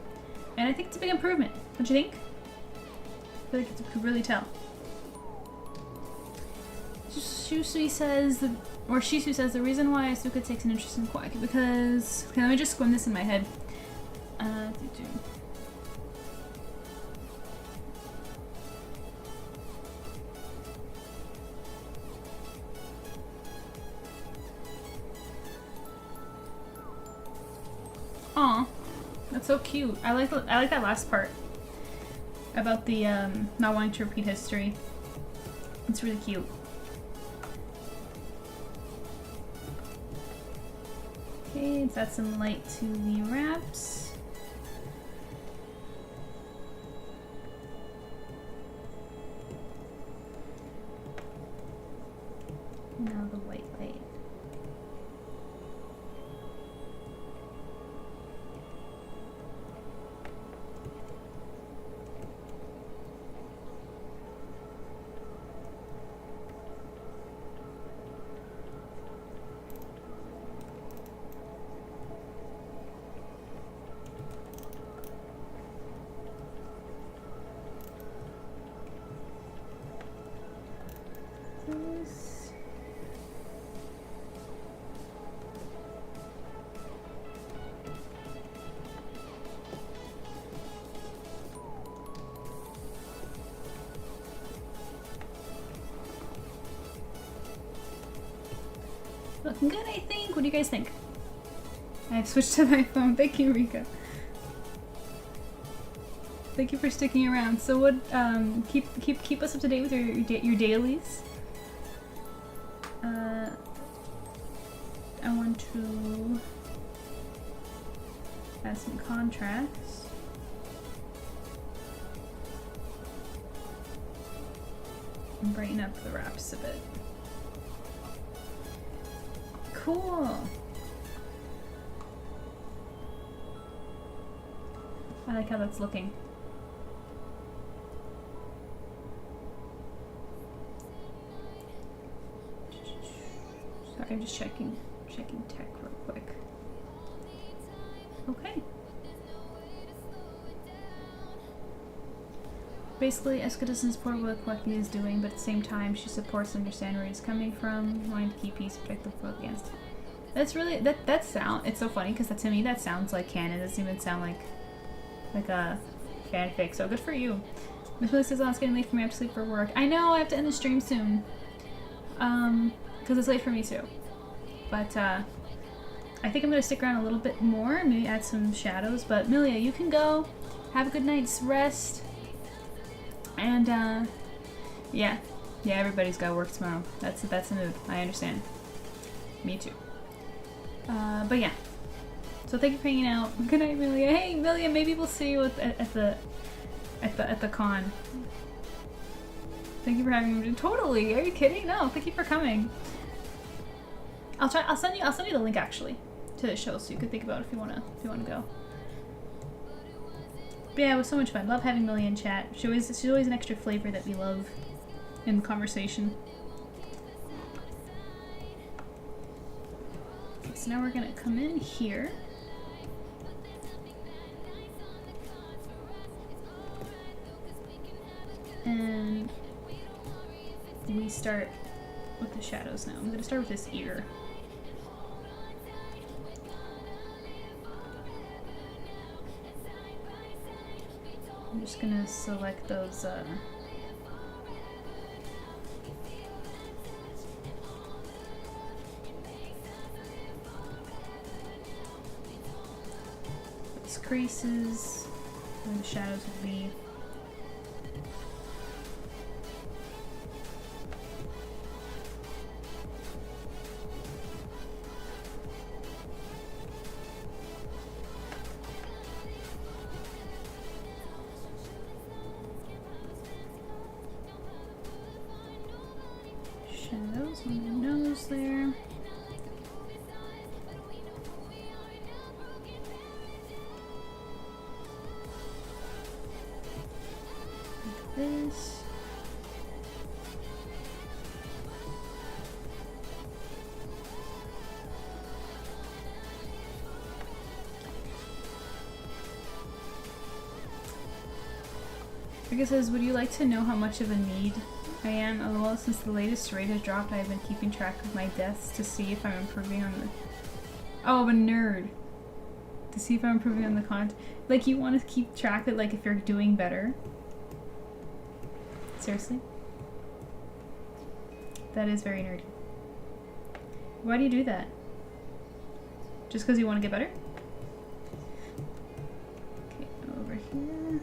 And I think it's a big improvement. Don't you think? I feel like you could really tell. Shusui says, or Shisu says, the reason why Asuka takes an interest in Kwaki because... Okay, let me just squim this in my head. Aw, that's so cute. I like that last part about the not wanting to repeat history. It's really cute. Okay, let's add some light to the wraps. Now the white light. Looking good, I think. What do you guys think? I've switched to my phone. Thank you, Rika. Thank you for sticking around. So, what? Keep us up to date with your dailies. I want to add some contrast. And brighten up the wraps a bit. Cool. I like how that's looking. Sorry, I'm just checking tech real quick. Okay. Basically, Asuka doesn't support what Kwaki is doing, but at the same time, she supports and understands where he's coming from, wanting to keep peace, protect the world against. That's really that sound. It's so funny because to me that sounds like canon. It doesn't even sound like a fanfic. So good for you. Miss Willie says, "Oh, it's getting late for me. I have to sleep for work." I know. I have to end the stream soon. Because it's late for me too. But I think I'm gonna stick around a little bit more. Maybe add some shadows. But Milia, you can go. Have a good night's rest. And yeah, everybody's got work tomorrow. That's a mood. I understand. Me too. But yeah. So thank you for hanging out. Good night, Milia. Hey, Milia, maybe we'll see you at the con. Thank you for having me. Totally. Are you kidding? No. Thank you for coming. I'll send you the link actually to the show so you can think about it if you wanna go. But yeah, it was so much fun. Love having Millie in chat. She's always an extra flavor that we love in conversation. Okay, so now we're gonna come in here. And we start with the shadows now. I'm gonna start with this ear. I'm just gonna select those creases where the shadows will be. on your nose there. Like this. It says, would you like to know how much of a need I am? LOL, since the latest rate has dropped, I have been keeping track of my deaths to see if I'm improving on the... Oh, I'm a nerd. To see if I'm improving on the content. Like, you want to keep track of, like, if you're doing better. Seriously? That is very nerdy. Why do you do that? Just because you want to get better? Okay, over here.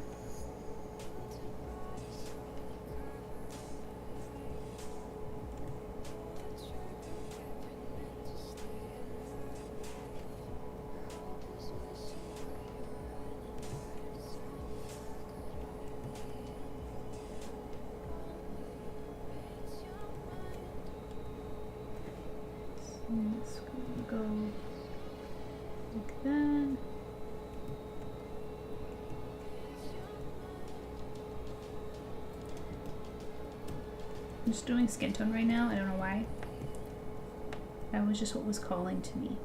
Let's go like that. I'm just doing skin tone right now. I don't know why. That was just what was calling to me.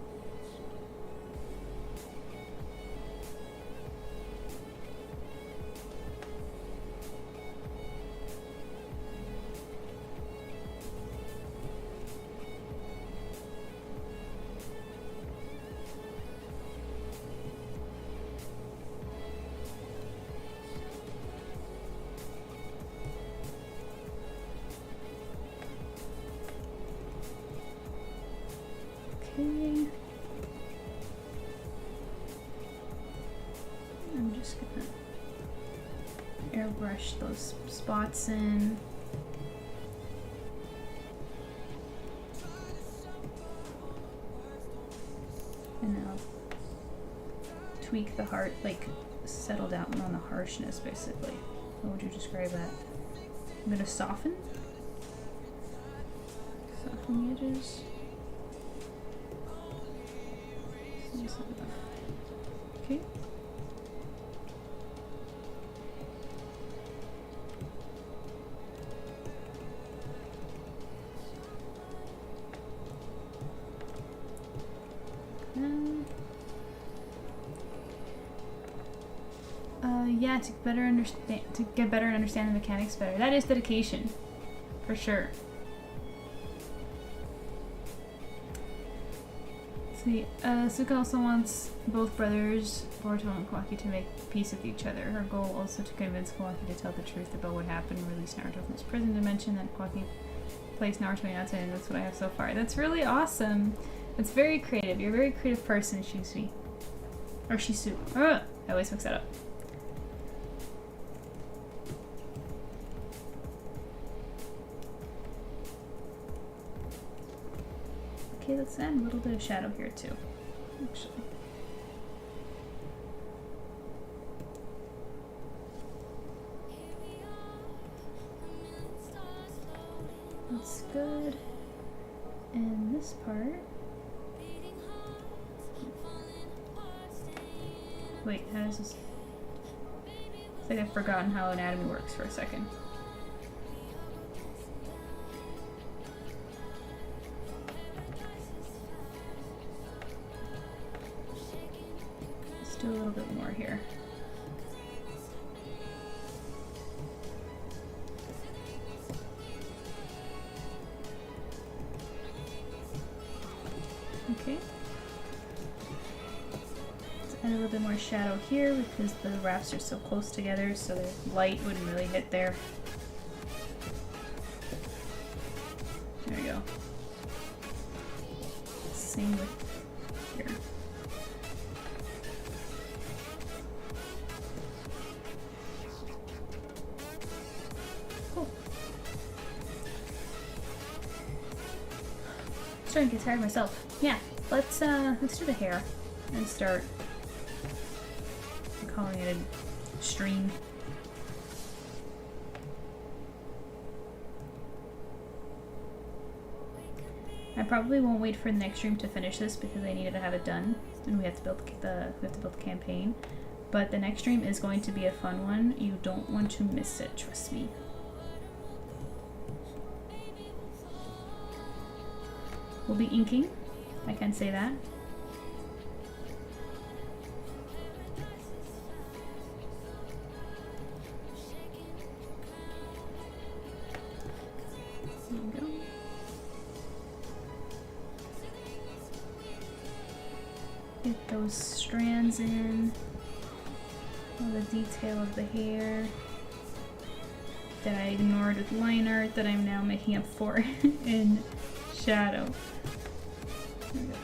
I'm just gonna airbrush those spots in. And I'll tweak the heart, like settle down on the harshness basically. How would you describe that? I'm gonna soften the edges. Okay. Yeah, to better understand, to get better and understand the mechanics better. That is dedication, for sure. See, Suka also wants both brothers, Boruto and Kawaki, to make peace with each other. Her goal also to convince Kawaki to tell the truth about what happened and release Naruto from his prison, to mention that Kawaki placed Naruto in Yatsu, and that's what I have so far. That's really awesome. That's very creative. You're a very creative person, Shisui. Or Shisu. I always mix that up. Okay, let's add a little bit of shadow here too, actually. That's good. And this part. Wait, how does this? It's like I've forgotten how anatomy works for a second. Let's do a little bit more here. Okay. Let's add a little bit more shadow here because the wraps are so close together, so the light wouldn't really hit there. There we go. Same with here. Cool. I'm starting to get tired myself. Yeah, let's do the hair and start calling it a stream. I probably won't wait for the next stream to finish this because I needed to have it done, and we have to build the campaign. But the next stream is going to be a fun one. You don't want to miss it, trust me. We'll be inking. I can say that. There we go. Get those strands in. All the detail of the hair that I ignored with line art that I'm now making up for in shadow. There we go.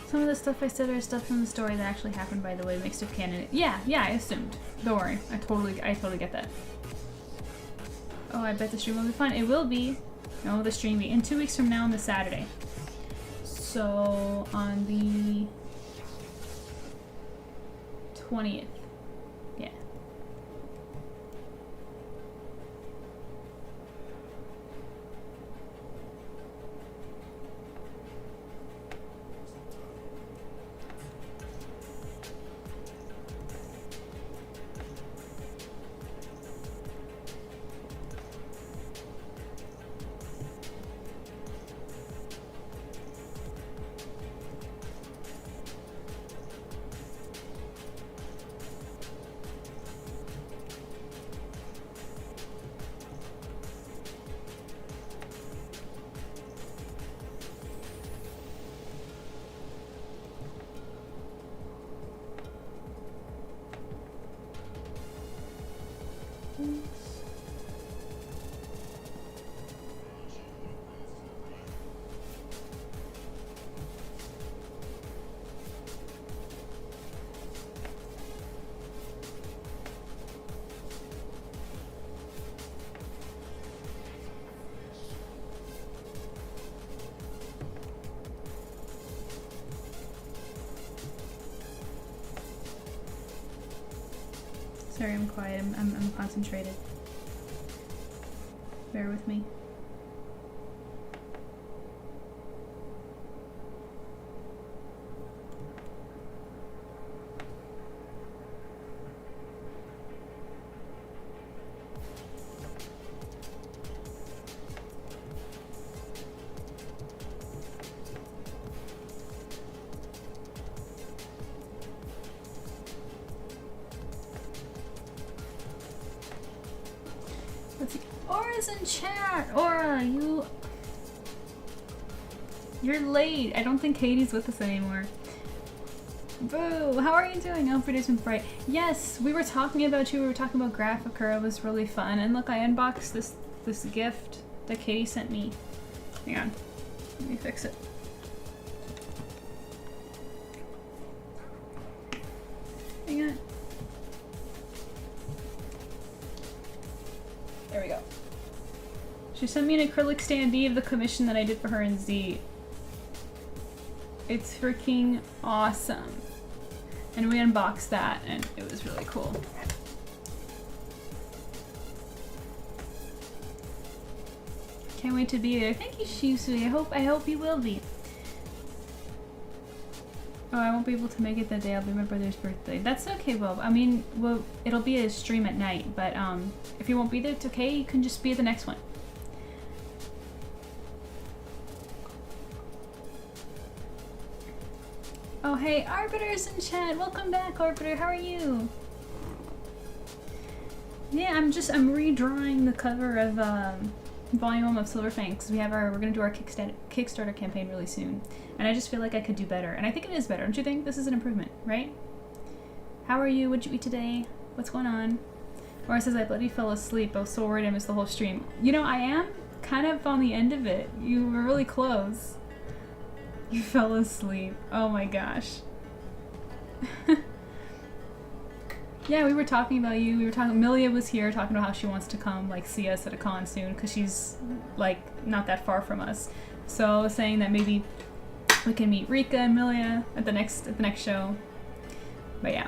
Some of the stuff I said are stuff from the story that actually happened, by the way, mixed with canon. Yeah, I assumed. Don't worry. I totally get that. Oh, I bet the stream will be fun. It will be. No, the stream be in 2 weeks from now on the Saturday. So on the 20th. Yeah. Sorry, I'm quiet. I'm concentrated. Bear with me. Let's see. Aura's in chat! Aura, you're late. I don't think Katie's with us anymore. Boo! How are you doing? I hope your day's been bright. Yes, we were talking about you. We were talking about Graphica. It was really fun. And look, I unboxed this gift that Katie sent me. Hang on. Let me fix it. Hang on. There we go. She sent me an acrylic standee of the commission that I did for her in Z. It's freaking awesome. And we unboxed that and it was really cool. Can't wait to be there. Thank you, Shisui. I hope you will be. Oh, I won't be able to make it that day. I'll be my brother's birthday. That's okay, Bob. I mean, well, it'll be a stream at night, but if you won't be there, it's okay. You can just be at the next one. Oh, hey, Arbiter's in chat. Welcome back, Arbiter. How are you? Yeah, I'm redrawing the cover of Volume 1 of Silver Fangs. We're gonna do our Kickstarter campaign really soon, and I just feel like I could do better, and I think it is better. Don't you think? This is an improvement, right? How are you? What'd you eat today? What's going on? Laura says I bloody fell asleep. I was so worried I missed the whole stream. You know, I am kind of on the end of it. You were really close. You fell asleep. Oh my gosh. Yeah, we were talking about you. We were talking. Milia was here talking about how she wants to come like see us at a con soon because she's like not that far from us. So saying that maybe we can meet Rika and Milia at the next show. But yeah,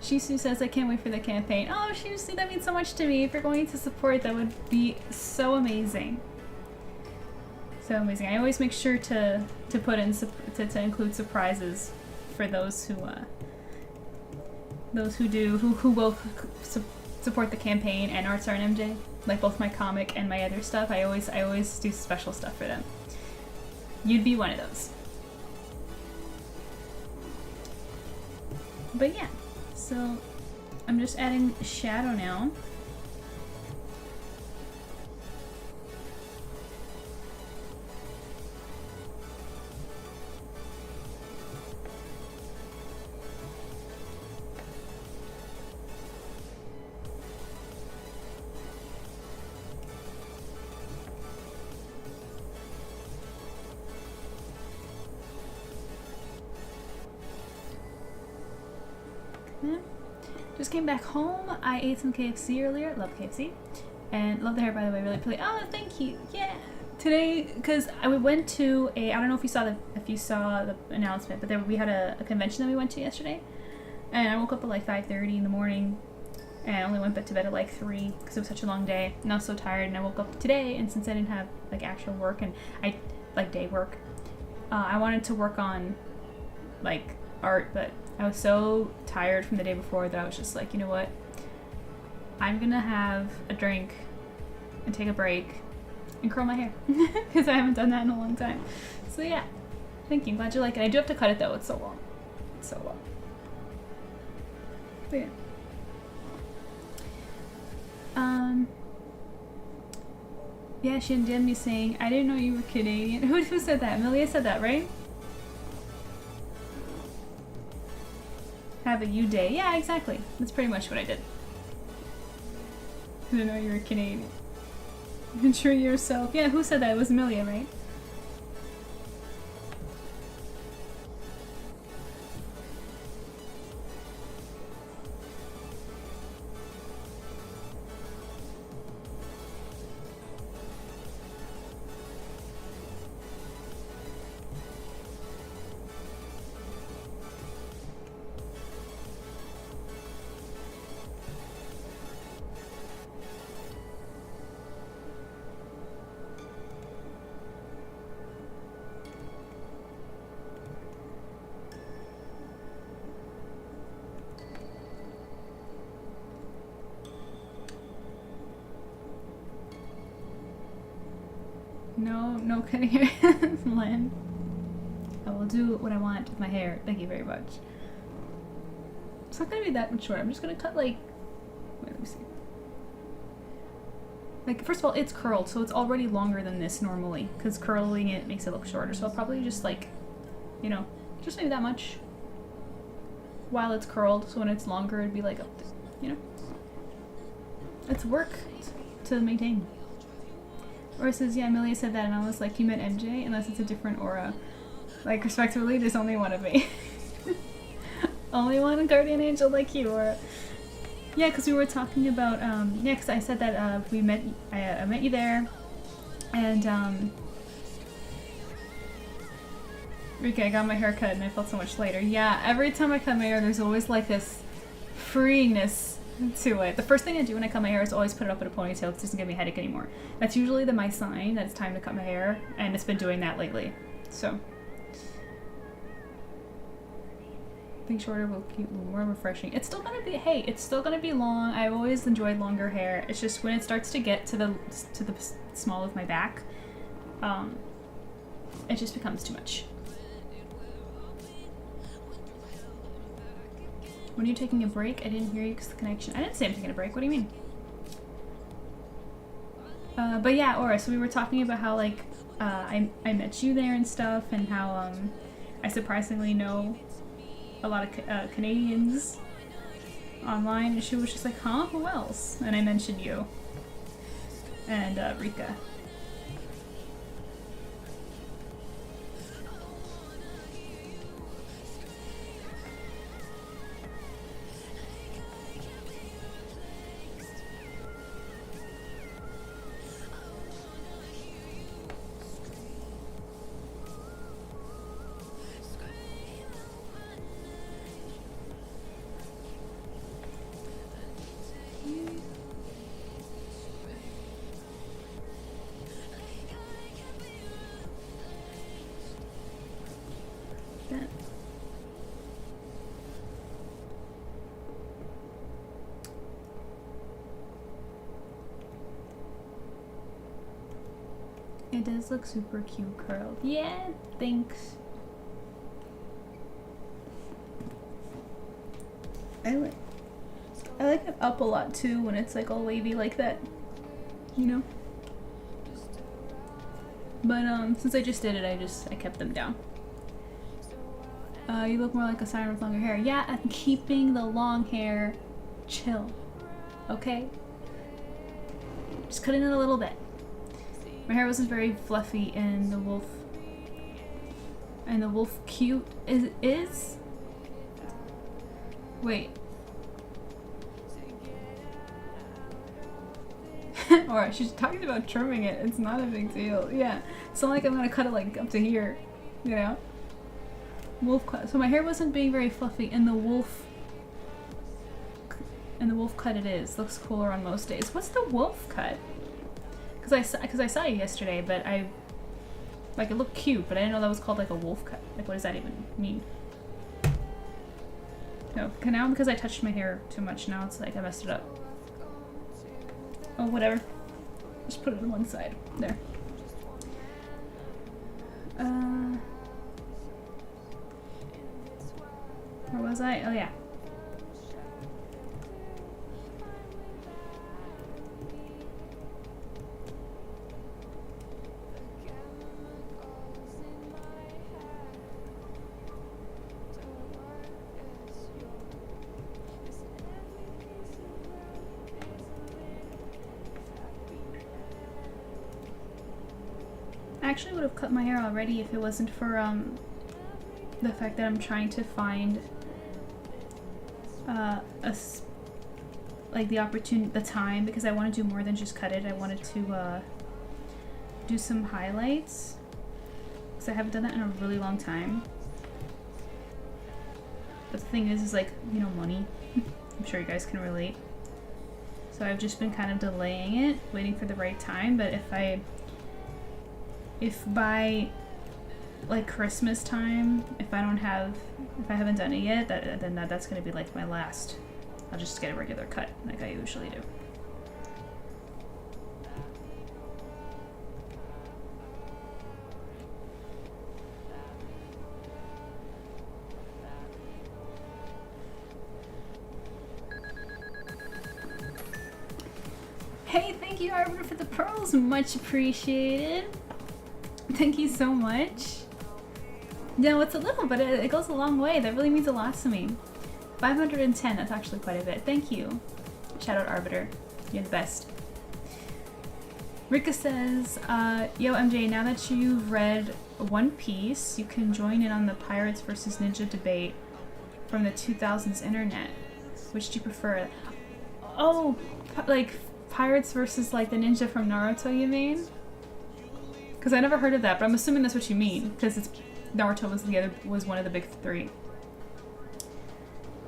Shisu says I can't wait for the campaign. Oh, Shisu, that means so much to me. If you're going to support, that would be so amazing. So amazing. I always make sure to put in to include surprises for those who will support the campaign and ArtSirenMJ, like both my comic and my other stuff. I always do special stuff for them. You'd be one of those. But yeah, so I'm just adding shadow now. Just came back home. I ate some KFC earlier. Love KFC. And love the hair, by the way. Really pretty. Oh, thank you. Yeah. Today, because we went to I don't know if you saw the announcement, but we had a convention that we went to yesterday. And I woke up at like 5:30 in the morning. And I only went to bed at like 3 because it was such a long day. And I was so tired. And I woke up today, and since I didn't have like actual work and like day work, I wanted to work on like art, but I was so tired from the day before that I was just like, you know what? I'm gonna have a drink and take a break and curl my hair because I haven't done that in a long time. So yeah, thank you. Glad you like it. I do have to cut it though. It's so long. It's so long. But yeah. Yeah, she did me saying, I didn't know you were Canadian. Who said that? Amelia said that, right? Have a you day. Yeah, exactly. That's pretty much what I did. I didn't know you were Canadian. Ensure yourself. Yeah, who said that? It was Amelia, right? No cutting hair, Lynn. I will do what I want with my hair. Thank you very much. It's not gonna be that much short. I'm just gonna cut like, wait, let me see. Like, first of all, it's curled, so it's already longer than this normally, because curling it makes it look shorter. So I'll probably just like, you know, just maybe that much while it's curled. So when it's longer, it'd be like up to, you know. It's work to maintain. Aura says, yeah, Amelia said that, and I was like, you meant MJ? Unless it's a different Aura. Like, respectively, there's only one of me. Only one guardian angel like you, Aura. Yeah, because we were talking about, yeah, because I said that I met you there, and, Rika, I got my hair cut and I felt so much lighter. Yeah, every time I cut my hair, there's always like this freeiness to it. The first thing I do when I cut my hair is always put it up in a ponytail because it doesn't give me a headache anymore. That's usually my sign that it's time to cut my hair, and it's been doing that lately. So I think shorter will keep more refreshing. It's still gonna be, hey, it's still gonna be long. I've always enjoyed longer hair. It's just when it starts to get to the small of my back, it just becomes too much. When are you taking a break? I didn't hear you because of the connection. I didn't say I'm taking a break. What do you mean? But yeah, Aura, so we were talking about how, like, I met you there and stuff, and how, I surprisingly know a lot of Canadians online, and she was just like, huh? Who else? And I mentioned you. And, Rika. It does look super cute curled. Yeah, thanks. I like it up a lot too when it's like all wavy like that. You know? But since I just did it, I kept them down. You look more like a siren with longer hair. Yeah, I'm keeping the long hair chill. Okay? Just cutting it a little bit. My hair wasn't very fluffy and the wolf cute is? Wait. Or she's talking about trimming it. It's not a big deal. Yeah. It's not like I'm gonna cut it like up to here, you know? Wolf cut. So my hair wasn't being very fluffy and the wolf cut it is. Looks cooler on most days. What's the wolf cut? Cause I saw you yesterday, but it looked cute, but I didn't know that was called like a wolf cut. Like, what does that even mean? No, now because I touched my hair too much, now it's like I messed it up. Oh, whatever. Just put it on one side. There. Where was I? Oh, yeah. I actually would have cut my hair already if it wasn't for the fact that I'm trying to find the time, because I want to do more than just cut it. I wanted to do some highlights because I haven't done that in a really long time. But the thing is like, you know, money. I'm sure you guys can relate. So I've just been kind of delaying it, waiting for the right time. But if by like Christmas time, if I haven't done it yet, then that's gonna be like my last. I'll just get a regular cut like I usually do. Hey, thank you, Arbiter, for the pearls. Much appreciated. Thank you so much. No, it's a little, but it goes a long way. That really means a lot to me. 510, that's actually quite a bit. Thank you. Shout out Arbiter. You're the best. Rika says, yo MJ, now that you've read One Piece, you can join in on the Pirates versus Ninja debate from the 2000s internet. Which do you prefer? Oh, like Pirates versus like the ninja from Naruto, you mean? Because I never heard of that, but I'm assuming that's what you mean, because Naruto was one of the big three.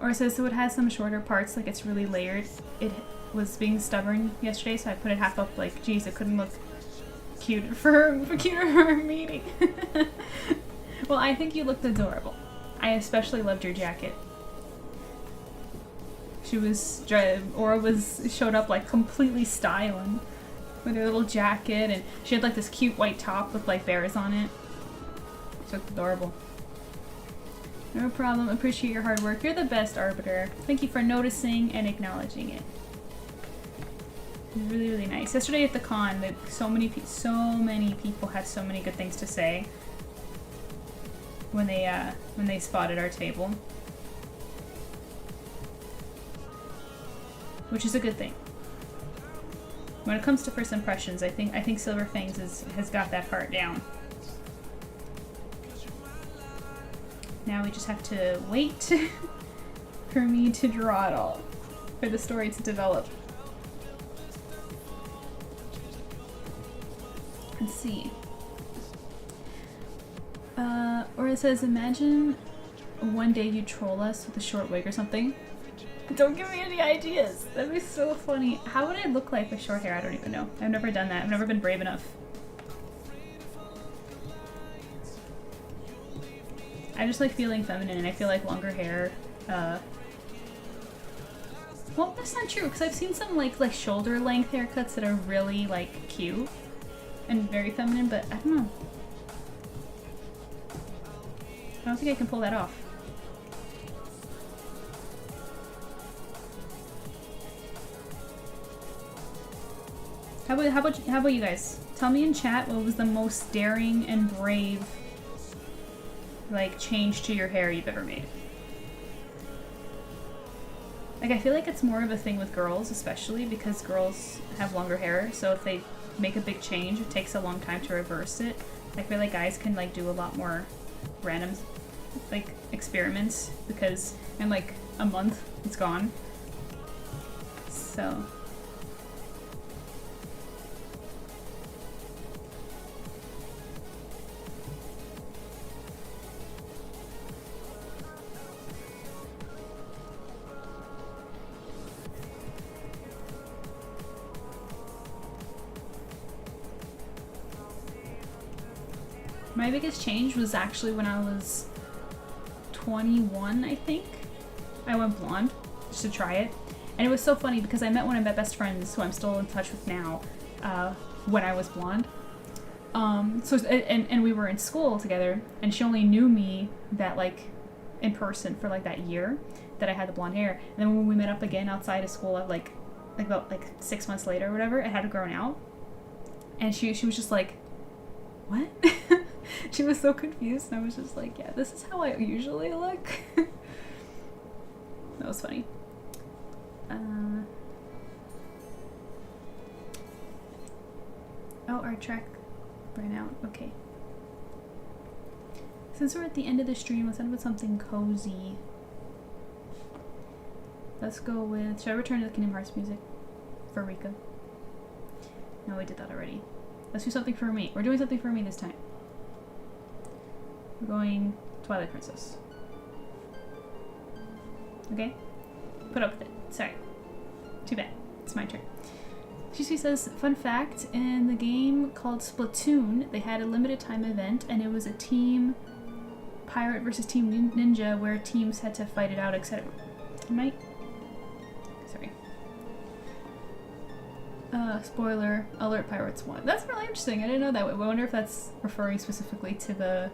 Or it says, so it has some shorter parts, like it's really layered. It was being stubborn yesterday, so I put it half up, like, geez, it couldn't look cuter for a meeting. Well, I think you looked adorable. I especially loved your jacket. Aura showed up like completely styling with her little jacket, and she had like this cute white top with like bears on it. She looked adorable. No problem. Appreciate your hard work. You're the best, Arbiter. Thank you for noticing and acknowledging it. Really, really nice. Yesterday at the con, so many people had so many good things to say when they spotted our table, which is a good thing. When it comes to first impressions, I think Silver Fangs has got that part down. Now we just have to wait for me to draw it all, for the story to develop. Let's see. Or it says, imagine one day you troll us with a short wig or something. Don't give me any ideas. That'd be so funny. How would I look like with short hair? I don't even know. I've never done that. I've never been brave enough. I just like feeling feminine, and I feel like longer hair, well, that's not true, because I've seen some like shoulder length haircuts that are really like cute. and very feminine, but I don't know. I don't think I can pull that off. How about you guys? Tell me in chat what was the most daring and brave, like, change to your hair you've ever made. Like, I feel like it's more of a thing with girls, especially because girls have longer hair, so if they make a big change, it takes a long time to reverse it. I feel like guys can, like, do a lot more random, like, experiments, because in, like, a month, it's gone. So... My biggest change was actually when I was 21, I think. I went blonde just to try it. And it was so funny because I met one of my best friends, who I'm still in touch with now, when I was blonde. And we were in school together, and she only knew me that, like, in person for, like, that year that I had the blonde hair. And then when we met up again outside of school, about 6 months later or whatever, it had grown out. And she was just like, what? She was so confused, and I was just like, yeah, this is how I usually look. That was funny. Oh, our track ran out. Okay. Since we're at the end of the stream, let's end with something cozy. Let's go with... Should I return to the Kingdom Hearts music for Rika? No, we did that already. Let's do something for me. We're doing something for me this time. We're going Twilight Princess. Okay? Put up with it. Sorry. Too bad. It's my turn. She says, fun fact, in the game called Splatoon, they had a limited time event, and it was a team pirate versus team ninja where teams had to fight it out, etc. Sorry. Spoiler alert, pirates won. That's really interesting. I didn't know that. I wonder if that's referring specifically to the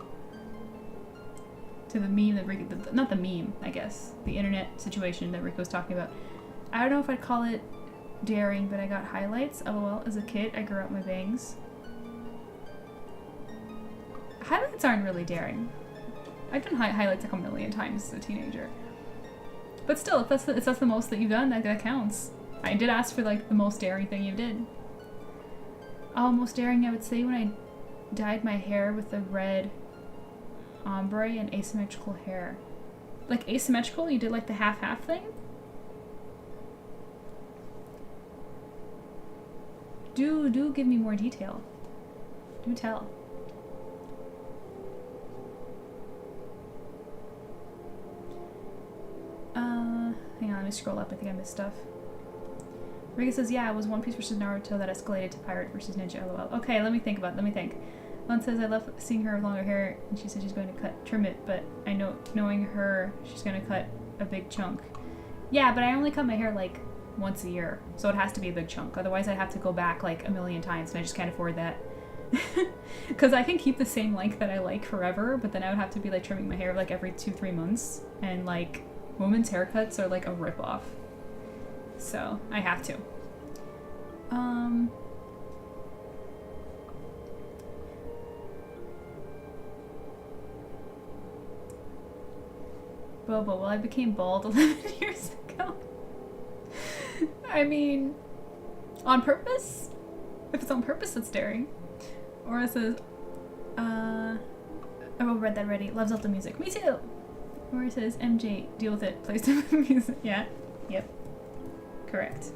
meme that not the meme, I guess, the internet situation that Rico was talking about. I don't know if I'd call it daring, but I got highlights. LOL. As a kid, I grew out my bangs. Highlights aren't really daring. I've done highlights like a million times as a teenager. But still, if that's the most that you've done, that counts. I did ask for, like, the most daring thing you did. Oh, most daring, I would say when I dyed my hair with a red ombre and asymmetrical hair. Like, asymmetrical? You did, like, the half-half thing? Do give me more detail. Do tell. Hang on, let me scroll up. I think I missed stuff. Rika says, yeah, it was One Piece versus Naruto that escalated to Pirate versus Ninja, lol. Okay, let me think. Lon says, I love seeing her with longer hair, and she said she's going to trim it, but I know, knowing her, she's going to cut a big chunk. Yeah, but I only cut my hair, like, once a year, so it has to be a big chunk. Otherwise, I'd have to go back, like, a million times, and I just can't afford that. Because I can keep the same length that I like forever, but then I would have to be, like, trimming my hair, like, every 2-3 months, and, like, women's haircuts are, like, a rip-off. So, I have to. Bobo, well, I became bald 11 years ago. I mean, on purpose? If it's on purpose, it's daring. Or it says, oh, read that already. Loves Zelda music. Me too! Or it says, MJ, deal with it. Plays the music. Yeah. Yep. Correct.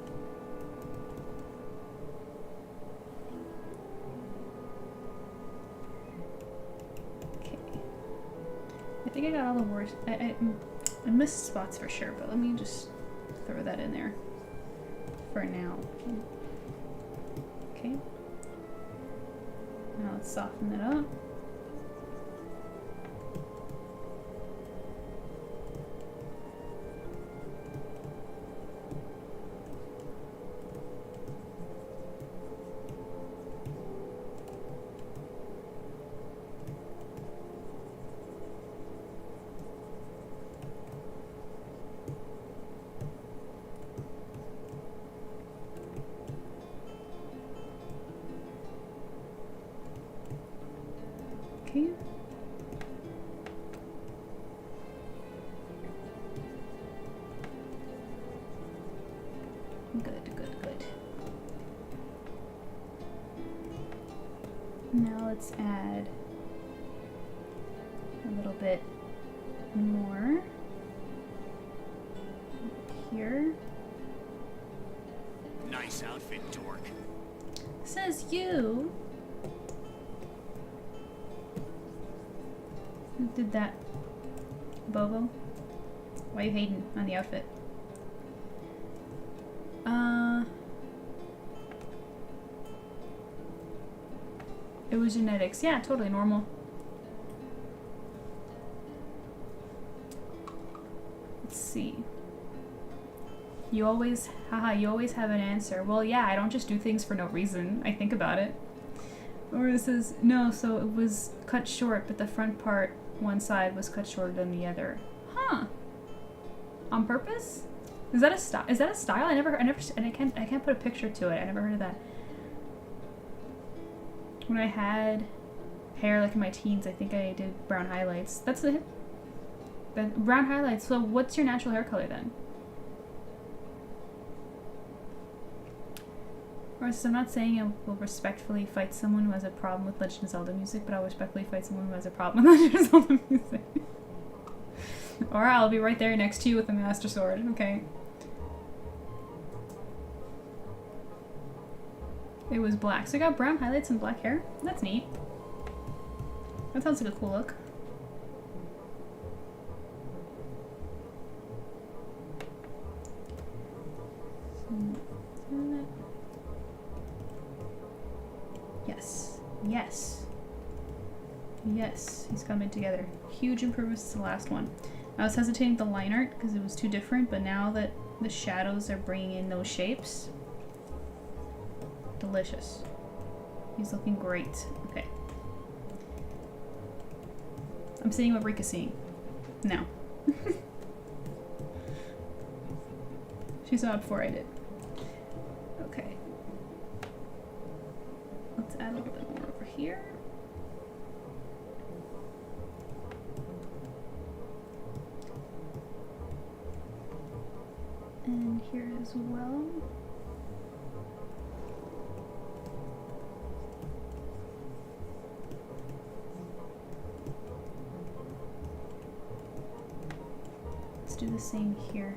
Okay. I think I got all the words. I missed spots for sure, but let me just throw that in there for now. Okay. Now let's soften it up. Okay. Good, good, good. Now let's add a little bit more here. Nice outfit, dork. Says you. Who did that? Bobo? Why are you hating on the outfit? It was genetics. Yeah, totally normal. Let's see. You always, you always have an answer. Well, yeah, I don't just do things for no reason. I think about it. Or it says, no, so it was cut short, but the front part, one side was cut shorter than the other. Huh. On purpose? Is that a style? Is that a style? And I can't put a picture to it. I never heard of that. When I had hair like in my teens, I think I did brown highlights. That's the brown highlights. So what's your natural hair color then? Or so I'm not saying I will respectfully fight someone who has a problem with Legend of Zelda music, but I'll respectfully fight someone who has a problem with Legend of Zelda music. Or I'll be right there next to you with a Master Sword, okay? It was black. So I got brown highlights and black hair. That's neat. That sounds like a cool look. Yes. Yes. Yes. He's coming together. Huge improvements to the last one. I was hesitating with the line art because it was too different, but now that the shadows are bringing in those shapes, delicious. He's looking great. Okay. I'm seeing what Rika's seeing. No. She saw it before I did. Okay. Let's add a little bit more over here. And here as well. Let's do the same here.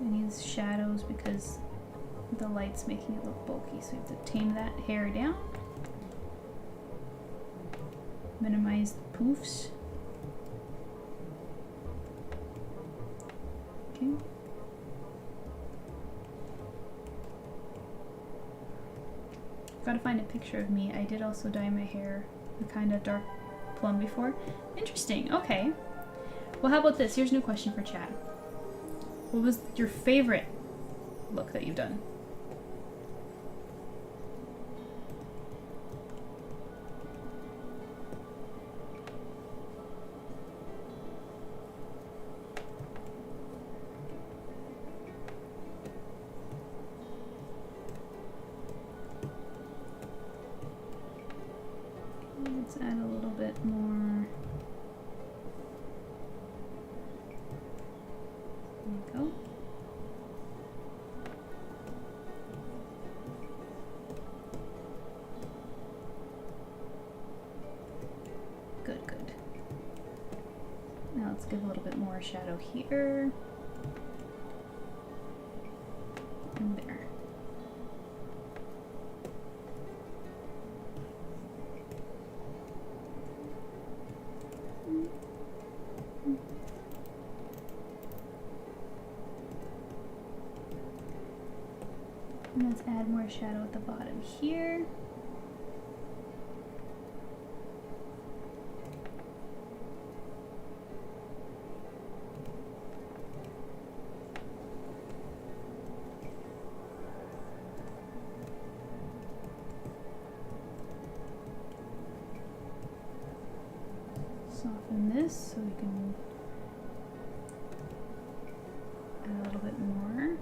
It needs shadows because the light's making it look bulky, so we have to tame that hair down. Minimize the poofs. Okay. Gotta find a picture of me. I did also dye my hair a kind of dark plum before. Interesting. Okay. Well, how about this? Here's a new question for chat. What was your favorite look that you've done? Let's add a little bit more. There you go. Good, good. Now let's give a little bit more shadow here. And there. And let's add more shadow at the bottom here. Soften this so we can add a little bit more.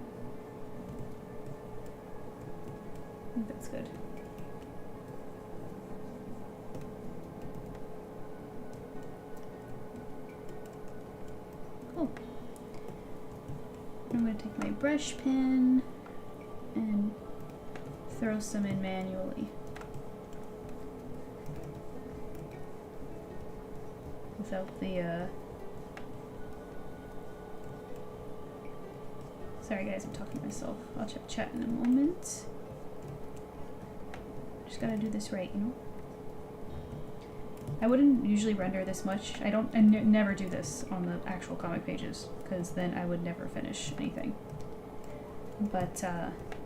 I think that's good. my brush pen and throw some in manually. Without the, Sorry guys, I'm talking to myself. I'll check chat in a moment. Just gotta do this right, you know? I wouldn't usually render this much. I never do this on the actual comic pages, because then I would never finish anything. But,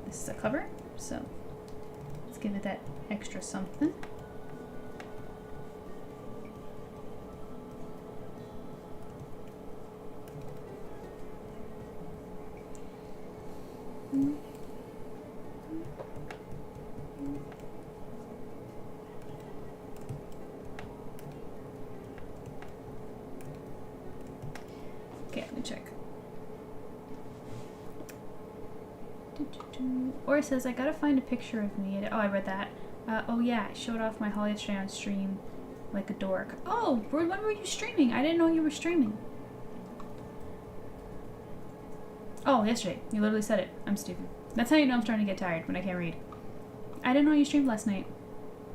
this is a cover, so let's give it that extra something. Okay, let me check. Or it says, I gotta find a picture of me. Oh, I read that. Oh yeah, I showed off my Holly yesterday on stream like a dork. Oh, when were you streaming? I didn't know you were streaming. Oh, yesterday. You literally said it. I'm stupid. That's how you know I'm starting to get tired, when I can't read. I didn't know you streamed last night.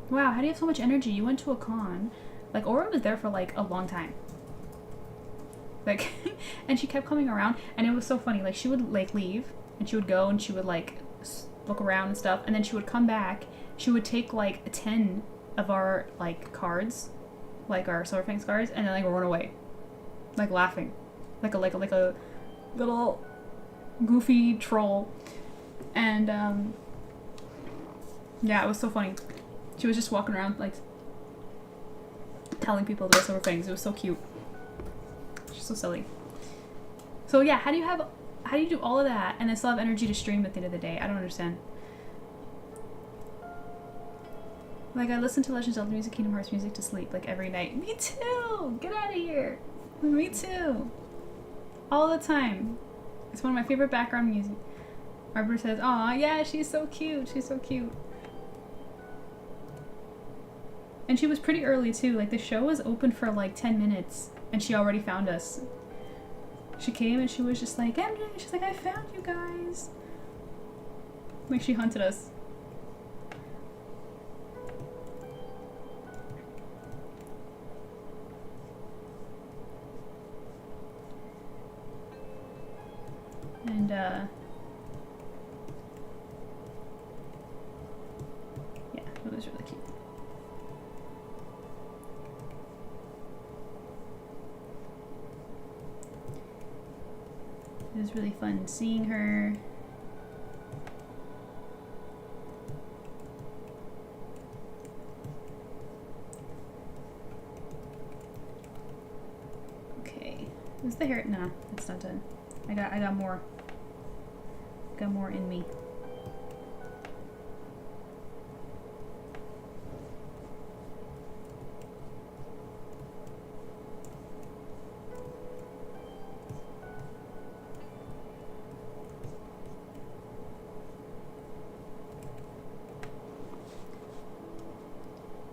Wow, how do you have so much energy? You went to a con. Like, Aura was there for like a long time. Like, and she kept coming around, and it was so funny. Like, she would like leave, and she would go, and she would like look around and stuff, and then she would come back. She would take like 10 of our like cards, like our Silver Fangs cards, and then like run away, like laughing, like a little goofy troll. And yeah, it was so funny. She was just walking around like telling people about Silver Fangs. It was so cute. She's so silly. So yeah, how do you do all of that and then still have energy to stream at the end of the day? I don't understand. Like, I listen to Legend of Zelda music, Kingdom Hearts music to sleep like every night. Me too! Get out of here! Me too! All the time. It's one of my favorite background music. Arbor says, aw, yeah, she's so cute. She's so cute. And she was pretty early too. Like, the show was open for like 10 minutes and she already found us. She came and she was just like, MJ, she's like, I found you guys. Like, she hunted us. And, yeah, it was really cute. It was really fun seeing her. Okay, is the hair? No, it's not done. I got more. Got more in me.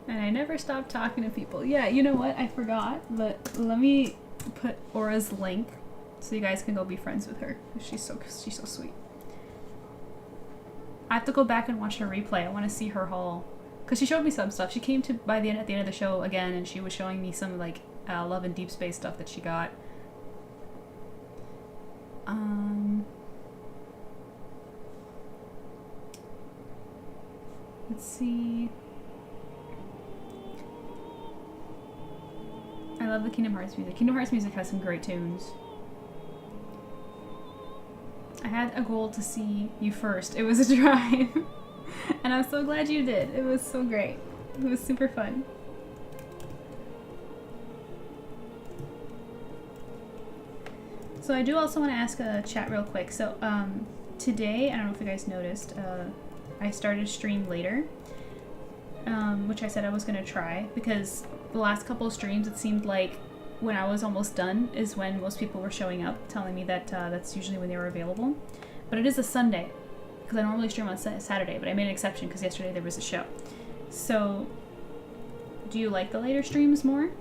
And I never stopped talking to people. Yeah, you know what? I forgot, but let me put Aura's link so you guys can go be friends with her. She's so sweet. I have to go back and watch her replay. I want to see her haul, because she showed me some stuff. She came to at the end of the show again, and she was showing me some like Love and Deep Space stuff that she got. Let's see. I love the Kingdom Hearts music. Kingdom Hearts music has some great tunes. I had a goal to see you first. It was a drive. And I'm so glad you did. It was so great. It was super fun. So I do also want to ask a chat real quick. So today, I don't know if you guys noticed, I started a stream later, which I said I was going to try, because the last couple of streams it seemed like when I was almost done is when most people were showing up, telling me that that's usually when they were available. But it is a Sunday, because I normally stream on Saturday, but I made an exception because yesterday there was a show. So, do you like the later streams more?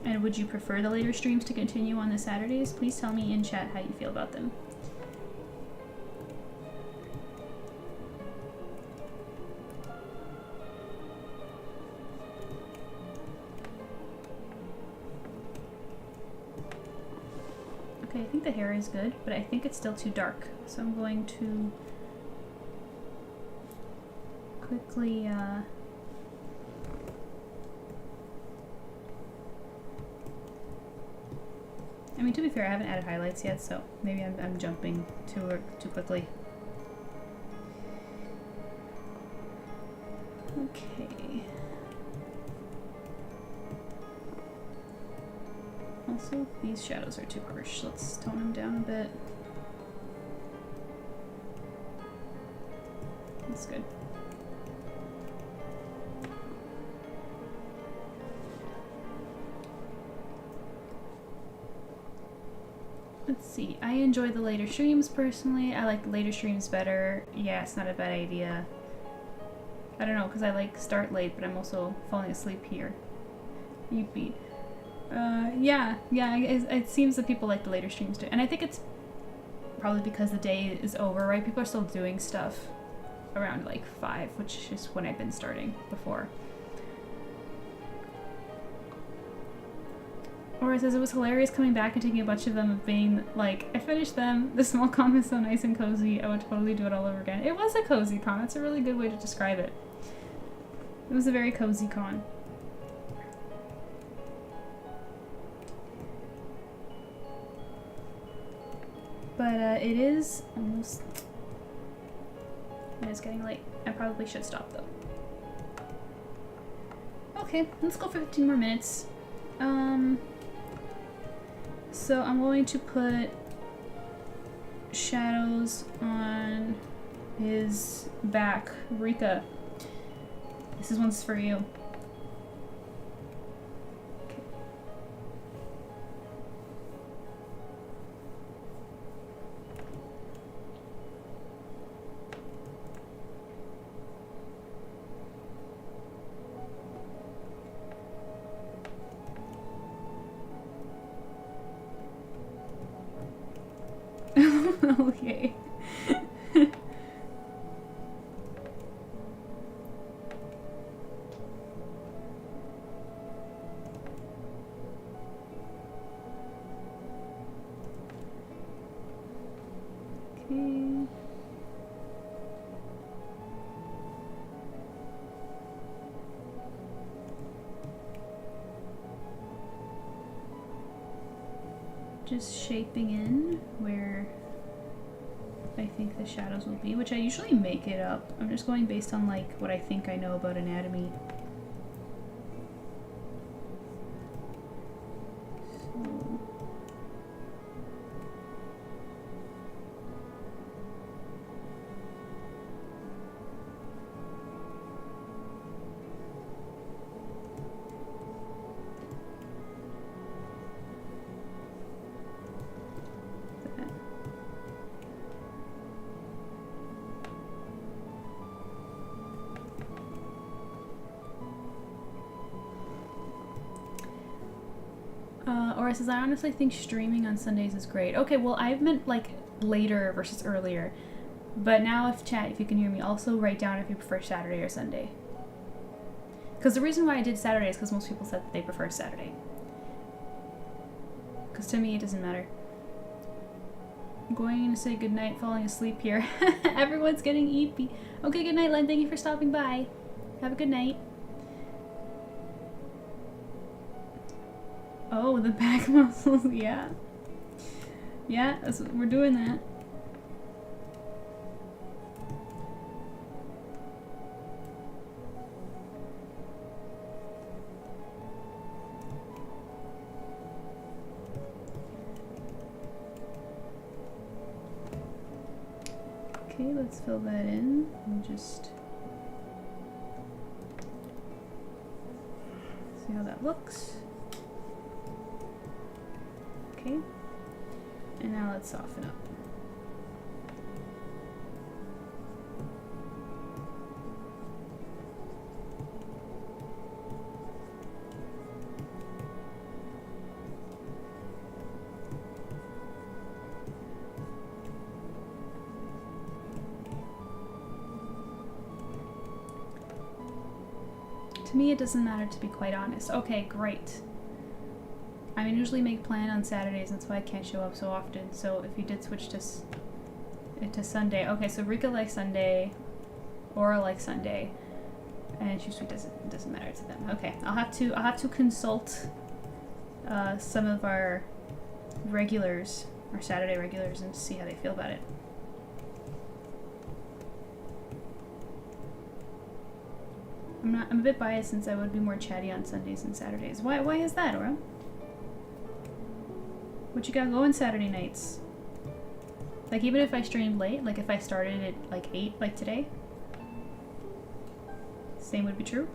And would you prefer the later streams to continue on the Saturdays? Please tell me in chat how you feel about them. Okay, I think the hair is good, but I think it's still too dark. So I'm going to quickly, I mean, to be fair, I haven't added highlights yet, so maybe I'm jumping too quickly. Okay. Also, these shadows are too harsh. Let's tone them down a bit. That's good. Let's see. I enjoy the later streams personally. I like the later streams better. Yeah, it's not a bad idea. I don't know, because I like start late, but I'm also falling asleep here. Yippee. Yeah, it seems that people like the later streams too. And I think it's probably because the day is over, right? People are still doing stuff around like 5, which is when I've been starting before. Or it says it was hilarious coming back and taking a bunch of them and being like, I finished them. The small con is so nice and cozy. I would totally do it all over again. It was a cozy con. That's a really good way to describe it. It was a very cozy con. But it is almost... It is getting late. I probably should stop though. Okay, let's go for 15 more minutes. So I'm going to put shadows on his back. Rika, this one's for you. Okay. Okay. Okay. Just shaping in where I think the shadows will be, which I usually make it up. I'm just going based on like what I think I know about anatomy. So Or says, I honestly think streaming on Sundays is great. Okay, well, I've meant like later versus earlier. But now if you can hear me, also write down if you prefer Saturday or Sunday. Because the reason why I did Saturday is because most people said that they preferred Saturday. Because to me, it doesn't matter. I'm going to say goodnight, falling asleep here. Everyone's getting eepy. Okay, good night, Len. Thank you for stopping by. Have a good night. Oh, the back muscles, yeah. Yeah, we're doing that. Okay, let's fill that in and just see how that looks. Okay, and now let's soften up. To me, it doesn't matter, to be quite honest. Okay, great. I usually make plan on Saturdays, that's why I can't show up so often. So if you did switch to Sunday, okay. So Rika likes Sunday, Aura likes Sunday, and Shui doesn't matter to them. Okay, I'll have to consult some of our regulars, our Saturday regulars, and see how they feel about it. I'm a bit biased since I would be more chatty on Sundays and Saturdays. Why is that, Aura? What you got going Saturday nights? Like, even if I streamed late, like if I started at like 8, like today, same would be true?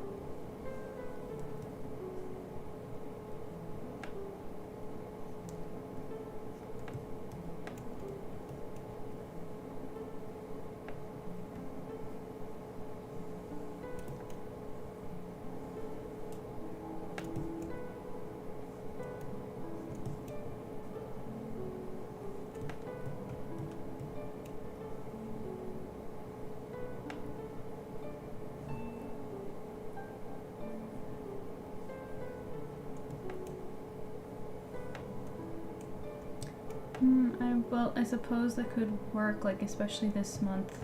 Well, I suppose that could work, like, especially this month.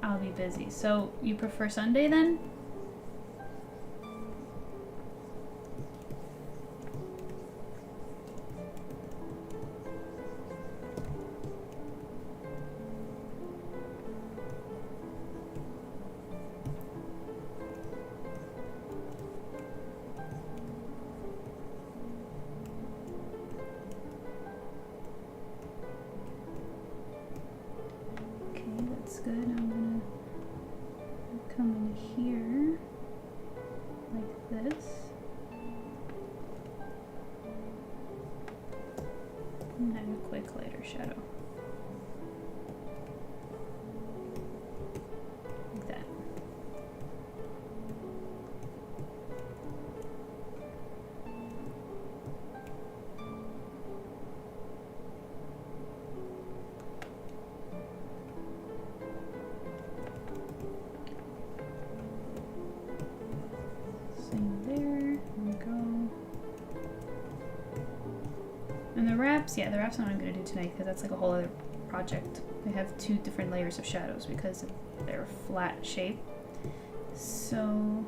I'll be busy. So, you prefer Sunday then? Yeah, the wrap's not what I'm going to do tonight because that's like a whole other project. I have 2 different layers of shadows because of their flat shape. So,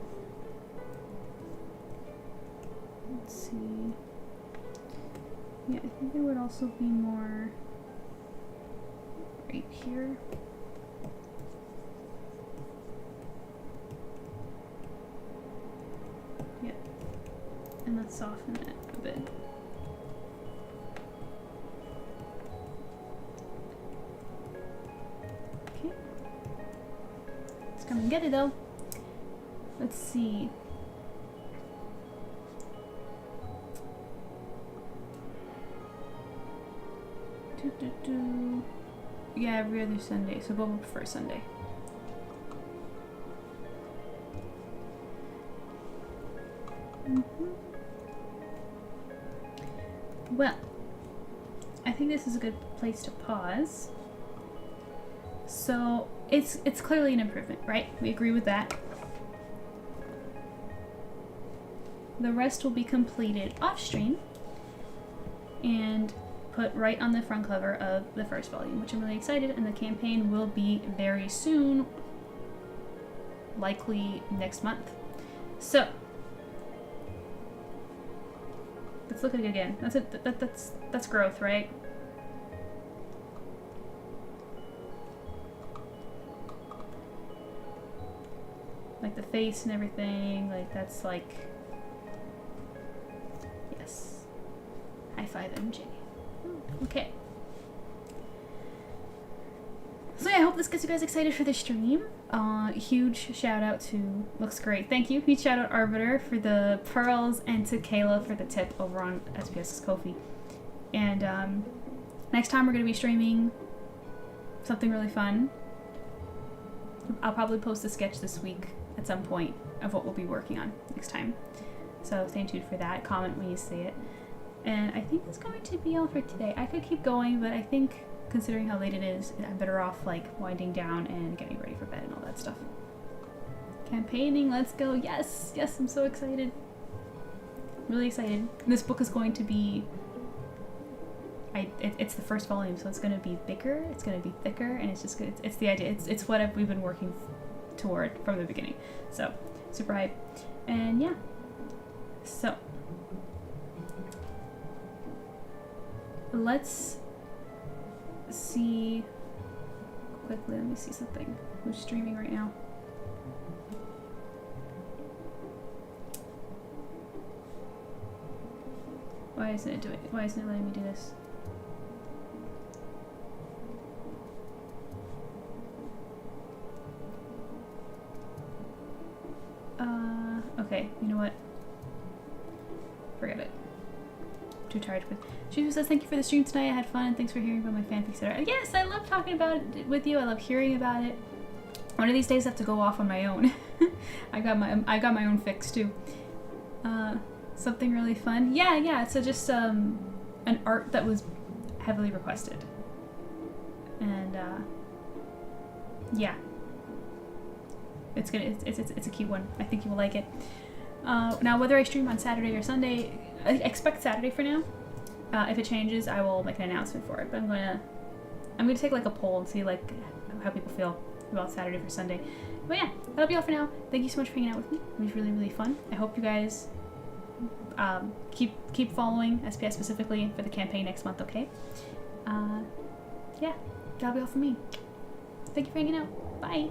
let's see. Yeah, I think there would also be more right here. Yeah, and let's soften it a bit. Come and get it though. Let's see. Yeah, every other Sunday. So Boba prefers Sunday. Well, I think this is a good place to pause. So it's clearly an improvement, right? We agree with that. The rest will be completed off stream and put right on the front cover of the first volume, which I'm really excited, and the campaign will be very soon, likely next month. So let's look at it again. That's it. That's growth, right? Like the face and everything, like that's like, yes. High five, MJ. Okay. So yeah, I hope this gets you guys excited for the stream. Huge shout out to, looks great, thank you. Huge shout out Arbiter for the pearls and to Kayla for the tip over on SPS's Ko-fi. And next time we're going to be streaming something really fun. I'll probably post a sketch this week at some point of what we'll be working on next time. So stay tuned for that. Comment when you see it. And I think that's going to be all for today. I could keep going, but I think considering how late it is, I'm better off like winding down and getting ready for bed and all that stuff. Campaigning, let's go. Yes, yes, I'm so excited. Really excited. This book is going to be, it's the first volume, so it's going to be bigger, it's going to be thicker, and it's just, it's the idea. It's what we've been working toward from the beginning. So, super hype. And yeah. So, let's see quickly. Let me see something. Who's streaming right now? Why isn't it letting me do this? Okay, you know what? Forget it. Too tired for it. She says, thank you for the stream tonight. I had fun. Thanks for hearing about my fanfic, etc. Yes, I love talking about it with you. I love hearing about it. One of these days I have to go off on my own. I got my own fix too. Something really fun. Yeah. So just an art that was heavily requested. And yeah. It's a cute one. I think you will like it. Now, whether I stream on Saturday or Sunday, I expect Saturday for now. If it changes, I will make an announcement for it. But I'm gonna take like a poll and see like how people feel about Saturday for Sunday. But yeah, that'll be all for now. Thank you so much for hanging out with me. It was really, really fun. I hope you guys keep following SPS specifically for the campaign next month. Okay. Yeah, that'll be all for me. Thank you for hanging out. Bye.